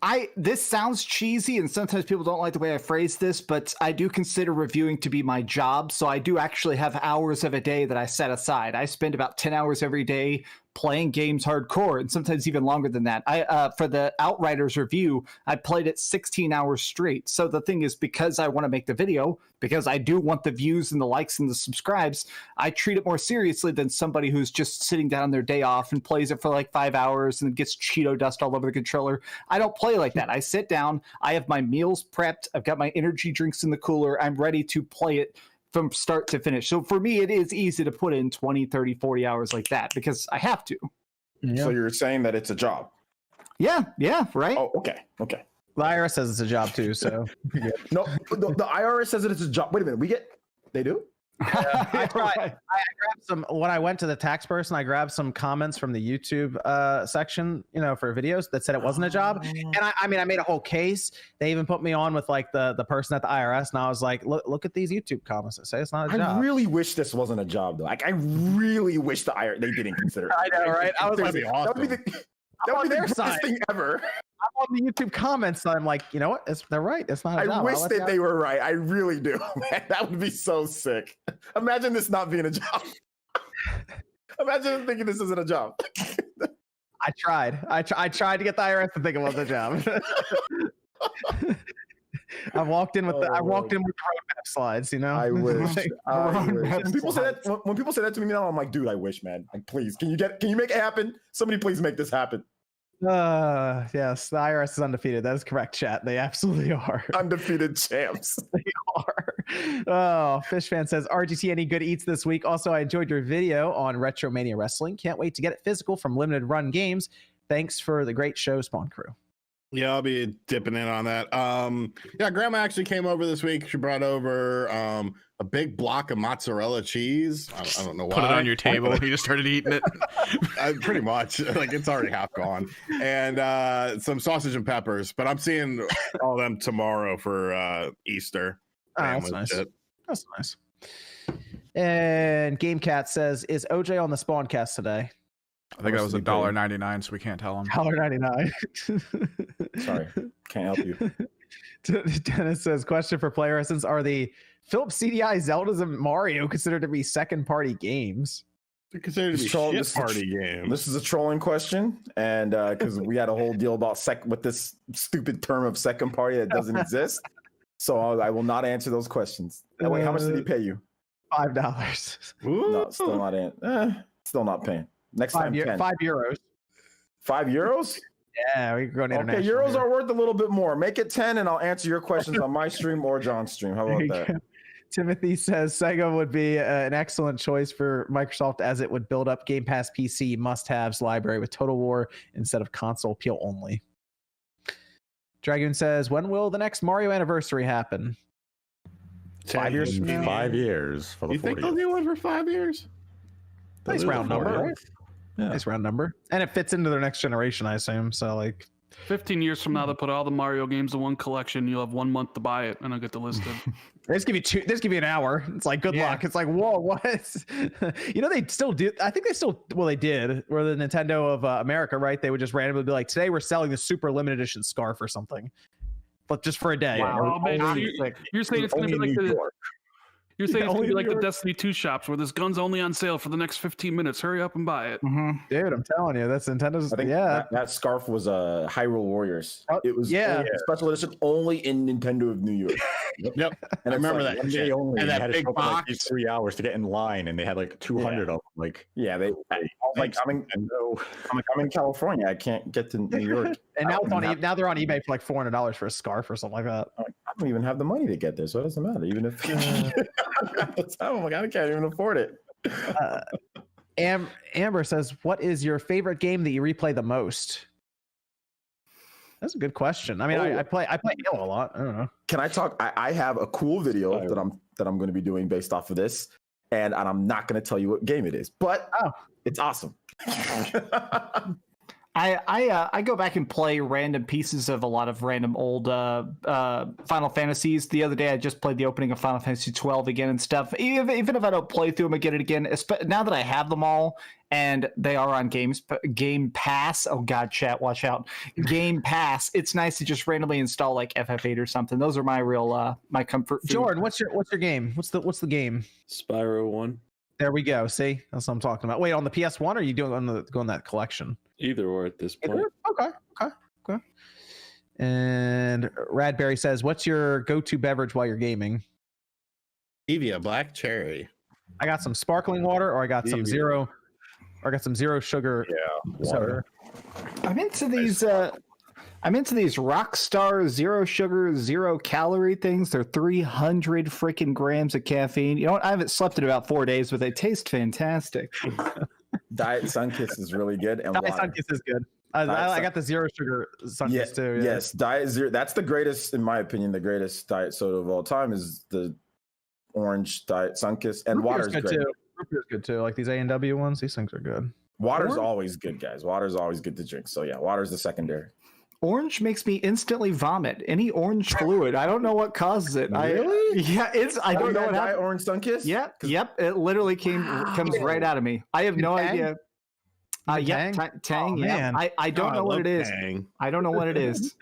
Speaker 1: one.
Speaker 5: This sounds cheesy, and sometimes people don't like the way I phrase this, but I do consider reviewing to be my job. So I do actually have hours of a day that I set aside. I spend about 10 hours every day playing games hardcore, and sometimes even longer than that. I for the Outriders review, I played it 16 hours straight. So the thing is, because I want to make the video, because I do want the views and the likes and the subscribes, I treat it more seriously than somebody who's just sitting down on their day off and plays it for like 5 hours and gets Cheeto dust all over the controller. I don't play like that. I sit down, I have my meals prepped, I've got my energy drinks in the cooler, I'm ready to play it from start to finish. So for me, it is easy to put in 20, 30, 40 hours like that because I have to.
Speaker 2: So you're saying that it's a job?
Speaker 5: Yeah, right?
Speaker 2: Oh, okay.
Speaker 1: The IRS says it's a job too, so.
Speaker 2: No, the IRS says that it's a job. Wait a minute, they do?
Speaker 1: I grabbed some when I went to the tax person. I grabbed some comments from the YouTube section, for videos that said it wasn't a job. And I made a whole case. They even put me on with like the person at the IRS, and I was like, look at these YouTube comments that say it's not a job.
Speaker 2: I really wish this wasn't a job though. Like I really wish the IRS they didn't consider it.
Speaker 1: I know, right? I was like,
Speaker 4: awesome.
Speaker 2: that would be the best thing ever.
Speaker 1: I'm on the YouTube comments, and I'm like, you know what? They're right. It's not a job.
Speaker 2: I wish that they were right. I really do. Man, that would be so sick. Imagine this not being a job. Imagine thinking this isn't a job.
Speaker 1: I tried to get the IRS to think it was a job. I walked in with the roadmap slides,
Speaker 2: I wish. When people say that to me now, I'm like, dude, I wish, man. Like, please, can you make it happen? Somebody please make this happen.
Speaker 1: Yes, the IRS is undefeated. That is correct, chat. They absolutely are.
Speaker 2: Undefeated champs.
Speaker 1: They are. Oh, Fish Fan says, RGT, any good eats this week? Also, I enjoyed your video on Retro Mania Wrestling. Can't wait to get it physical from Limited Run Games. Thanks for the great show, Spawn Crew.
Speaker 4: Yeah, I'll be dipping in on that. Grandma actually came over this week. She brought over a big block of mozzarella cheese. I don't know why.
Speaker 6: Put it on your table. You just started eating it.
Speaker 4: Pretty much. Like it's already half gone. And some sausage and peppers. But I'm seeing all them tomorrow for Easter.
Speaker 1: That's nice. That's nice. And Game Cat says, is OJ on the Spawncast today?
Speaker 6: I think that was $1.99, so we can't tell him.
Speaker 1: $1.99.
Speaker 2: Sorry, can't help you.
Speaker 1: Dennis says, question for player essence: are the Philips CDI Zeldas and Mario considered to be second-party games?
Speaker 4: They're considered to be shit-party games.
Speaker 2: This is a trolling question, and because we had a whole deal about with this stupid term of second party that doesn't exist, so I will not answer those questions. Wait, how much did he pay you?
Speaker 1: $5.
Speaker 2: No, still not paying. Next time, 10.
Speaker 1: €5.
Speaker 2: €5?
Speaker 1: Yeah, we can go international.
Speaker 2: Okay, euros
Speaker 1: here.
Speaker 2: are worth a little bit more. Make it 10, and I'll answer your questions on my stream or John's stream. How about that?
Speaker 1: Timothy says Sega would be an excellent choice for Microsoft, as it would build up Game Pass PC must-haves library with Total War instead of console appeal only. Dragoon says, when will the next Mario anniversary happen?
Speaker 2: 5 years from now?
Speaker 7: 5 years for the 40th.
Speaker 4: You think they'll do one for 5 years?
Speaker 1: Nice round number, right?
Speaker 2: Yeah.
Speaker 1: Nice round number. And it fits into their next generation, I assume. So, like,
Speaker 3: 15 years from now, they'll put all the Mario games in one collection. You'll have 1 month to buy it, and I'll get the listed.
Speaker 1: They just give you two. They just give you an hour. It's like good luck. It's like, whoa, what? They still do. I think they still. Well, they did. Where the Nintendo of America, right? They would just randomly be like, today we're selling the super limited edition scarf or something, but just for a day.
Speaker 3: Wow. Oh, man, you're saying it's going to be like the. You're saying it's going to be like the Destiny 2 shops where this gun's only on sale for the next 15 minutes. Hurry up and buy it.
Speaker 1: Mm-hmm. Dude, I'm telling you, that's Nintendo's.
Speaker 2: I think that scarf was Hyrule Warriors. It was special edition only in Nintendo of New York.
Speaker 4: Yep. And I remember that.
Speaker 7: They only
Speaker 4: and that
Speaker 7: had
Speaker 4: big
Speaker 7: to
Speaker 4: box.
Speaker 7: like 3 hours to get in line, and they had like 200 of them. Like,
Speaker 2: I'm in California. I can't get to New York.
Speaker 1: And now they're on eBay for like $400 for a scarf or something like that.
Speaker 2: I don't even have the money to get there, so it doesn't matter. Even if I can't even afford it.
Speaker 1: Amber says, what is your favorite game that you replay the most? That's a good question. I mean, I play Halo a lot. I don't know. Can I talk?
Speaker 2: I have a cool video that I'm going to be doing based off of this, and I'm not going to tell you what game it is, but it's awesome.
Speaker 5: I go back and play random pieces of a lot of random old Final Fantasies. The other day, I just played the opening of Final Fantasy 12 again and stuff. Even if I don't play through them, I get it again. Now that I have them all and they are on Game Pass. Oh God, chat, watch out! Game Pass. It's nice to just randomly install like FF8 or something. Those are my real my comfort food.
Speaker 1: Jordan, what's your game? What's the game?
Speaker 8: Spyro 1.
Speaker 1: There we go. See, that's what I'm talking about. Wait, on the PS1, or are you doing on that collection?
Speaker 8: Either or at this point.
Speaker 1: Okay. And Radberry says, "What's your go-to beverage while you're gaming?"
Speaker 4: Stevia, black cherry.
Speaker 1: I got some sparkling water, or I got some zero sugar.
Speaker 2: Yeah, water.
Speaker 5: I'm into these. I'm into these Rockstar zero sugar, 0 calorie things. They're 300 freaking grams of caffeine. You know what? I haven't slept in about 4 days, but they taste fantastic.
Speaker 2: Diet Sunkist is really good. And
Speaker 1: Diet Sunkist is good. I got the zero sugar Sunkist too. Yeah.
Speaker 2: Yes, Diet Zero. That's the greatest, in my opinion. The greatest diet soda of all time is the orange Diet Sunkist, and water's good too.
Speaker 1: Root beer's good too. Like these A&W ones, these things are good.
Speaker 2: Water's always good, guys. Water's always good to drink. So yeah, water's the secondary.
Speaker 5: Orange makes me instantly vomit. Any orange fluid, I don't know what causes it.
Speaker 2: Really?
Speaker 5: I don't know what happened.
Speaker 2: Orange Sunkist?
Speaker 5: Yeah, yep. It literally comes right out of me. I have no idea.
Speaker 1: Tang?
Speaker 5: Tang.
Speaker 1: Oh,
Speaker 5: yeah.
Speaker 1: man.
Speaker 5: I don't know what it is.
Speaker 4: Tang.
Speaker 5: I don't know what it is.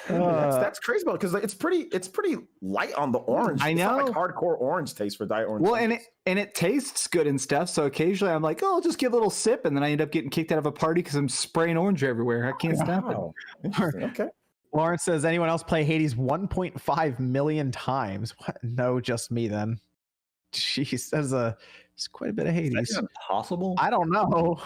Speaker 2: That's crazy about because it's pretty light on the orange.
Speaker 5: I know.
Speaker 2: It's not like hardcore orange taste for Diet Orange.
Speaker 5: Well,
Speaker 2: Sunkist.
Speaker 5: and it tastes good and stuff. So occasionally I'm like, oh, I'll just give a little sip, and then I end up getting kicked out of a party because I'm spraying orange everywhere. I can't stop it.
Speaker 2: Interesting. Okay.
Speaker 1: Lawrence says, anyone else play Hades 1.5 million times? What? No, just me then. Jeez, it's quite a bit of Hades.
Speaker 7: That's impossible.
Speaker 1: I don't know.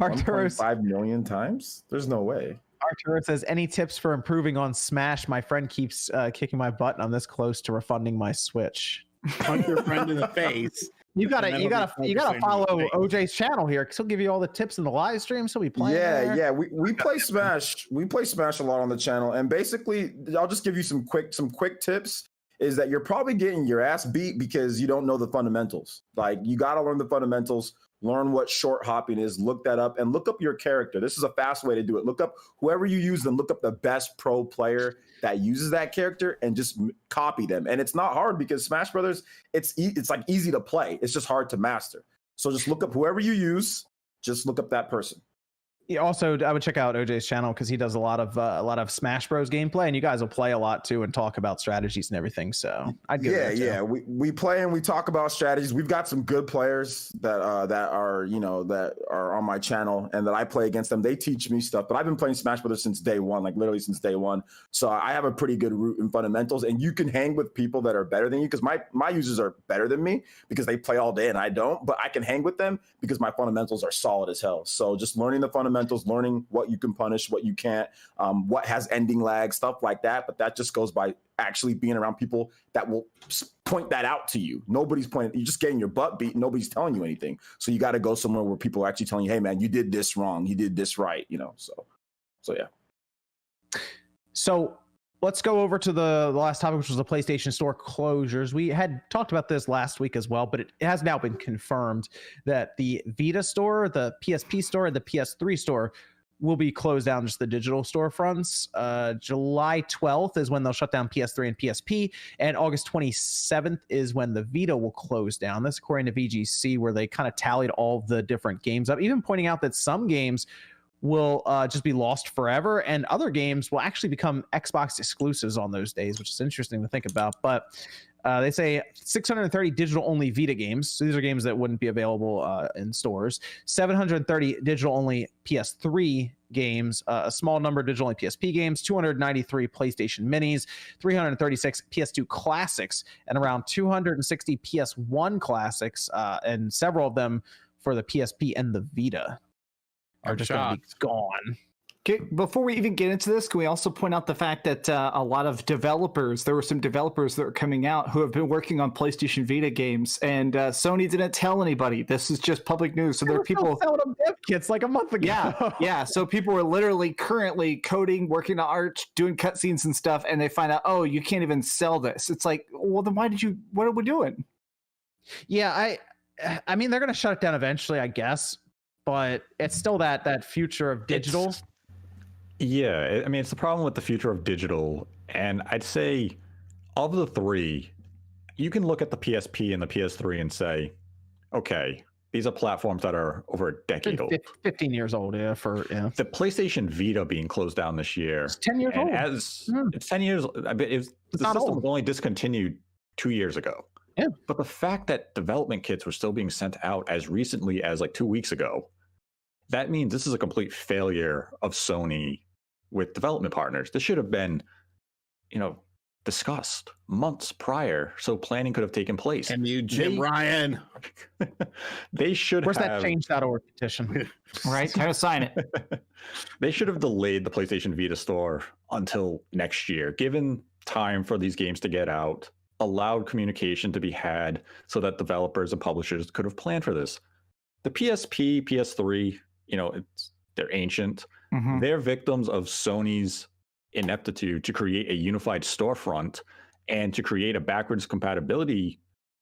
Speaker 1: Arturo
Speaker 2: 1.5 million times? There's no way.
Speaker 1: Arturo says, any tips for improving on Smash? My friend keeps kicking my butt, and I'm this close to refunding my Switch.
Speaker 4: Punch your friend in the face.
Speaker 1: You gotta follow OJ's channel here, because he'll give you all the tips in the live stream. So we play.
Speaker 2: Yeah. We play Smash. We play Smash a lot on the channel, and basically, I'll just give you some quick tips. Is that you're probably getting your ass beat because you don't know the fundamentals. Like, you got to learn the fundamentals, learn what short hopping is, look that up, and look up your character. This is a fast way to do it. Look up whoever you use, and look up the best pro player that uses that character and just copy them. And it's not hard because Smash Brothers, it's like easy to play. It's just hard to master. So just look up whoever you use, just look up that person.
Speaker 1: Yeah, also, I would check out OJ's channel because he does a lot of Smash Bros gameplay, and you guys will play a lot too and talk about strategies and everything. So I'd give it a go.
Speaker 2: We play and we talk about strategies. We've got some good players that are on my channel and that I play against them. They teach me stuff, but I've been playing Smash Brothers since day one, like literally since day one. So I have a pretty good root in fundamentals, and you can hang with people that are better than you because my users are better than me because they play all day and I don't. But I can hang with them because my fundamentals are solid as hell. So just learning the fundamentals, learning what you can punish, what you can't, what has ending lag, stuff like that. But that just goes by actually being around people that will point that out to you. Nobody's pointing, you're just getting your butt beat. Nobody's telling you anything. So you got to go somewhere where people are actually telling you, hey man, you did this wrong. You did this right, So yeah.
Speaker 1: So let's go over to the last topic, which was the PlayStation Store closures. We had talked about this last week as well, but it has now been confirmed that the Vita store, the PSP store, and the PS3 store will be closed down, just the digital storefronts. July 12th is when they'll shut down PS3 and PSP, and August 27th is when the Vita will close down. That's according to VGC, where they kind of tallied all the different games up, even pointing out that some games will just be lost forever, and other games will actually become Xbox exclusives on those days, which is interesting to think about. But they say 630 digital-only Vita games. So these are games that wouldn't be available in stores. 730 digital-only PS3 games, a small number of digital-only PSP games, 293 PlayStation Minis, 336 PS2 Classics, and around 260 PS1 Classics, and several of them for the PSP and the Vita are just going to be gone.
Speaker 5: Okay, before we even get into this, can we also point out the fact that a lot of developers, there were some developers that were coming out who have been working on PlayStation Vita games, and Sony didn't tell anybody. This is just public news. So there are people
Speaker 1: selling them dev kits like a month ago.
Speaker 5: Yeah. So people were literally currently coding, working on art, doing cutscenes and stuff, and they find out, oh, you can't even sell this. It's like, well, then what are we doing?
Speaker 1: Yeah, I mean, they're going to shut it down eventually, I guess, but it's still that future of digital.
Speaker 7: Yeah, I mean, it's the problem with the future of digital. And I'd say of the three, you can look at the PSP and the PS3 and say, okay, these are platforms that are over a decade old.
Speaker 1: 15 years old, yeah.
Speaker 7: The PlayStation Vita being closed down this year.
Speaker 1: It's 10 years old.
Speaker 7: It's 10 years. The system was only discontinued 2 years ago.
Speaker 1: Yeah.
Speaker 7: But the fact that development kits were still being sent out as recently as like 2 weeks ago, that means this is a complete failure of Sony with development partners. This should have been, discussed months prior, so planning could have taken place.
Speaker 4: And you, Jim Ryan.
Speaker 7: They should
Speaker 1: Where's
Speaker 7: have.
Speaker 1: that change.org petition?
Speaker 5: Right, time to sign it.
Speaker 7: They should have delayed the PlayStation Vita store until next year, given time for these games to get out, allowed communication to be had so that developers and publishers could have planned for this. The PSP, PS3, they're ancient.
Speaker 5: Mhm.
Speaker 7: They're victims of Sony's ineptitude to create a unified storefront and to create a backwards compatibility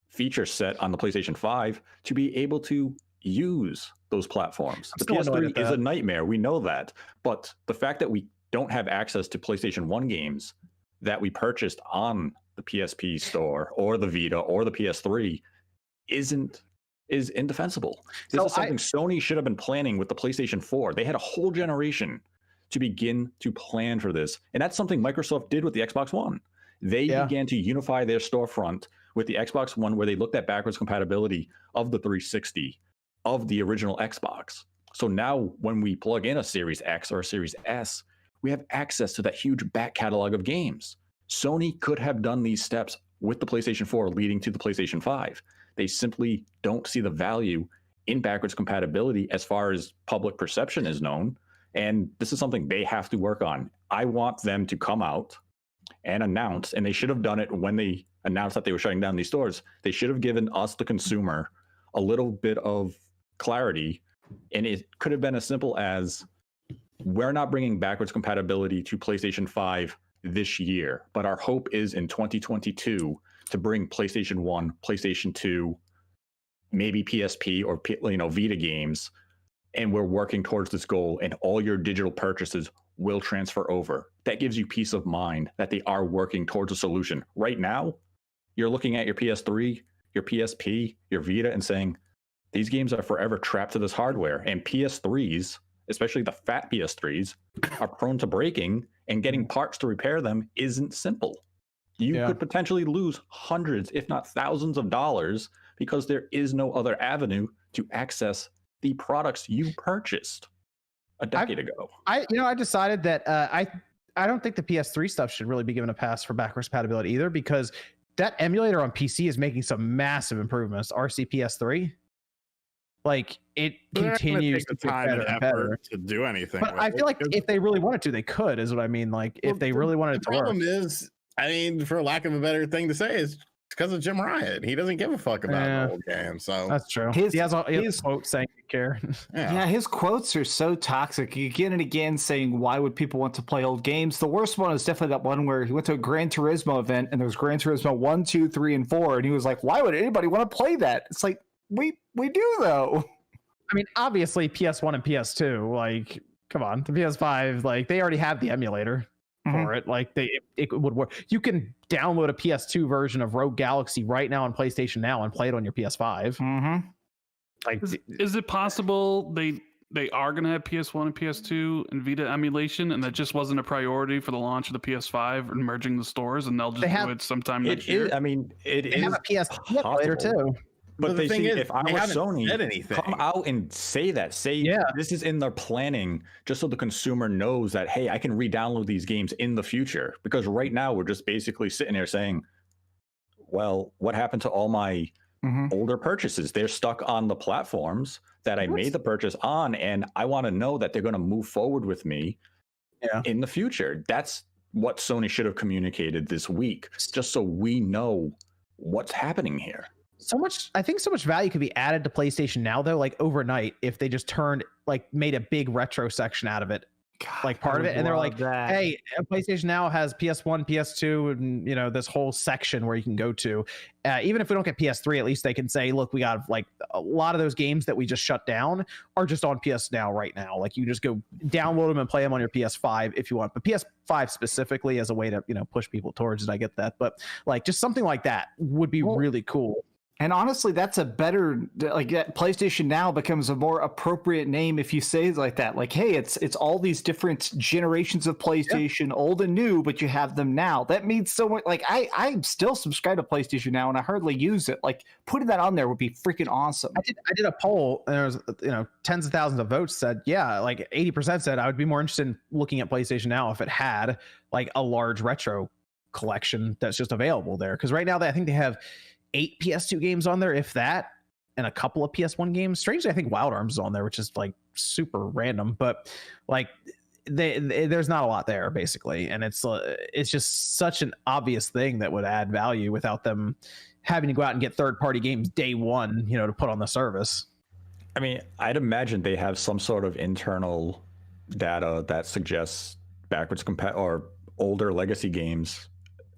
Speaker 7: feature set on the PlayStation 5 to be able to use those platforms. The PS3 is a nightmare. We know that. But the fact that we don't have access to PlayStation 1 games that we purchased on the PSP store or the Vita or the PS3 is indefensible. This is something Sony should have been planning with the PlayStation 4. They had a whole generation to begin to plan for this. And that's something Microsoft did with the Xbox One. They began to unify their storefront with the Xbox One, where they looked at backwards compatibility of the 360, of the original Xbox. So now when we plug in a Series X or a Series S, we have access to that huge back catalog of games. Sony could have done these steps with the PlayStation 4 leading to the PlayStation 5. They simply don't see the value in backwards compatibility as far as public perception is known. And this is something they have to work on. I want them to come out and announce, and they should have done it when they announced that they were shutting down these stores. They should have given us, the consumer, a little bit of clarity. And it could have been as simple as, we're not bringing backwards compatibility to PlayStation 5 this year, but our hope is in 2022 to bring PlayStation 1, PlayStation 2, maybe PSP or Vita games, and we're working towards this goal, and all your digital purchases will transfer over. That gives you peace of mind that they are working towards a solution. Right now, you're looking at your PS3, your PSP, your Vita, and saying, these games are forever trapped to this hardware. And PS3s, especially the fat PS3s, are prone to breaking, and getting parts to repair them isn't simple. You could potentially lose hundreds, if not thousands of dollars, because there is no other avenue to access the products you purchased a decade ago.
Speaker 1: I decided that I don't think the PS3 stuff should really be given a pass for backwards compatibility either, because that emulator on PC is making some massive improvements. RCPS3, like, it continues to
Speaker 4: time
Speaker 1: better
Speaker 4: and
Speaker 1: and better
Speaker 4: effort to do anything.
Speaker 1: But I feel like if they really wanted to, they could, is what I mean. Like, if they really wanted it to work.
Speaker 4: The problem is, for lack of a better thing to say, is because of Jim Ryan. He doesn't give a fuck about the old game. So
Speaker 1: that's true. He has a quote saying care.
Speaker 5: Yeah, his quotes are so toxic. Again and again saying, why would people want to play old games? The worst one is definitely that one where he went to a Gran Turismo event and there was Gran Turismo 1, 2, 3, and 4. And he was like, why would anybody want to play that? It's like, we do though.
Speaker 1: I mean, obviously PS1 and PS2, like, come on, the PS5, like, they already have the emulator for it. Like, it would work. You can download a PS2 version of Rogue Galaxy right now on PlayStation Now and play it on your PS5. Like,
Speaker 3: is it possible they are going to have PS1 and PS2 and Vita emulation, and that just wasn't a priority for the launch of the PS5 and merging the stores, and they'll just do it sometime next year?
Speaker 1: They have a PS2 emulator too.
Speaker 7: But
Speaker 4: the thing is,
Speaker 7: if I were Sony,
Speaker 4: said anything.
Speaker 7: Come out and say that. This is in their planning, just so the consumer knows that, hey, I can re-download these games in the future. Because right now we're just basically sitting there saying, well, what happened to all my older purchases? They're stuck on the platforms that I made the purchase on, and I want to know that they're going to move forward with me in the future. That's what Sony should have communicated this week, just so we know what's happening here.
Speaker 1: I think so much value could be added to PlayStation Now, though, like overnight, if they just made a big retro section out of it, like part of it. And they're like, hey, PlayStation Now has PS1, PS2, and, this whole section where you can go to. Even if we don't get PS3, at least they can say, look, we got like a lot of those games that we just shut down are just on PS Now right now. Like, you just go download them and play them on your PS5 if you want. But PS5 specifically as a way to, push people towards it. I get that. But like, just something like that would be really cool.
Speaker 5: And honestly, that's a better, like, PlayStation Now becomes a more appropriate name if you say it like that. Like, hey, it's all these different generations of PlayStation, old and new, but you have them now. That means so much. Like, I still subscribe to PlayStation Now, and I hardly use it. Like, putting that on there would be freaking awesome.
Speaker 1: I did a poll, and there was tens of thousands of votes said, yeah, like 80% said I would be more interested in looking at PlayStation Now if it had like a large retro collection that's just available there. Because right now I think they have 8 PS2 games on there, if that, and a couple of PS1 games. Strangely, I think Wild Arms is on there, which is like super random, but like there's not a lot there basically, and it's just such an obvious thing that would add value without them having to go out and get third-party games day one, to put on the service.
Speaker 7: I mean, I'd imagine they have some sort of internal data that suggests backwards or older legacy games.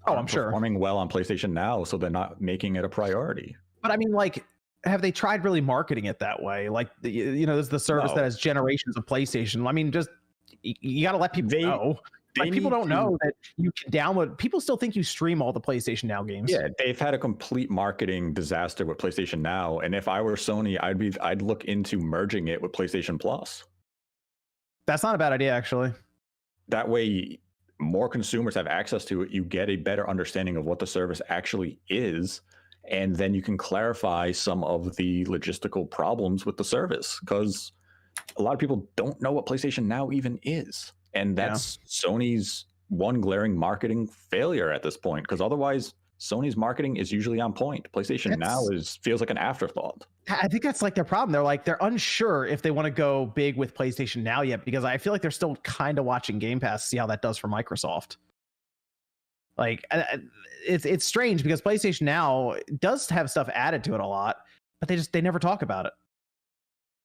Speaker 1: I'm sure
Speaker 7: performing well on PlayStation Now, so they're not making it a priority.
Speaker 1: But I mean, like, have they tried really marketing it that way? Like, there's the service that has generations of PlayStation. I mean, just you got to let people know. Like, people don't know that you can download. People still think you stream all the PlayStation Now games.
Speaker 7: Yeah, they've had a complete marketing disaster with PlayStation Now, and if I were Sony, I'd look into merging it with PlayStation Plus.
Speaker 1: That's not a bad idea, actually.
Speaker 7: That way, more consumers have access to it. You get a better understanding of what the service actually is, and then you can clarify some of the logistical problems with the service, because a lot of people don't know what PlayStation Now even is, and that's Sony's one glaring marketing failure at this point, because otherwise Sony's marketing is usually on point. PlayStation Now feels like an afterthought.
Speaker 1: I think that's like their problem. They're unsure if they want to go big with PlayStation Now yet, because I feel like they're still kind of watching Game Pass to see how that does for Microsoft. Like, it's strange because PlayStation Now does have stuff added to it a lot, but they never talk about it.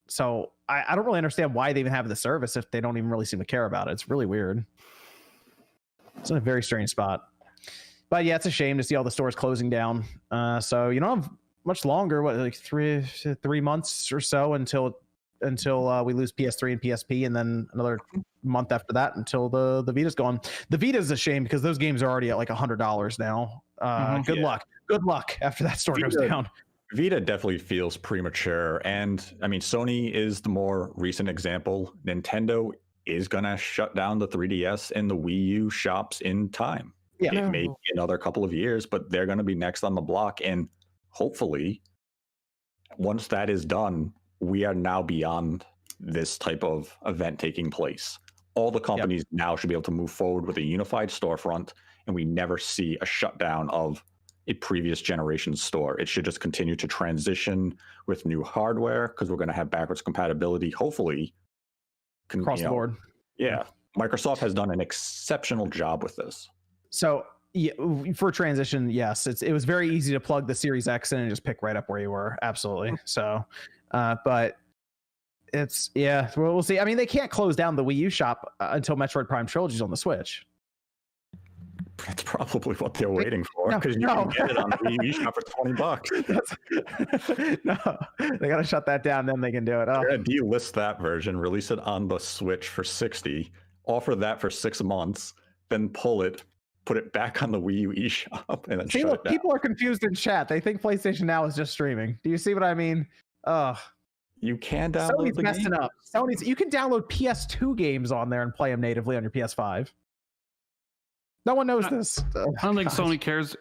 Speaker 1: So I don't really understand why they even have the service if they don't even really seem to care about it. It's really weird. It's in a very strange spot. But yeah, it's a shame to see all the stores closing down. So you don't have much longer, like three months or so until we lose PS3 and PSP, and then another month after that until the Vita's gone. The Vita's a shame because those games are already at like $100 now. Good luck after that store goes down.
Speaker 7: Vita definitely feels premature, and I mean, Sony is the more recent example. Nintendo is gonna shut down the 3DS and the Wii U shops in time. Yeah, it may be another couple of years, but they're gonna be next on the block, and hopefully, once that is done, we are now beyond this type of event taking place. All the companies now should be able to move forward with a unified storefront, and we never see a shutdown of a previous generation store. It should just continue to transition with new hardware, because we're going to have backwards compatibility, hopefully.
Speaker 1: Across the board.
Speaker 7: Yeah. Microsoft has done an exceptional job with this.
Speaker 1: So yeah, for transition, yes, it was very easy to plug the Series X in and just pick right up where you were. Absolutely. So, but it's, we'll see. I mean, they can't close down the Wii U shop until Metroid Prime Trilogy is on the Switch.
Speaker 7: That's probably what they're waiting for, because you can get it on the Wii U shop for $20.
Speaker 1: No, they got to shut that down, then they can do it.
Speaker 7: They're going to delist that version, release it on the Switch for $60, offer that for 6 months, then pull it, put it back on the Wii U eShop, and then shut it down.
Speaker 1: People are confused in chat. They think PlayStation Now is just streaming. Do you see what I mean?
Speaker 7: You can download
Speaker 1: Sony's
Speaker 7: the
Speaker 1: messing up. You can download PS2 games on there and play them natively on your PS5. No one knows this.
Speaker 3: I don't think Sony cares.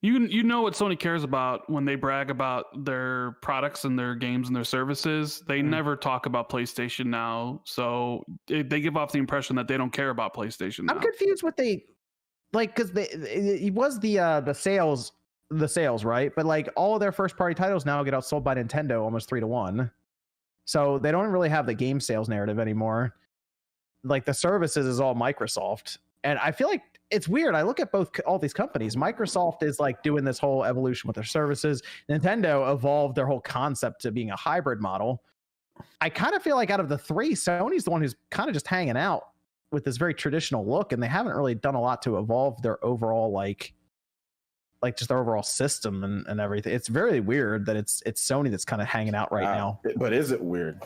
Speaker 3: You know what Sony cares about when they brag about their products and their games and their services. They never talk about PlayStation Now, so they give off the impression that they don't care about PlayStation Now.
Speaker 1: I'm confused what they like, because it was the sales, right? But like all of their first party titles now get outsold by Nintendo almost 3-1. So they don't really have the game sales narrative anymore. Like the services is all Microsoft. And I feel like it's weird. I look at all these companies. Microsoft is like doing this whole evolution with their services. Nintendo evolved their whole concept to being a hybrid model. I kind of feel like out of the three, Sony's the one who's kind of just hanging out with this very traditional look, and they haven't really done a lot to evolve their overall like just their overall system and everything. It's very weird that it's Sony that's kind of hanging out right now.
Speaker 2: But is it weird?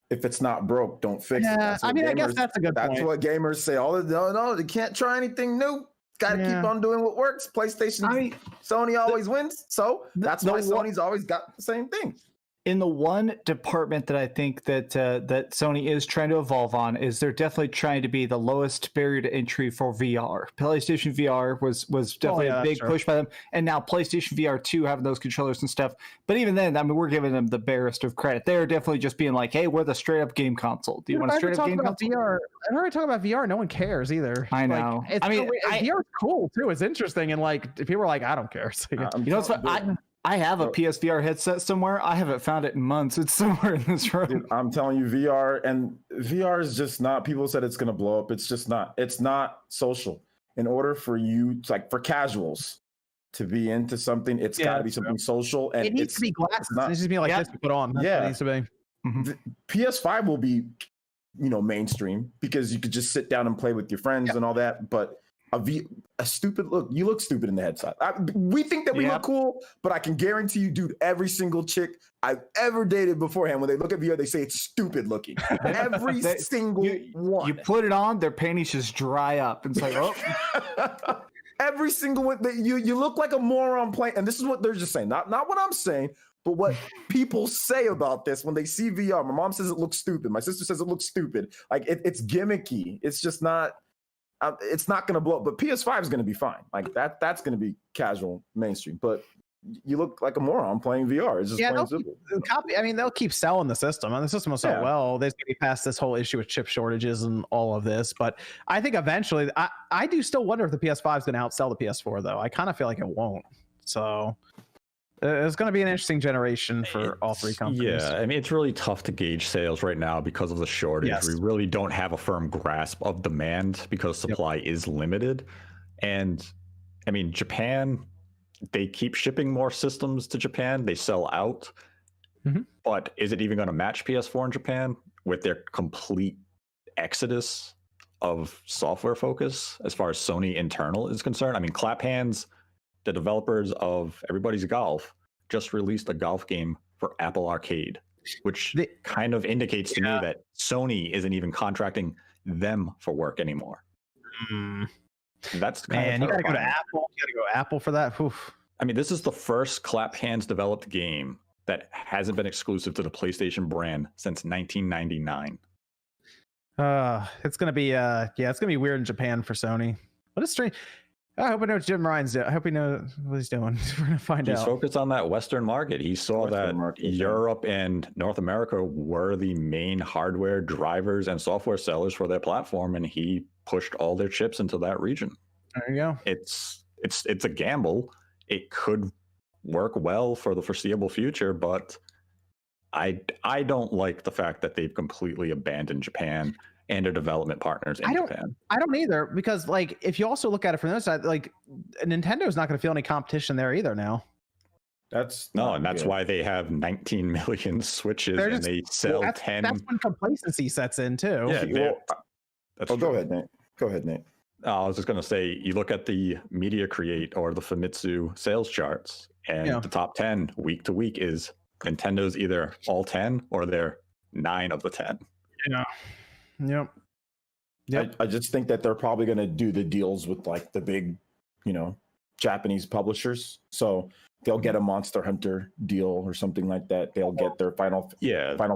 Speaker 2: If it's not broke, don't fix it.
Speaker 1: I mean, I guess that's a good point.
Speaker 2: That's what gamers say. No, they can't try anything new got to keep on doing what works. PlayStation, Sony always wins. So that's why Sony's always got the same thing.
Speaker 5: In the one department that I think that that Sony is trying to evolve on is they're definitely trying to be the lowest barrier to entry for VR. PlayStation VR was definitely a big push by them, and now PlayStation VR 2 having those controllers and stuff. But even then, I mean, we're giving them the barest of credit. They're definitely just being like, "Hey, we're the straight up game console. Do you want a straight up game console?"
Speaker 1: VR, I heard talking about VR. No one cares either.
Speaker 5: I know.
Speaker 1: Like, VR is cool too. It's interesting, and like people are like, "I don't care." So,
Speaker 5: you know what's fun? I have a PSVR headset somewhere. I haven't found it in months. It's somewhere in this room.
Speaker 2: Dude, I'm telling you, VR is just not. People said it's gonna blow up. It's just not. It's not social. In order for you, like for casuals, to be into something, it's got to be something social. And
Speaker 1: it needs to be glasses. It needs to be like this to put on. That's what it needs to be.
Speaker 2: The PS5 will be, mainstream because you could just sit down and play with your friends and all that. But a stupid look. You look stupid in the headset. We think that we look cool, but I can guarantee you, dude, every single chick I've ever dated beforehand, when they look at VR, they say it's stupid looking. Every single one.
Speaker 5: You put it on, their panties just dry up. And it's like, oh.
Speaker 2: Every single one. You look like a moron playing. And this is what they're just saying. Not what I'm saying, but what people say about this when they see VR. My mom says it looks stupid. My sister says it looks stupid. Like it's gimmicky. It's just not. It's not going to blow up, but PS5 is going to be fine. Like that's going to be casual, mainstream. But you look like a moron playing VR. It's just plain simple.
Speaker 1: They'll keep selling the system, and the system will sell well. They're going to be past this whole issue with chip shortages and all of this. But I think eventually, I do still wonder if the PS5 is going to outsell the PS4, though. I kind of feel like it won't. So it's going to be an interesting generation for all three companies.
Speaker 7: Yeah, I mean, it's really tough to gauge sales right now because of the shortage.
Speaker 1: Yes.
Speaker 7: We really don't have a firm grasp of demand because supply is limited. And I mean, Japan, they keep shipping more systems to Japan. They sell out.
Speaker 1: Mm-hmm.
Speaker 7: But is it even going to match PS4 in Japan with their complete exodus of software focus as far as Sony internal is concerned? I mean, clap hands. The developers of Everybody's Golf just released a golf game for Apple Arcade, which kind of indicates to me that Sony isn't even contracting them for work anymore. That's kind of
Speaker 1: you gotta go to Apple. You gotta go Apple for that. Oof.
Speaker 7: I mean, this is the first clap hands developed game that hasn't been exclusive to the PlayStation brand since 1999.
Speaker 1: It's gonna be it's gonna be weird in Japan for Sony. What a strange. I hope I know what Jim Ryan's doing. I hope he knows what he's doing. We're gonna find out.
Speaker 7: He's focused on that Western market. He saw that Europe and North America were the main hardware drivers and software sellers for their platform, and he pushed all their chips into that region.
Speaker 1: There you go.
Speaker 7: It's a gamble. It could work well for the foreseeable future, but I don't like the fact that they've completely abandoned Japan and their development partners in Japan.
Speaker 1: I don't either, because like if you also look at it from the other side, like Nintendo's not going to feel any competition there either now.
Speaker 2: That's
Speaker 7: why they have 19 million Switches and they sell 10.
Speaker 1: That's when complacency sets in too.
Speaker 7: Yeah,
Speaker 2: go ahead, Nate.
Speaker 7: I was just going to say, you look at the Media Create or the Famitsu sales charts, and the top 10 week to week is Nintendo's either all 10 or they're 9 of the 10.
Speaker 1: Yep.
Speaker 2: I just think that they're probably going to do the deals with like the big, Japanese publishers. So they'll get a Monster Hunter deal or something like that. They'll get their Final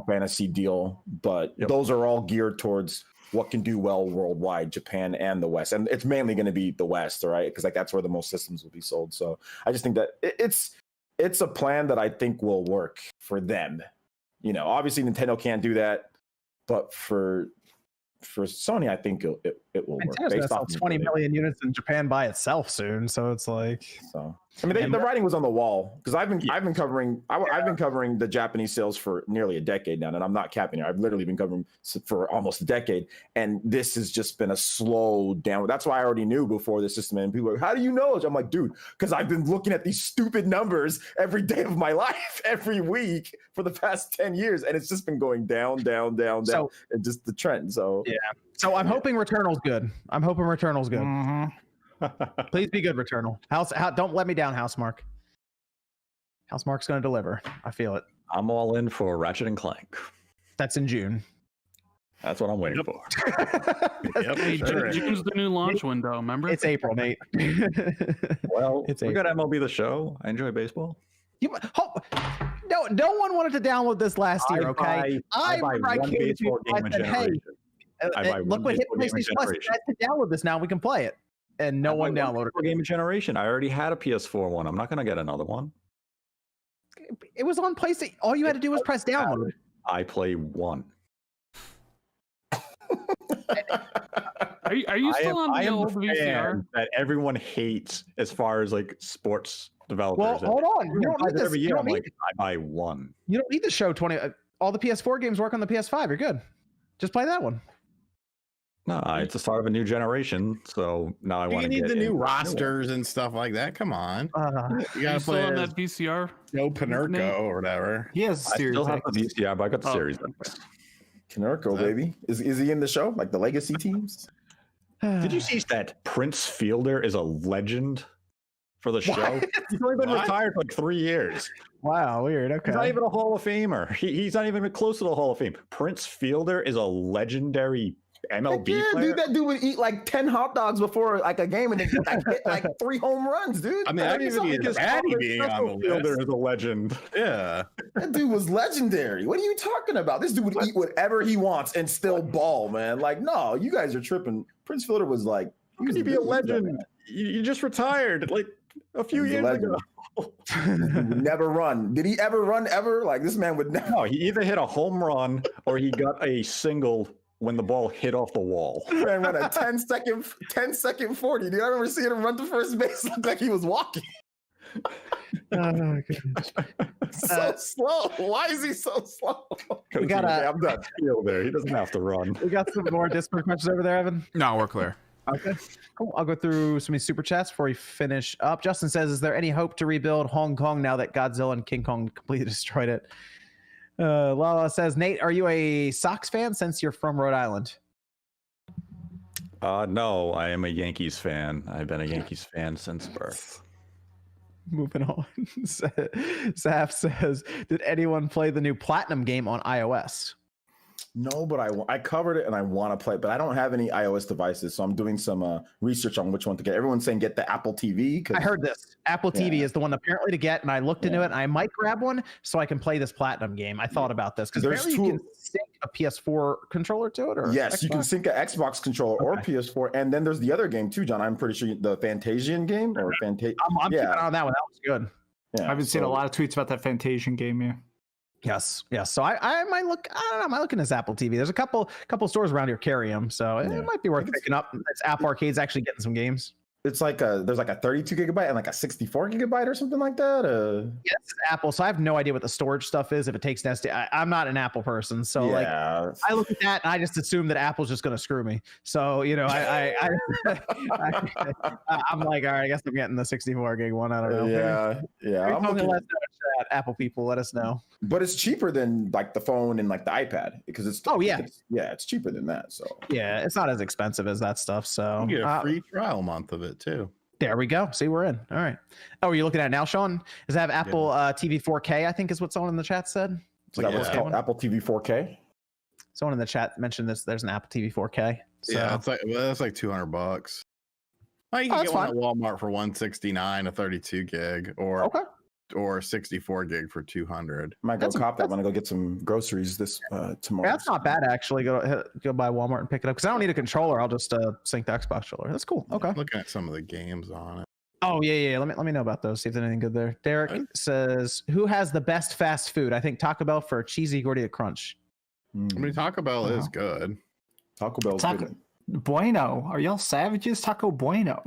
Speaker 2: Fantasy deal. But those are all geared towards what can do well worldwide, Japan and the West. And it's mainly going to be the West, right? Because like that's where the most systems will be sold. So I just think that it's a plan that I think will work for them. Obviously Nintendo can't do that, but for Sony, I think it will work.
Speaker 1: Nintendo's gonna sell 20 million units in Japan by itself soon, so it's like.
Speaker 2: So I mean, the writing was on the wall because I've been covering the Japanese sales for nearly a decade now, and I'm not capping it. I've literally been covering for almost a decade, and this has just been a slow down. That's why I already knew before the system. And people are like, "How do you know?" I'm like, "Dude, because I've been looking at these stupid numbers every day of my life, every week for the past 10 years, and it's just been going down, and just the trend." So
Speaker 1: So I'm hoping Returnal's good. Mm-hmm. Please be good, Returnal. Don't let me down, Housemark. Housemark's going to deliver. I feel it.
Speaker 7: I'm all in for Ratchet and Clank.
Speaker 1: That's in June.
Speaker 7: That's what I'm waiting for.
Speaker 3: Hey, June's the new launch window, remember?
Speaker 1: It's April, Nate.
Speaker 7: Well,
Speaker 1: It's
Speaker 7: we
Speaker 1: April.
Speaker 7: got MLB The Show. I enjoy baseball.
Speaker 1: No one wanted to download this last year, okay?
Speaker 7: I buy
Speaker 1: remember
Speaker 7: one
Speaker 1: came to you
Speaker 7: baseball
Speaker 1: and
Speaker 7: game
Speaker 1: I
Speaker 7: a
Speaker 1: said, hey,
Speaker 7: generation. I buy
Speaker 1: look
Speaker 7: one
Speaker 1: what hit
Speaker 7: baseball game a
Speaker 1: PlayStation Plus.
Speaker 7: generation.
Speaker 1: I can download this now. We can play it. And no one downloaded it.
Speaker 7: Game of generation. I already had a PS4 one. I'm not going to get another one.
Speaker 1: It was on PlayStation. All you had to do was press download.
Speaker 7: I play one.
Speaker 3: Are you still on the old VCR?
Speaker 7: That everyone hates as far as like sports developers.
Speaker 1: Well, hold on. You don't need this.
Speaker 7: Every
Speaker 1: You
Speaker 7: year,
Speaker 1: don't
Speaker 7: I'm
Speaker 1: need,
Speaker 7: like, I buy one.
Speaker 1: you don't need the show 20. All the PS4 games work on the PS5. You're good. Just play that one.
Speaker 7: No, it's the start of a new generation, so now I want
Speaker 4: You
Speaker 7: to
Speaker 4: need
Speaker 7: get
Speaker 4: the new
Speaker 7: in.
Speaker 4: rosters and stuff like that. Come on.
Speaker 1: Uh,
Speaker 4: You
Speaker 3: Are you
Speaker 4: gotta
Speaker 3: still
Speaker 4: play
Speaker 3: on
Speaker 4: as
Speaker 3: that VCR?
Speaker 4: Joe Panerco or whatever.
Speaker 5: He has
Speaker 7: I
Speaker 5: Series
Speaker 7: still have
Speaker 5: X.
Speaker 7: the VCR, but I got the
Speaker 3: Oh.
Speaker 7: Series X.
Speaker 2: Canerco, baby. Is he in the show? Like the legacy teams?
Speaker 7: Did you see that Prince Fielder is a legend for the show? He's only been retired for like 3 years.
Speaker 1: Wow, weird. Okay.
Speaker 7: He's not even a Hall of Famer. He's not even close to the Hall of Fame. Prince Fielder is a legendary MLB
Speaker 2: Yeah,
Speaker 7: player.
Speaker 2: dude, that dude would eat like 10 hot dogs before like a game and then hit like 3 home runs, dude.
Speaker 4: I mean, I didn't even need Patty being on the
Speaker 7: Fielder
Speaker 4: list.
Speaker 7: is a legend.
Speaker 4: Yeah.
Speaker 2: That dude was legendary. What are you talking about? This dude would eat whatever he wants and still ball, man. Like, no, you guys are tripping. Prince Fielder was like,
Speaker 7: How can you be a legend? You just retired like a few
Speaker 2: He's a
Speaker 7: years
Speaker 2: legend.
Speaker 7: ago.
Speaker 2: Never run. Did he ever run ever? Like this man would never.
Speaker 7: No, he either hit a home run or he got a single when the ball hit off the wall.
Speaker 2: Man ran a 10-second 40. Dude, I remember seeing him run to first base look like he was walking.
Speaker 1: Oh, goodness.
Speaker 2: So slow. Why is he so slow?
Speaker 1: We got a-
Speaker 7: I'm not Fielder. He doesn't have to run.
Speaker 1: We got some more Discord questions over there, Evan.
Speaker 6: No, we're clear.
Speaker 1: Okay, cool. I'll go through some of these super chats before we finish up. Justin says, "Is there any hope to rebuild Hong Kong now that Godzilla and King Kong completely destroyed it?" Lala says, "Nate, are you a Sox fan since you're from Rhode Island?"
Speaker 7: No, I am a Yankees fan. I've been a Yankees fan since birth.
Speaker 1: Moving on. Zaf says, "Did anyone play the new Platinum game on iOS?"
Speaker 2: No, but I covered it and I want to play it, but I don't have any iOS devices, so I'm doing some research on which one to get. Everyone's saying get the Apple TV.
Speaker 1: I heard this. Apple TV
Speaker 2: Yeah.
Speaker 1: is the one apparently to get, and I looked into it, and I might grab one so I can play this Platinum game. I thought about this because
Speaker 2: There's
Speaker 1: apparently you
Speaker 2: two-
Speaker 1: can sync a PS4 controller to it, or
Speaker 2: Yes, you can
Speaker 1: Xbox?
Speaker 2: sync an Xbox controller or PS4, and then there's the other game too, John. I'm pretty sure the Fantasian game or
Speaker 1: I'm keeping an eye on that one. That was good.
Speaker 2: Yeah,
Speaker 5: I've been seeing a
Speaker 2: so-
Speaker 5: lot of tweets about that Fantasian game. Yeah.
Speaker 1: Yes. So I might look. I don't know. I might look into this Apple TV. There's a couple stores around here carry them, so it might be worth picking up. It's Apple Arcade's actually getting some games.
Speaker 2: It's like there's like a 32 gigabyte and like a 64 gigabyte or something like that.
Speaker 1: Yeah, it's Apple, so I have no idea what the storage stuff is. If it takes an SD, I'm not an Apple person, so like I look at that and I just assume that Apple's just going to screw me. So I'm like, all right, I guess I'm getting the 64 gig one. I don't know.
Speaker 2: yeah.
Speaker 1: Maybe
Speaker 2: I'm
Speaker 1: let us
Speaker 2: looking-
Speaker 1: know in chat, Apple people, let us know.
Speaker 2: but it's cheaper than like the phone and like the iPad because it's it's cheaper than that. So
Speaker 1: Yeah, it's not as expensive as that stuff. So
Speaker 4: You get a free trial month of it too.
Speaker 1: there we go. See, we're in. All right. Oh, are you looking at it now, Sean? Does that have Apple TV 4K? I think is what someone in the chat said.
Speaker 2: is that what's called Apple TV 4K?
Speaker 1: Someone in the chat mentioned this. There's an Apple TV 4K. So.
Speaker 4: Yeah, that's like $200. Oh, you can
Speaker 1: that's
Speaker 4: get one
Speaker 1: fine.
Speaker 4: at Walmart for $169, a 32 gig, or 64 gig for $200.
Speaker 2: Might go cop that when I go get some groceries this tomorrow.
Speaker 1: That's not bad actually. Go by Walmart and pick it up because I don't need a controller. I'll just sync the Xbox controller. That's cool. Okay.
Speaker 4: Looking at some of the games on it.
Speaker 1: Oh yeah. Let me know about those. See if there's anything good there. Derek says, "Who has the best fast food?" I think Taco Bell for a cheesy gordita crunch.
Speaker 4: I mean, Taco Bell is good.
Speaker 2: Taco Bell's
Speaker 5: Taco
Speaker 2: good.
Speaker 5: Bueno. Are y'all savages? Taco Bueno.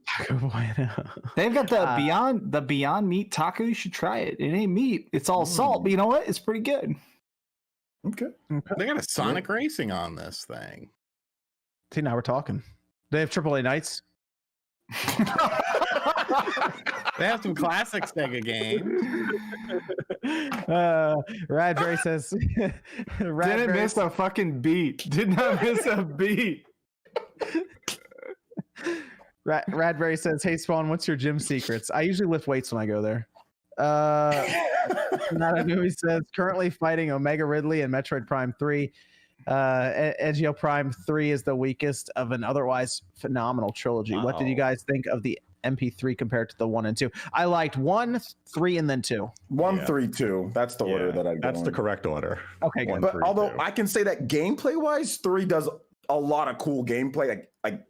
Speaker 1: Taco Bueno.
Speaker 5: They've got the Beyond Meat taco. You should try it. It ain't meat. It's all salt, but you know what? It's pretty good.
Speaker 2: Okay.
Speaker 4: They got a Sonic Racing on this thing.
Speaker 1: See, now we're talking. They have AAA nights.
Speaker 4: They have some classic Sega games.
Speaker 1: Radberry says,
Speaker 5: Didn't miss a fucking beat. Did not miss a beat.
Speaker 1: Radberry says, "Hey Spawn, what's your gym secrets?" I usually lift weights when I go there. Not a new. He says, "Currently fighting Omega Ridley and Metroid Prime 3. Ezio Prime 3 is the weakest of an otherwise phenomenal trilogy. What did you guys think of the MP3 compared to the 1 and 2? I liked 1, 3, and then 2.
Speaker 2: 1, 3, 2. That's the order that I go
Speaker 7: That's the
Speaker 2: in.
Speaker 7: correct order.
Speaker 1: Okay, good.
Speaker 7: 1,
Speaker 2: But
Speaker 7: 3,
Speaker 2: although
Speaker 7: 2.
Speaker 2: I can say that gameplay wise, 3 does a lot of cool gameplay, like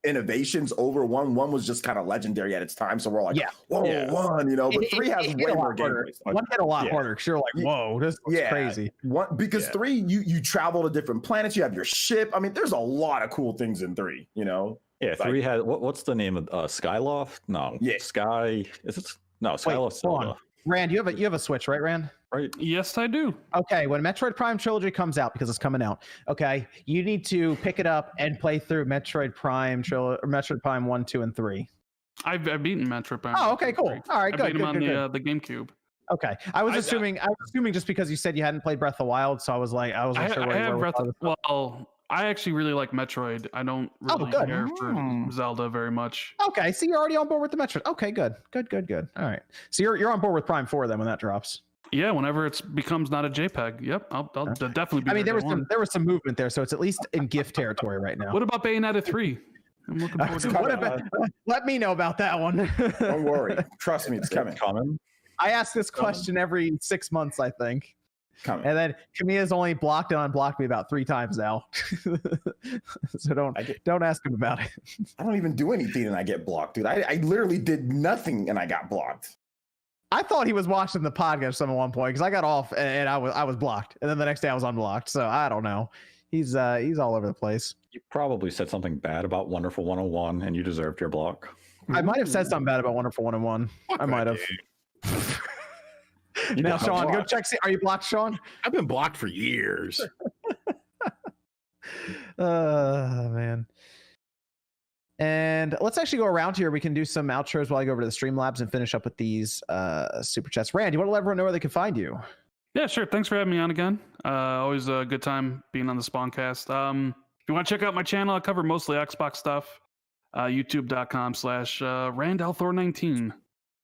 Speaker 2: innovations over 1. 1 was just kind of legendary at its time, so we're like, whoa, 1, you know. But 3 has way more gameplay.
Speaker 1: 1 hit a lot harder because you're like, whoa, this is crazy.
Speaker 2: 1 because 3, you travel to different planets, you have your ship. I mean, there's a lot of cool things in 3, you know.
Speaker 7: Yeah, 3 has what's the name of Skyloft? No, Sky. Is it? No, Skyloft.
Speaker 1: Hold on. Rand, you have a Switch, right, Rand?
Speaker 7: Right.
Speaker 3: Yes, I do.
Speaker 1: Okay, when Metroid Prime Trilogy comes out, because it's coming out, okay, you need to pick it up and play through Metroid Prime Metroid Prime 1, 2, and 3.
Speaker 3: I've beaten Metroid Prime.
Speaker 1: Oh, okay, cool. All right,
Speaker 3: I
Speaker 1: good.
Speaker 3: beat him on
Speaker 1: Good.
Speaker 3: the GameCube.
Speaker 1: Okay, I was assuming just because you said you hadn't played Breath of the Wild, so I was like, I wasn't sure where you were.
Speaker 3: Well, I actually really like Metroid. I don't really care for Zelda very much.
Speaker 1: Okay, so you're already on board with the Metroid. Okay, good. All right, so you're on board with Prime 4 then when that drops.
Speaker 3: Yeah, whenever it becomes not a JPEG. Yep, I'll definitely be.
Speaker 1: I mean, there was some movement there, so it's at least in gift territory right now.
Speaker 3: What about Bayonetta 3? I'm looking forward to it.
Speaker 1: Let me know about that one.
Speaker 2: Don't worry, trust me, it's coming.
Speaker 1: I ask this question every 6 months, I think.
Speaker 2: Coming.
Speaker 1: And then Kamiya's only blocked and unblocked me about 3 times now. So don't ask him about it.
Speaker 2: I don't even do anything and I get blocked, dude. I literally did nothing and I got blocked.
Speaker 1: I thought he was watching the podcast at one point because I got off and I was blocked, and then the next day I was unblocked. So I don't know. He's all over the place.
Speaker 7: You probably said something bad about Wonderful 101 and you deserved your block.
Speaker 1: I might have said something bad about Wonderful 101. I might have. Now, Sean, go check. Are you blocked, Sean?
Speaker 4: I've been blocked for years.
Speaker 1: Man. And let's actually go around here. We can do some outros while I go over to the Streamlabs and finish up with these super chats. Rand, you want to let everyone know where they can find you?
Speaker 3: Yeah, sure. Thanks for having me on again. Always a good time being on the Spawncast. If you want to check out my channel, I cover mostly Xbox stuff. YouTube.com/RandAlthor19.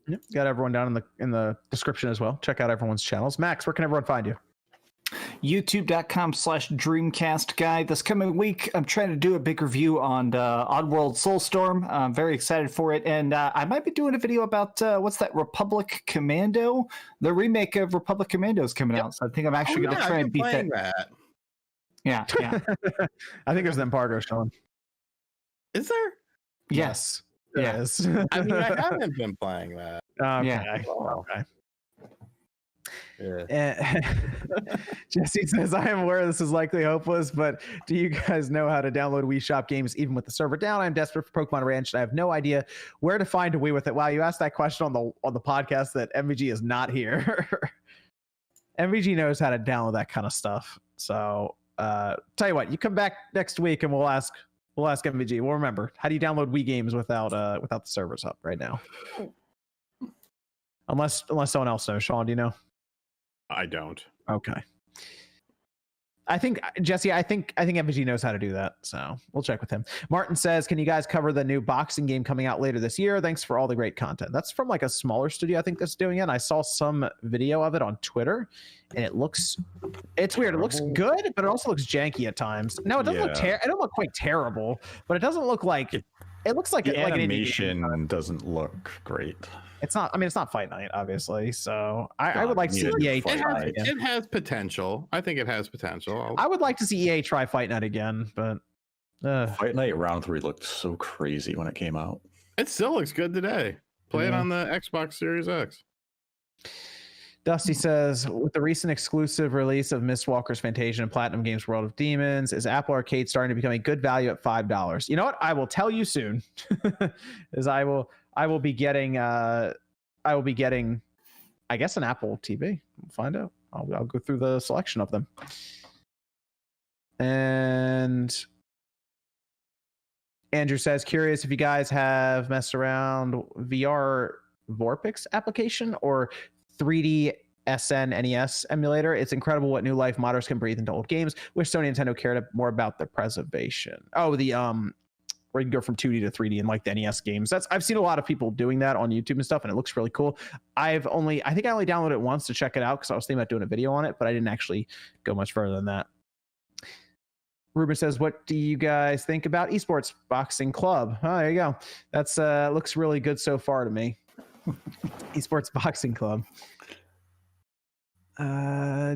Speaker 1: Yep. Got everyone down in the description as well. Check out everyone's channels. Max, where can everyone find you?
Speaker 5: YouTube.com/Dreamcast Guy. This coming week, I'm trying to do a big review on Oddworld Soulstorm. I'm very excited for it. And I might be doing a video about what's that, Republic Commando? The remake of Republic Commando is coming out. So I think I'm actually going to try and beat that. Yeah.
Speaker 1: I think there's an embargo, Sean.
Speaker 4: Is there?
Speaker 5: Yes.
Speaker 1: Yes.
Speaker 4: I mean, I haven't been playing that.
Speaker 1: Okay.
Speaker 5: Yeah.
Speaker 1: Okay.
Speaker 4: Yeah.
Speaker 1: Jesse says, I am aware this is likely hopeless, but do you guys know how to download Wii Shop games even with the server down? I'm desperate for Pokemon Ranch and I have no idea where to find a Wii with it. Wow, you asked that question on the podcast that MVG is not here. MVG knows how to download that kind of stuff. So tell you what, you come back next week and we'll ask MVG. We'll remember, how do you download Wii games without the servers up right now? Unless someone else knows. Sean, do you know?
Speaker 4: I don't.
Speaker 1: Okay. I think Jesse, I think MVG knows how to do that, so we'll check with him. Martin says, can you guys cover the new boxing game coming out later this year? Thanks for all the great content. That's from like a smaller studio, I think, that's doing it. I saw some video of it on Twitter, and it's weird. It looks good, but it also looks janky at times. No, it doesn't look it don't look quite terrible, but it doesn't look like it looks like
Speaker 7: the
Speaker 1: like
Speaker 7: animation doesn't look great.
Speaker 1: It's not. I mean, it's not Fight Night, obviously. So I would like to see EA try again.
Speaker 4: It has potential. I think it has potential.
Speaker 1: I would like to see EA try Fight Night again, but
Speaker 7: Fight Night Round 3 looked so crazy when it came out.
Speaker 4: It still looks good today. Play it on the Xbox Series X.
Speaker 1: Dusty says, with the recent exclusive release of Mistwalker's Fantasia and Platinum Games World of Demons, is Apple Arcade starting to become a good value at $5? You know what? I will tell you soon. I will be getting I guess an Apple TV. We'll find out. I'll go through the selection of them. And Andrew says, curious if you guys have messed around VR Vorpix application or 3D SN NES emulator. It's incredible what new life modders can breathe into old games. Wish Sony and Nintendo cared more about the preservation. Oh, the where you can go from 2D to 3D in like the NES games. I've seen a lot of people doing that on YouTube and stuff, and it looks really cool. I think I only downloaded it once to check it out because I was thinking about doing a video on it, but I didn't actually go much further than that. Ruben says, what do you guys think about esports boxing club? Oh, there you go. That's looks really good so far to me. Esports boxing club.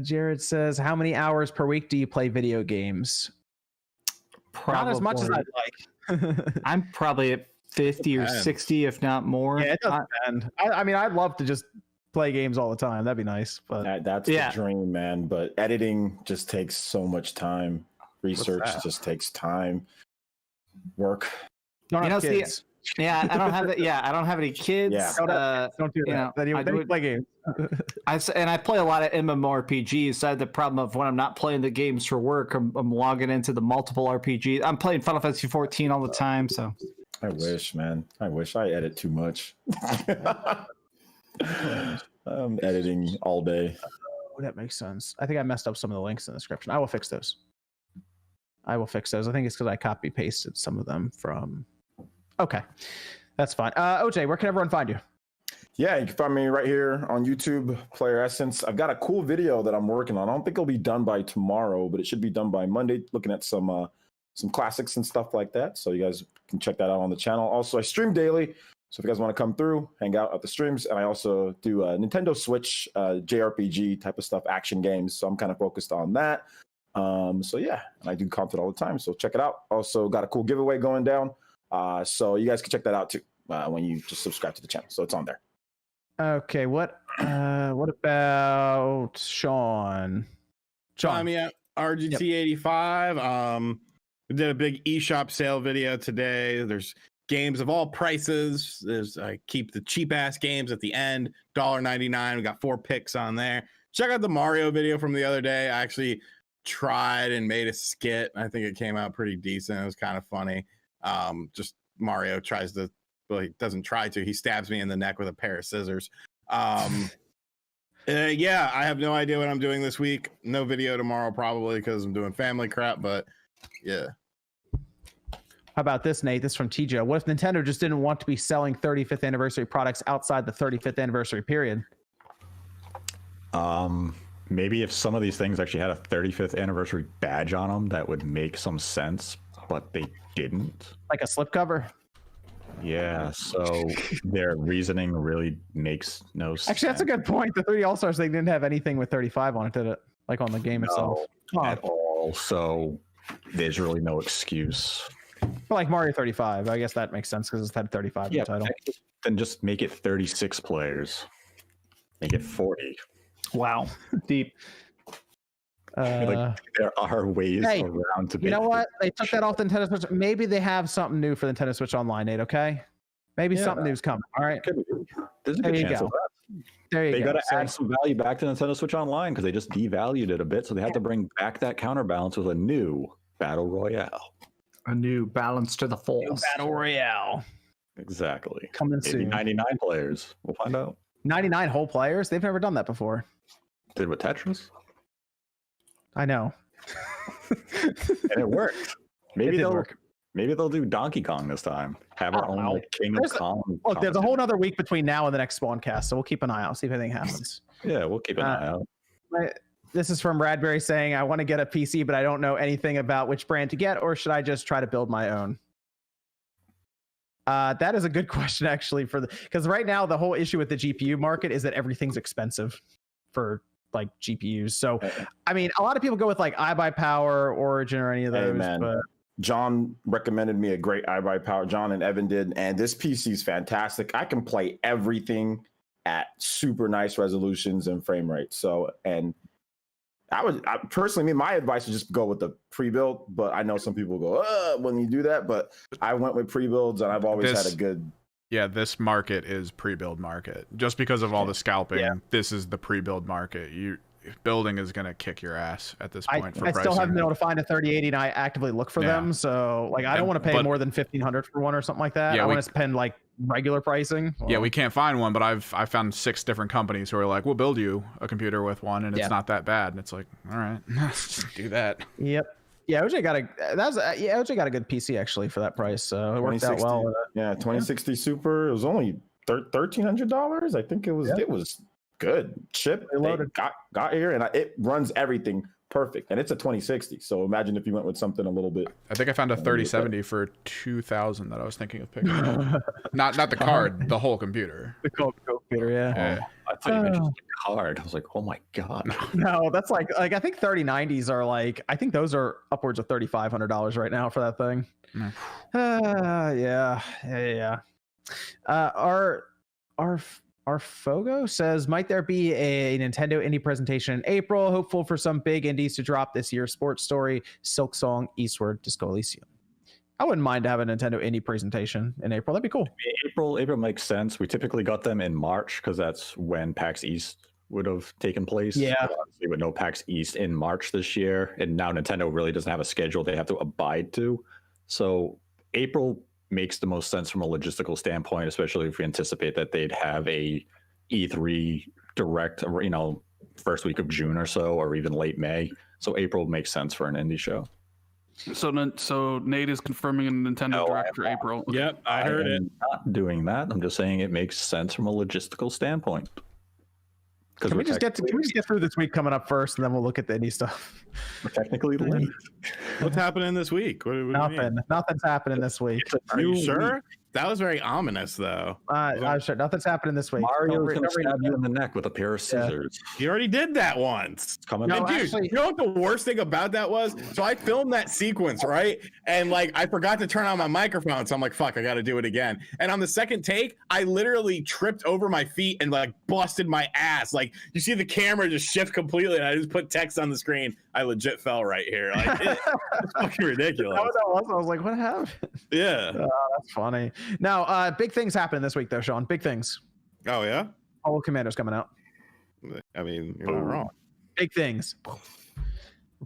Speaker 1: Jared says, how many hours per week do you play video games? Not as much as I'd like.
Speaker 5: I'm probably at 50 or 60, if not more.
Speaker 1: Yeah, it does depend. I mean, I'd love to just play games all the time. That'd be nice. But
Speaker 2: That's the dream, man. But editing just takes so much time. Research just takes time. Work.
Speaker 1: Don't have kids.
Speaker 5: I don't have that. Yeah, I don't have any kids.
Speaker 2: Yeah.
Speaker 1: Don't do that. Then you play games.
Speaker 5: I play a lot of MMORPGs. So I have the problem of when I'm not playing the games for work, I'm logging into the multiple RPGs. I'm playing Final Fantasy 14 all the time. So
Speaker 2: I wish, man. I wish I edit too much. I'm editing all day.
Speaker 1: Oh, that makes sense. I think I messed up some of the links in the description. I will fix those. I think it's because I copy pasted some of them from. Okay, that's fine. OJ, where can everyone find you?
Speaker 2: Yeah, you can find me right here on YouTube, Player Essence. I've got a cool video that I'm working on. I don't think it'll be done by tomorrow, but it should be done by Monday. Looking at some classics and stuff like that. So you guys can check that out on the channel. Also, I stream daily. So if you guys want to come through, hang out at the streams. And I also do Nintendo Switch, JRPG type of stuff, action games. So I'm kind of focused on that. So yeah, and I do content all the time. So check it out. Also got a cool giveaway going down. So you guys can check that out too when you just subscribe to the channel. So it's on there.
Speaker 1: Okay, what about Sean?
Speaker 4: Mania, RGT85. We did a big eShop sale video today. There's games of all prices. I keep the cheap ass games at the end, $1.99. We got 4 picks on there. Check out the Mario video from the other day. I actually tried and made a skit. I think it came out pretty decent. It was kind of funny. Just Mario tries to, well, he doesn't try to. He stabs me in the neck with a pair of scissors. Yeah, I have no idea what I'm doing this week. No video tomorrow probably because I'm doing family crap, but yeah.
Speaker 1: How about this, Nate? This is from TJ. What if Nintendo just didn't want to be selling 35th anniversary products outside the 35th anniversary period?
Speaker 7: Maybe if some of these things actually had a 35th anniversary badge on them, that would make some sense, but they didn't.
Speaker 1: Like a slipcover?
Speaker 7: Yeah, so their reasoning really makes no sense.
Speaker 1: Actually, that's a good point. The 3D All-Stars thing didn't have anything with 35 on it, did it? Like on the game itself?
Speaker 7: At all. So there's really no excuse.
Speaker 1: But like Mario 35, I guess that makes sense because it's had 35 in the title.
Speaker 7: Then just make it 36 players. Make it 40.
Speaker 5: Wow, deep.
Speaker 7: Like, there are ways around to.
Speaker 1: You know what? They took that off the Nintendo Switch. Maybe they have something new for the Nintendo Switch Online, Nate. Okay, maybe something new's coming. All right.
Speaker 7: There's a good chance of that.
Speaker 1: There you go.
Speaker 7: They got to add some value back to Nintendo Switch Online because they just devalued it a bit, so they had to bring back that counterbalance with a new Battle Royale.
Speaker 5: A new balance to the force.
Speaker 1: Battle Royale.
Speaker 7: Exactly.
Speaker 1: Coming
Speaker 7: Maybe
Speaker 1: soon.
Speaker 7: 99 players. We'll find out.
Speaker 1: 99 whole players? They've never done that before.
Speaker 7: Did with Tetris.
Speaker 1: I know.
Speaker 7: And it worked. Maybe they'll do Donkey Kong this time. Have our own like, King of Kong.
Speaker 1: Look, there's a whole other week between now and the next Spawncast, so we'll keep an eye out, see if anything happens.
Speaker 7: Yeah, we'll keep an eye out.
Speaker 1: This is from Radberry saying, I want to get a PC, but I don't know anything about which brand to get, or should I just try to build my own? That is a good question, actually, because right now the whole issue with the GPU market is that everything's expensive for like GPUs. So, I mean, a lot of people go with like iBuyPower, Origin, or any of those. Hey, man. But
Speaker 2: John recommended me a great iBuyPower. John and Evan did, and this PC is fantastic. I can play everything at super nice resolutions and frame rates. So, and I personally, my advice is just go with the pre-build, but I know some people go, when you do that, but I went with pre-builds and I've always had a good.
Speaker 6: Yeah, this market is pre-build market. Just because of all the scalping, this is the pre-build market. Building is going to kick your ass at this point.
Speaker 1: I still haven't been able to find a 3080 and I actively look for them. So like, I don't want to pay more than $1,500 for one or something like that. I want to spend like regular pricing.
Speaker 6: Yeah, we can't find one, but I found 6 different companies who are like, we'll build you a computer with one and it's not that bad. And it's like, all right, do that.
Speaker 1: Yep. Yeah, OJ got a good PC actually for that price. So it worked out well.
Speaker 2: Yeah, 2060 Super. It was only $1,300. I think it was. It was good. Chip loaded. Got here, and it runs everything perfect, and it's a 2060. So imagine if you went with something a little bit.
Speaker 6: I think I found a 3070 for 2,000 that I was thinking of picking up. Not the card, the whole computer.
Speaker 1: The computer, yeah.
Speaker 7: I thought you mentioned the card. I was like, oh my god.
Speaker 1: No, that's like I think 3090s are like, I think those are upwards of $3,500 right now for that thing. Yeah. Our Fogo says, might there be a Nintendo indie presentation in April? Hopeful for some big indies to drop this year. Sports Story, Silk Song, Eastward, Disco Elysium. I wouldn't mind to have a Nintendo indie presentation in April. That'd be cool.
Speaker 7: April makes sense. We typically got them in March because that's when PAX East would have taken place.
Speaker 1: Yeah.
Speaker 7: Obviously, with no PAX East in March this year, and now Nintendo really doesn't have a schedule they have to abide to. So April makes the most sense from a logistical standpoint, especially if we anticipate that they'd have a E3 direct, first week of June or so, or even late May. So April makes sense for an indie show.
Speaker 3: So Nate is confirming a Nintendo Direct for April.
Speaker 4: Yep, I heard it.
Speaker 7: Not doing that. I'm just saying it makes sense from a logistical standpoint.
Speaker 1: Can we just get through this week coming up first, and then we'll look at the indie stuff?
Speaker 7: We're technically late.
Speaker 4: What's happening this week? What
Speaker 1: Nothing's happening this week.
Speaker 4: Are you sure? That was very ominous, though.
Speaker 1: I'm sure nothing's happening this week.
Speaker 7: Mario's gonna stab you in the neck with a pair of scissors.
Speaker 4: You already did that once.
Speaker 7: Coming
Speaker 4: No,
Speaker 7: up.
Speaker 4: dude, you know what the worst thing about that was? So I filmed that sequence, right? And I forgot to turn on my microphone. So I'm like, fuck, I got to do it again. And on the second take, I literally tripped over my feet and busted my ass. You see the camera just shift completely. And I just put text on the screen. I legit fell right here. It's fucking ridiculous.
Speaker 1: That was, I was like, what happened?
Speaker 4: Yeah.
Speaker 1: That's funny. Now, big things happening this week, though, Sean. Big things.
Speaker 4: Oh, yeah?
Speaker 1: All Commando's coming out.
Speaker 4: I mean, you're not wrong.
Speaker 1: Big things.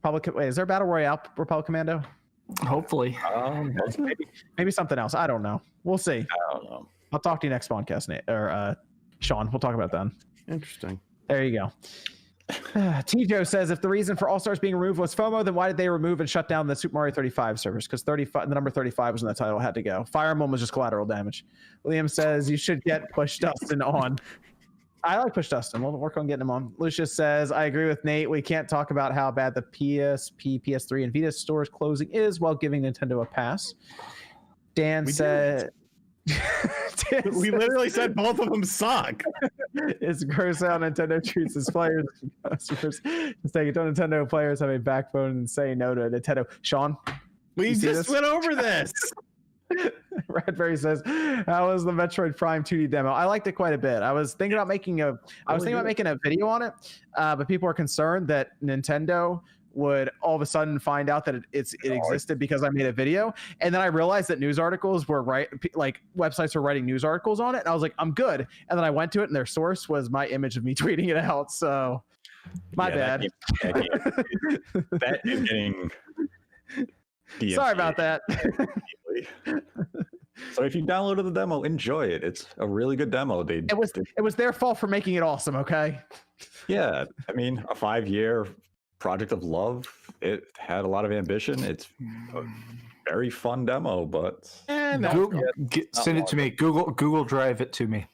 Speaker 1: Wait, is there a Battle Royale Republic Commando?
Speaker 5: Hopefully.
Speaker 1: Maybe something else. I don't know. We'll see.
Speaker 7: I don't know.
Speaker 1: I'll talk to you next podcast, Nate, or Sean. We'll talk about that then.
Speaker 4: Interesting.
Speaker 1: There you go. T-Joe says, if the reason for All-Stars being removed was FOMO, then why did they remove and shut down the Super Mario 35 servers? Because the number 35 was in the title, had to go. Fire Emblem was just collateral damage. William says, you should get Push Dustin on. I like Push Dustin. We'll work on getting him on. Lucius says, I agree with Nate. We can't talk about how bad the PSP, PS3, and Vita stores closing is while giving Nintendo a pass. Dan said...
Speaker 4: We literally said both of them suck.
Speaker 1: It's gross how Nintendo treats its players and customers. It's like, don't Nintendo players have a backbone and say no to Nintendo? Sean,
Speaker 4: we just went over this.
Speaker 1: Radberry says, how was the Metroid Prime 2D demo? I liked it quite a bit. I was thinking about making a video on it, but people are concerned that Nintendo would all of a sudden find out that it existed because I made a video. And then I realized that news articles were websites were writing news articles on it. And I was like, I'm good. And then I went to it and their source was my image of me tweeting it out. So my bad.
Speaker 7: That is getting
Speaker 1: sorry about that.
Speaker 7: So if you downloaded the demo, enjoy it. It's a really good demo. It
Speaker 1: was their fault for making it awesome. Okay.
Speaker 7: Yeah. I mean, a 5-year project of love. It had a lot of ambition. It's a very fun demo, but
Speaker 5: send it to me. Google Drive it to me.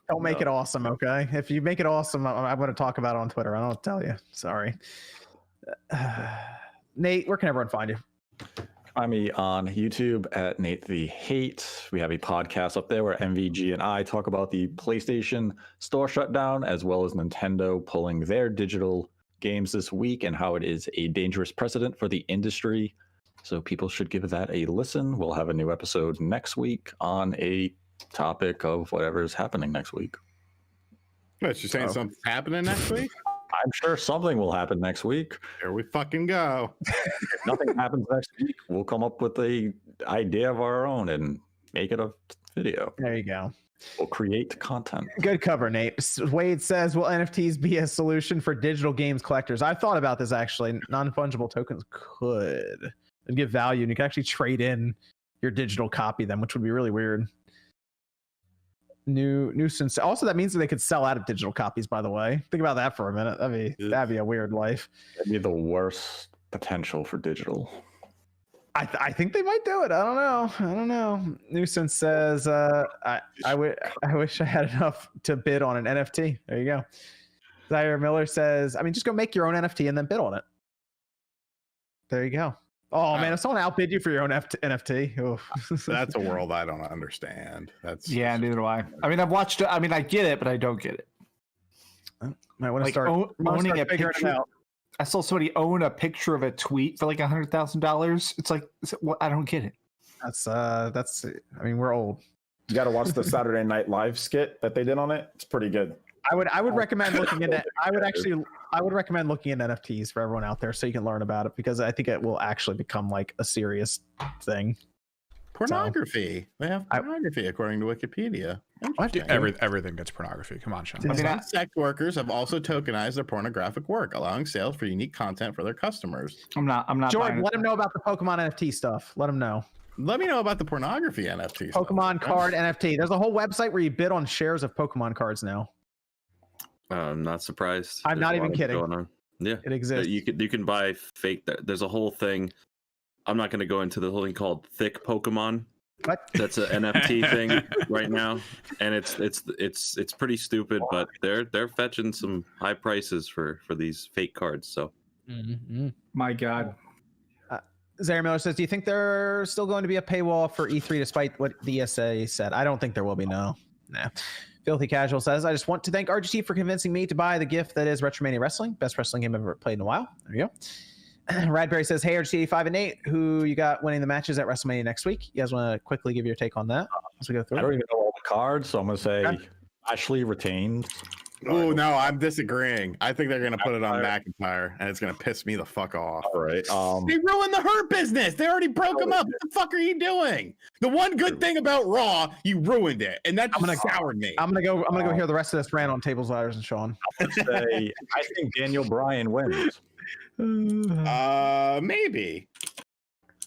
Speaker 1: Don't make it awesome, okay? If you make it awesome, I'm going to talk about it on Twitter. I don't tell you. Sorry. Nate, where can everyone find you?
Speaker 7: Find me on YouTube at Nate the Hate. We have a podcast up there where MVG and I talk about the PlayStation store shutdown, as well as Nintendo pulling their digital games this week and how it is a dangerous precedent for the industry. So people should give that a listen. We'll have a new episode next week on a topic of whatever is happening next week.
Speaker 4: What, you're saying something's happening next week?
Speaker 7: I'm sure something will happen next week.
Speaker 4: Here we fucking go.
Speaker 7: If nothing happens next week, we'll come up with a idea of our own and make it a video.
Speaker 1: There you go.
Speaker 7: We'll create content.
Speaker 1: Good cover, Nate. Wade says, will NFTs be a solution for digital games collectors? I've thought about this, actually. Non-fungible tokens could give value, and you can actually trade in your digital copy then, which would be really weird. Nuisance. Also, that means that they could sell out of digital copies, by the way. Think about that for a minute. That'd be a weird life.
Speaker 7: That'd be the worst potential for digital.
Speaker 1: I think they might do it. I don't know. Nuisance says, I wish I had enough to bid on an NFT. There you go. Zaire Miller says, just go make your own NFT and then bid on it. There you go. Oh man, if someone outbid you for your own NFT,
Speaker 4: That's a world I don't understand.
Speaker 5: Yeah, neither do I. I mean, I've watched it. I mean, I get it, but I don't get it.
Speaker 1: Might want to
Speaker 5: Like
Speaker 1: start
Speaker 5: owning a
Speaker 1: figuring it
Speaker 5: picture.
Speaker 1: out.
Speaker 5: I saw somebody own a picture of a tweet for like $100,000. It's like, I don't get it.
Speaker 1: That's. I mean, we're old.
Speaker 2: You got to watch the Saturday Night Live skit that they did on it. It's pretty good.
Speaker 1: I would recommend looking into. I would recommend looking into NFTs for everyone out there so you can learn about it, because I think it will actually become like a serious thing.
Speaker 4: Pornography. They have pornography according to Wikipedia.
Speaker 6: Everything gets pornography. Come on, Sean.
Speaker 4: Sex workers have also tokenized their pornographic work, allowing sales for unique content for their customers.
Speaker 5: I'm not.
Speaker 1: Jordan, let him know about the Pokemon NFT stuff. Let him know.
Speaker 4: Let me know about the pornography NFT.
Speaker 1: Pokemon card NFT. There's a whole website where you bid on shares of Pokemon cards now.
Speaker 8: I'm not surprised.
Speaker 1: I'm not even kidding.
Speaker 8: Going on. Yeah,
Speaker 1: it exists.
Speaker 8: You can buy fake. There's a whole thing. I'm not going to go into the whole thing called Thick Pokemon.
Speaker 1: What?
Speaker 8: That's an NFT thing right now, and it's pretty stupid, but they're fetching some high prices for these fake cards. So,
Speaker 5: My God.
Speaker 1: Zaire Miller says, "Do you think there's still going to be a paywall for E3 despite what the ESA said?" I don't think there will be. No. Nah. Filthy Casual says, "I just want to thank RGT for convincing me to buy the gift that is Retromania Wrestling. Best wrestling game I've ever played in a while." There you go. Radberry says, "Hey, RGT85 and Nate, who you got winning the matches at WrestleMania next week? You guys want to quickly give your take on that as we go through?"
Speaker 7: I don't even know all the cards, so I'm going to say Ashley retains.
Speaker 4: Oh no, I'm disagreeing. I think they're gonna put it on McIntyre, and it's gonna piss me the fuck off.
Speaker 7: All right.
Speaker 4: They ruined the Hurt business. They already broke him up. What the fuck are you doing? The one good thing about Raw, you ruined it, and that just soured me.
Speaker 1: I'm gonna go hear the rest of this rant on Tables, Ladders, and Sean.
Speaker 7: I think Daniel Bryan wins.
Speaker 4: Maybe.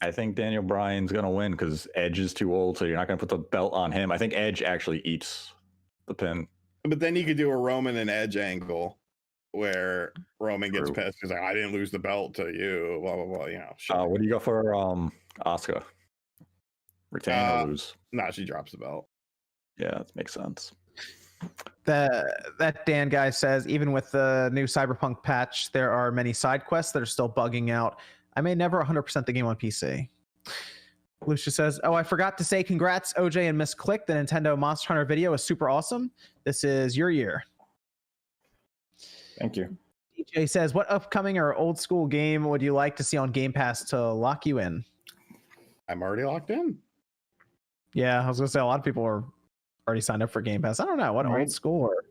Speaker 7: I think Daniel Bryan's gonna win because Edge is too old, so you're not gonna put the belt on him. I think Edge actually eats the pin.
Speaker 4: But then you could do a Roman and Edge angle where Roman gets pissed because like, I didn't lose the belt to you, blah blah blah. You know.
Speaker 7: What do you go for, Asuka? Retain or lose?
Speaker 4: No, she drops the belt.
Speaker 7: Yeah, that makes sense.
Speaker 1: That Dan guy says, even with the new Cyberpunk patch, there are many side quests that are still bugging out. I may never 100% the game on PC. Lucia says, "Oh, I forgot to say congrats, OJ and Miss Click. The Nintendo Monster Hunter video is super awesome. This is your year."
Speaker 2: Thank you.
Speaker 1: DJ says, "What upcoming or old school game would you like to see on Game Pass to lock you in?"
Speaker 4: I'm already locked in.
Speaker 1: Yeah, I was gonna say a lot of people are already signed up for Game Pass. I don't know what old school or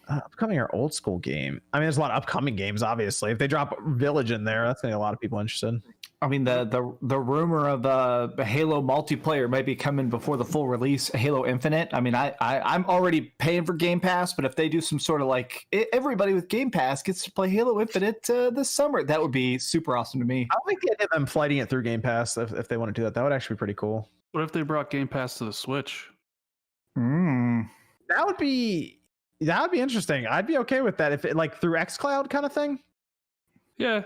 Speaker 1: upcoming or old school game. I mean, there's a lot of upcoming games. Obviously, if they drop Village in there, that's gonna be a lot of people interested.
Speaker 5: I mean, the rumor of a Halo multiplayer might be coming before the full release, Halo Infinite. I mean, I'm already paying for Game Pass, but if they do some sort of like everybody with Game Pass gets to play Halo Infinite this summer, that would be super awesome to me.
Speaker 1: I like the idea of them flighting it through Game Pass if they want to do that. That would actually be pretty cool.
Speaker 3: What if they brought Game Pass to the Switch?
Speaker 1: That would be interesting. I'd be okay with that if it like through xCloud kind of thing.
Speaker 3: Yeah,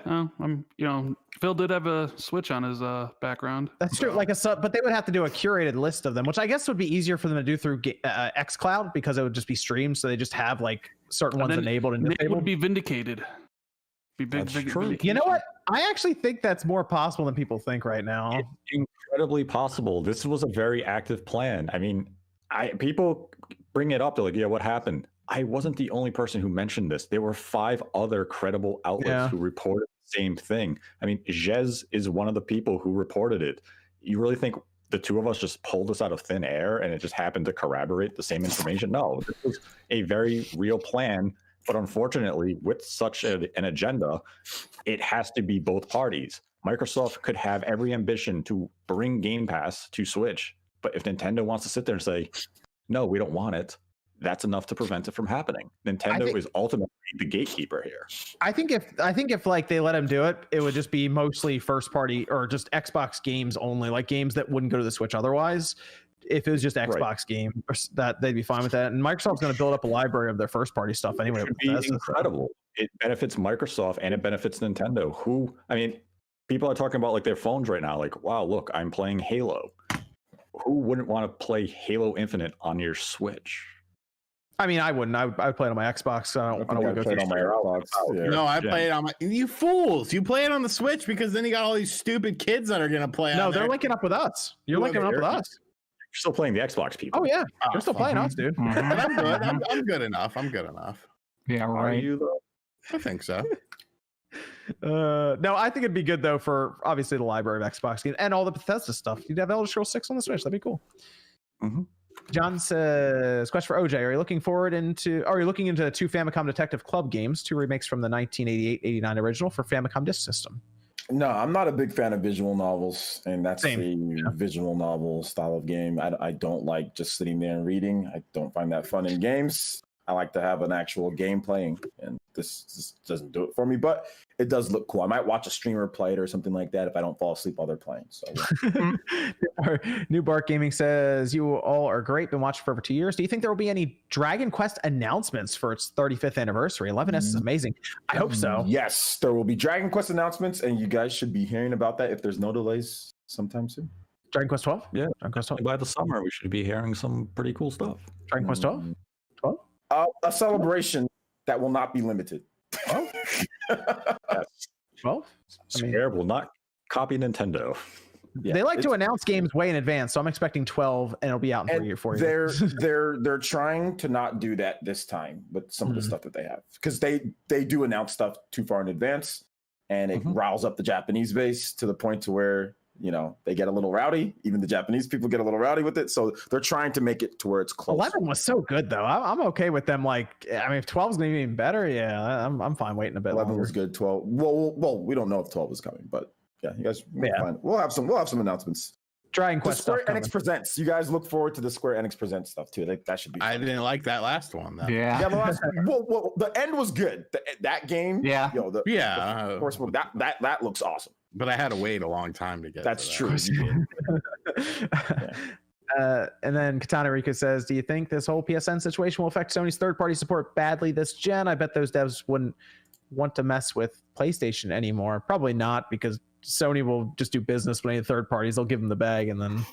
Speaker 3: Phil did have a Switch on his background.
Speaker 1: That's true. Like but they would have to do a curated list of them, which I guess would be easier for them to do through xCloud because it would just be streamed. So they just have like certain ones enabled and disabled.
Speaker 3: It would be vindicated.
Speaker 7: That's true.
Speaker 1: You know what? I actually think that's more possible than people think right now.
Speaker 7: It's incredibly possible. This was a very active plan. I mean, people bring it up. They're like, "Yeah, what happened?" I wasn't the only person who mentioned this. There were 5 other credible outlets who reported the same thing. I mean, Jez is one of the people who reported it. You really think the two of us just pulled this out of thin air and it just happened to corroborate the same information? No, this was a very real plan. But unfortunately, with such an agenda, it has to be both parties. Microsoft could have every ambition to bring Game Pass to Switch. But if Nintendo wants to sit there and say, "No, we don't want it," that's enough to prevent it from happening. Nintendo is ultimately the gatekeeper here.
Speaker 1: I think if like they let them do it, it would just be mostly first party or just Xbox games only, like games that wouldn't go to the Switch otherwise. If it was just Xbox game, that they'd be fine with that. And Microsoft's going to build up a library of their first party stuff anyway.
Speaker 7: It would be incredible. It benefits Microsoft and it benefits Nintendo. People are talking about like their phones right now. Like, wow, look, I'm playing Halo. Who wouldn't want to play Halo Infinite on your Switch?
Speaker 1: I mean, I wouldn't. I would play it on my Xbox. So I don't want to go through
Speaker 2: on my Xbox. Yeah.
Speaker 4: No, I play it on my. You fools! You play it on the Switch because then you got all these stupid kids that are gonna play.
Speaker 1: No,
Speaker 4: on
Speaker 1: they're
Speaker 4: there.
Speaker 1: linking up with us. You're linking up with us.
Speaker 7: You're still playing the Xbox, people.
Speaker 1: Oh yeah, you're still playing us, dude.
Speaker 4: But I'm good. I'm good enough. I'm good enough.
Speaker 5: Yeah,
Speaker 7: Are
Speaker 5: right.
Speaker 7: you though?
Speaker 4: I think so.
Speaker 1: No, I think it'd be good though for obviously the library of Xbox games and all the Bethesda stuff. You'd have Elder Scrolls 6 on the Switch. That'd be cool.
Speaker 7: Mm-hmm.
Speaker 1: John says, question for OJ. Are you looking into 2 Famicom Detective Club games, 2 remakes from the 1988-89 original for Famicom Disk System?
Speaker 2: No, I'm not a big fan of visual novels, and that's
Speaker 1: Same.
Speaker 2: a visual novel style of game. I don't like just sitting there and reading. I don't find that fun in games. I like to have an actual game playing, and this doesn't do it for me, but it does look cool. I might watch a streamer play it or something like that if I don't fall asleep while they're playing. So, yeah.
Speaker 1: New Bark Gaming says, you all are great. Been watching for over 2 years. Do you think there will be any Dragon Quest announcements for its 35th anniversary? 11S is amazing. I hope so.
Speaker 2: Yes, there will be Dragon Quest announcements, and you guys should be hearing about that if there's no delays sometime soon.
Speaker 1: Dragon Quest 12?
Speaker 7: Yeah.
Speaker 1: Dragon Quest 12.
Speaker 7: By the summer, we should be hearing some pretty cool stuff.
Speaker 1: Dragon Quest 12? 12?
Speaker 2: A celebration that will not be limited.
Speaker 1: Oh. 12?
Speaker 7: Square will not copy Nintendo.
Speaker 2: Yeah,
Speaker 1: they like to announce games way in advance, so I'm expecting 12, and it'll be out in 4 years.
Speaker 2: They're trying to not do that this time with some of the stuff that they have, because they do announce stuff too far in advance, and it riles up the Japanese base to the point to where they get a little rowdy. Even the Japanese people get a little rowdy with it, so they're trying to make it to where it's close.
Speaker 1: 11 was so good though. I'm okay with them. Like, I mean, if 12 is going to be even better, yeah, I'm fine waiting a bit.
Speaker 2: 11
Speaker 1: longer.
Speaker 2: was good. 12. Well, we don't know if 12 is coming, but yeah, you guys. We'll have some announcements.
Speaker 1: Dragon Quest
Speaker 2: Square
Speaker 1: stuff
Speaker 2: Enix Presents. You guys look forward to the Square Enix Presents stuff too. That should be fun.
Speaker 4: I didn't like that last one though.
Speaker 5: Yeah.
Speaker 2: Yeah, the end was good. That game.
Speaker 5: Yeah.
Speaker 2: Of course, that looks awesome.
Speaker 4: But I had to wait a long time to get.
Speaker 2: That's
Speaker 4: to that.
Speaker 2: true.
Speaker 1: And then Katana Rika says, do you think this whole PSN situation will affect Sony's third-party support badly this gen? I bet those devs wouldn't want to mess with PlayStation anymore. Probably not, because Sony will just do business with any third parties. They'll give them the bag, and then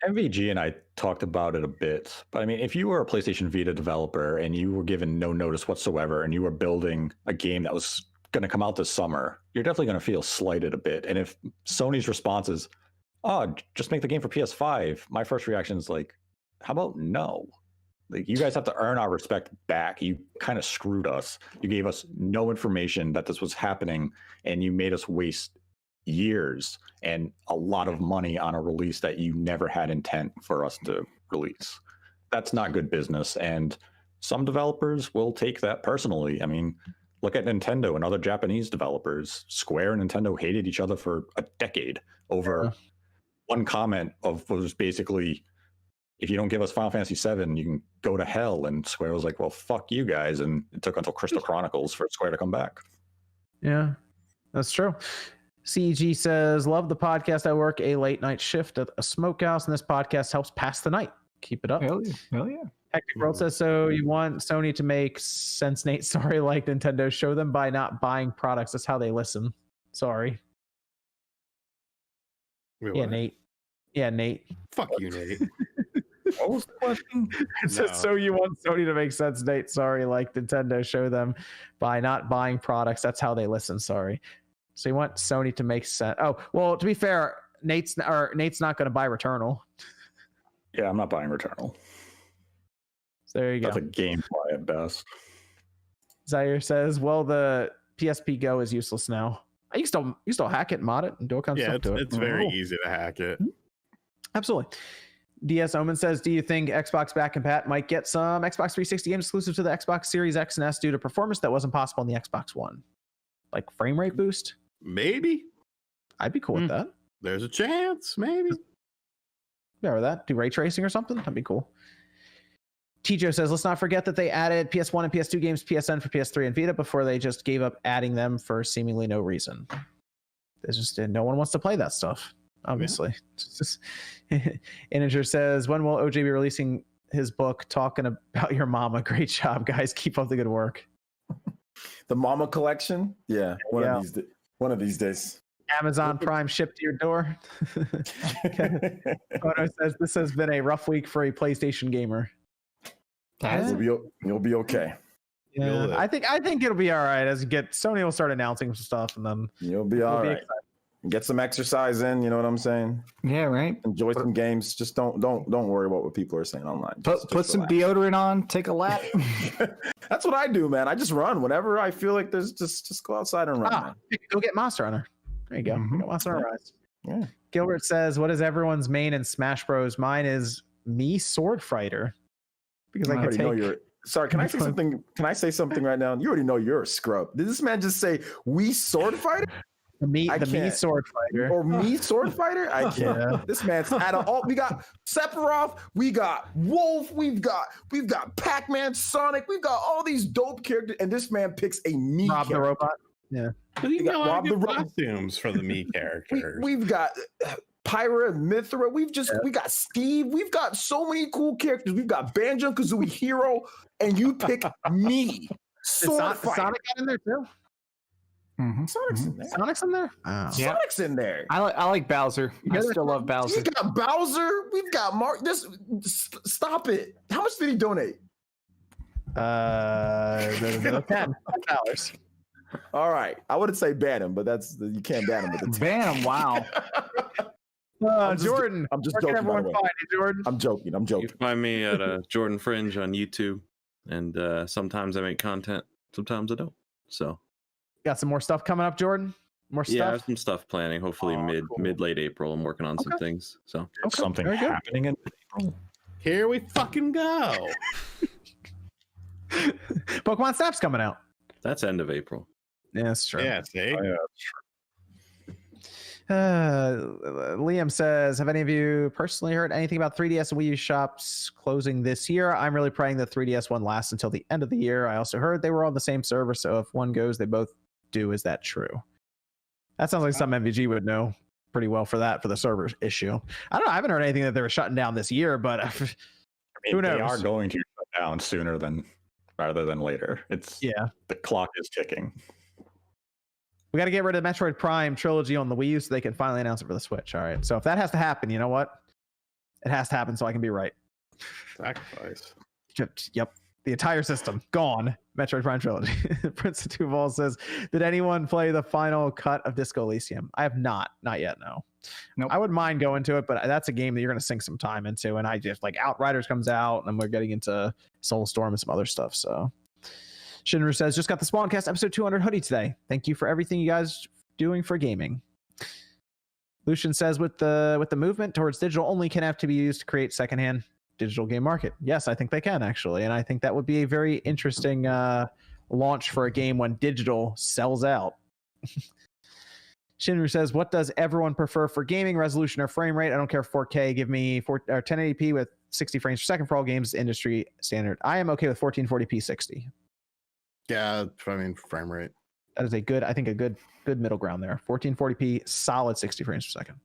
Speaker 7: MVG and I talked about it a bit, but I mean, if you were a PlayStation Vita developer and you were given no notice whatsoever and you were building a game that was going to come out this summer, you're definitely going to feel slighted a bit. And if Sony's response is, oh, just make the game for PS5, my first reaction is like, how about no? Like, you guys have to earn our respect back. You kind of screwed us. You gave us no information that this was happening, and you made us waste years and a lot of money on a release that you never had intent for us to release. That's not good business, and some developers will take that personally. I mean, look at Nintendo and other Japanese developers. Square and Nintendo hated each other for a decade over one comment of was basically, if you don't give us Final Fantasy VII, you can go to hell. And Square was like, well, fuck you guys. And it took until Crystal Chronicles for Square to come back.
Speaker 1: yeah, that's true. CEG says, love the podcast. I work a late night shift at a smokehouse, and this podcast helps pass the night. Keep it up.
Speaker 5: Hell yeah.
Speaker 1: Hectic World says, so you want Sony to make Sense Nate sorry like Nintendo? Show them by not buying products. That's how they listen. Sorry.
Speaker 4: Wait,
Speaker 1: Yeah,
Speaker 4: what?
Speaker 1: Nate. Yeah, Nate.
Speaker 4: Fuck you, Nate.
Speaker 7: What was the question?
Speaker 1: It says,
Speaker 4: No.
Speaker 1: so you want Sony to make Sense Nate sorry like Nintendo? Show them by not buying products. That's how they listen. Sorry. So you want Sony to make sense. Oh, well, to be fair, Nate's not going to buy Returnal.
Speaker 7: Yeah, I'm not buying Returnal.
Speaker 1: So there you go.
Speaker 7: That's a game play at best.
Speaker 1: Zaire says, well, the PSP Go is useless now. You can still hack it, mod it, and do all kinds of
Speaker 4: Yeah,
Speaker 1: stuff to it.
Speaker 4: it's very easy to hack it.
Speaker 1: Absolutely. DS Omen says, do you think Xbox Back and Pat might get some Xbox 360 games exclusive to the Xbox Series X and S due to performance that wasn't possible on the Xbox One? Like frame rate boost?
Speaker 4: Maybe
Speaker 1: I'd be cool with that.
Speaker 4: there's a chance. Maybe.
Speaker 1: Yeah, or that. Do ray tracing or something? That'd be cool. Tijo says, let's not forget that they added PS1 and PS2 games to PSN for PS3 and Vita before they just gave up adding them for seemingly no reason. There's just no one wants to play that stuff, obviously. Integer says, when will OJ be releasing his book talking about your mama? Great job, guys. Keep up the good work.
Speaker 2: The Mama Collection. Yeah, one of these days.
Speaker 1: Amazon Prime shipped to your door. Photo says, this has been a rough week for a PlayStation gamer.
Speaker 2: You'll be okay.
Speaker 1: Yeah, I think it'll be all right as you get Sony will start announcing some stuff, and then
Speaker 2: you'll be all right. Get some exercise in. You know what I'm saying?
Speaker 5: Yeah, right.
Speaker 2: Enjoy some games. Just don't worry about what people are saying online.
Speaker 5: Put some deodorant on. Take a lap.
Speaker 2: That's what I do, man. I just run whenever I feel like there's just go outside and run. Man.
Speaker 1: Go get Monster Hunter. There you go.
Speaker 5: Mm-hmm.
Speaker 1: Monster Hunter Rise. Yeah. Gilbert says, "What is everyone's main in Smash Bros? Mine is me Sword Fighter because I already know you're."
Speaker 2: Sorry, can I say something? Can I say something right now? You already know you're a scrub. Did this man just say we Sword Fighter?
Speaker 1: Me Sword Fighter
Speaker 2: or me Sword Fighter? I can't. Yeah. This man's had all. We got Sephiroth, we got Wolf, we've got Pac-Man, Sonic, we've got all these dope characters, and this man picks a me
Speaker 1: Rob the robot. Yeah,
Speaker 4: but you got Rob the costumes for the me characters.
Speaker 2: We've got Pyra and Mithra. We got Steve. We've got so many cool characters. We've got Banjo Kazooie Hero, and you pick me. Sword Fighter.
Speaker 1: Sonic got in there too.
Speaker 5: Mm-hmm.
Speaker 1: Sonic's in there.
Speaker 5: Oh.
Speaker 2: Sonic's in there.
Speaker 5: I like Bowser. I still love Bowser.
Speaker 2: We got Bowser. We've got Mark. Stop it. How much did he donate?
Speaker 1: $10.
Speaker 2: All right. I wouldn't say ban him, but you can't ban him with the
Speaker 5: ban him. Wow.
Speaker 1: Jordan.
Speaker 2: I'm just joking.
Speaker 1: Everyone find you, Jordan.
Speaker 2: I'm joking.
Speaker 8: You can find me at Jordan Fringe on YouTube, and sometimes I make content, sometimes I don't. So.
Speaker 1: Got some more stuff coming up, Jordan? More stuff?
Speaker 8: Yeah, some stuff planning. Hopefully mid-late April. I'm working on some things. So
Speaker 7: something happening in April.
Speaker 4: Here we fucking go.
Speaker 1: Pokemon Snap's coming out.
Speaker 8: That's end of April.
Speaker 1: Yeah, that's true.
Speaker 4: Yeah, see?
Speaker 2: Oh, yeah,
Speaker 1: Liam says, have any of you personally heard anything about 3DS and Wii U shops closing this year? I'm really praying the 3DS one lasts until the end of the year. I also heard they were on the same server, so if one goes, they both do. Is that true? That sounds like something MVG would know pretty well for the server issue. I don't know. I haven't heard anything that they were shutting down this year, but who knows?
Speaker 7: They are going to shut down sooner rather than later. The clock is ticking.
Speaker 1: We got to get rid of Metroid Prime trilogy on the Wii U so they can finally announce it for the Switch. All right. So if that has to happen, you know what? It has to happen so I can be right.
Speaker 4: Sacrifice.
Speaker 1: Yep. The entire system gone. Metroid Prime trilogy. Prince of Duval says, did anyone play the final cut of Disco Elysium? I have not yet. No.
Speaker 5: Nope.
Speaker 1: I wouldn't mind going to it, but that's a game that you're going to sink some time into. And I just Outriders comes out and we're getting into Soulstorm and some other stuff. So Shinru says, just got the Spawncast episode 200 hoodie today. Thank you for everything you guys doing for gaming. Lucian says, with the movement towards digital only can have to be used to create secondhand digital game market. Yes, I think they can actually. And I think that would be a very interesting launch for a game when digital sells out. Shinru says, what does everyone prefer for gaming, resolution or frame rate? I don't care if 4K. Give me 1080p with 60 frames per second for all games, industry standard. I am okay with 1440p 60.
Speaker 4: Yeah, I mean, frame rate.
Speaker 1: That is a good middle ground there. 1440p, solid 60 frames per second.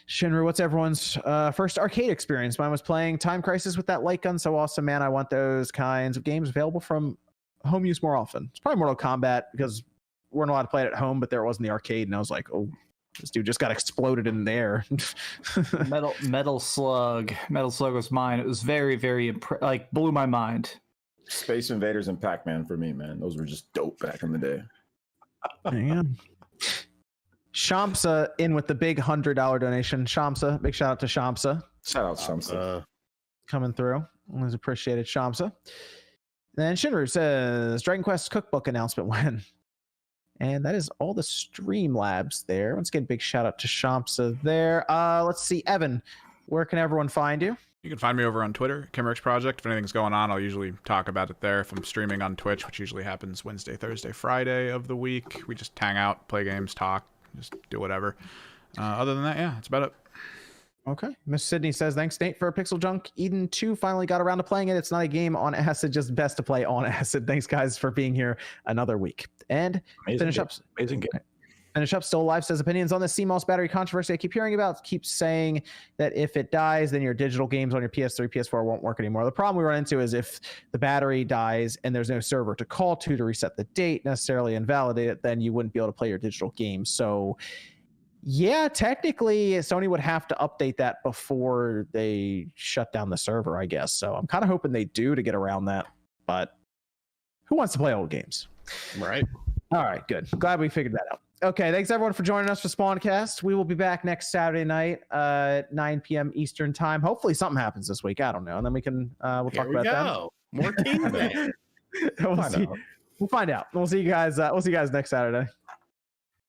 Speaker 1: Shinru, what's everyone's first arcade experience? Mine was playing Time Crisis with that light gun. So awesome, man. I want those kinds of games available from home use more often. It's probably Mortal Kombat because we weren't allowed to play it at home, but there it was in the arcade. And I was like, oh, this dude just got exploded in there.
Speaker 5: Metal Slug. Metal Slug was mine. It was very, very blew my mind.
Speaker 2: Space Invaders and Pac-Man for me, man. Those were just dope back in the day.
Speaker 1: Yeah. Shamsa in with the big $100 donation. Shamsa, big shout out to Shamsa.
Speaker 2: Shout out Shamsa.
Speaker 1: Coming through. Always appreciated, Shamsa. Then Shinru says, Dragon Quest cookbook announcement when? And that is all the Streamlabs there. Once again, big shout out to Shamsa there. Let's see, Evan, where can everyone find you?
Speaker 6: You can find me over on Twitter, Kimmerix Project. If anything's going on, I'll usually talk about it there. If I'm streaming on Twitch, which usually happens Wednesday, Thursday, Friday of the week, we just hang out, play games, talk, just do whatever. Other than that, yeah, that's about it.
Speaker 1: Okay. Miss Sydney says, thanks, Nate, for Pixel Junk. Eden 2 finally got around to playing it. It's not a game on acid, just best to play on acid. Thanks, guys, for being here another week. And
Speaker 7: amazing game.
Speaker 1: Finish up. Still Alive says, opinions on the CMOS battery controversy I keep hearing about. Keep saying that if it dies, then your digital games on your PS3, PS4 won't work anymore. The problem we run into is if the battery dies and there's no server to call to reset the date, necessarily invalidate it, then you wouldn't be able to play your digital games. So Yeah, technically, Sony would have to update that before they shut down the server, I guess. So I'm kind of hoping they do to get around that. But who wants to play old games?
Speaker 4: Right.
Speaker 1: All right, good. Glad we figured that out. Okay, thanks everyone for joining us for Spawncast. We will be back next Saturday night, 9 p.m. Eastern time. Hopefully something happens this week. I don't know. And then we can we'll talk about that.
Speaker 4: More team.
Speaker 1: We'll find out. We'll see you guys next Saturday.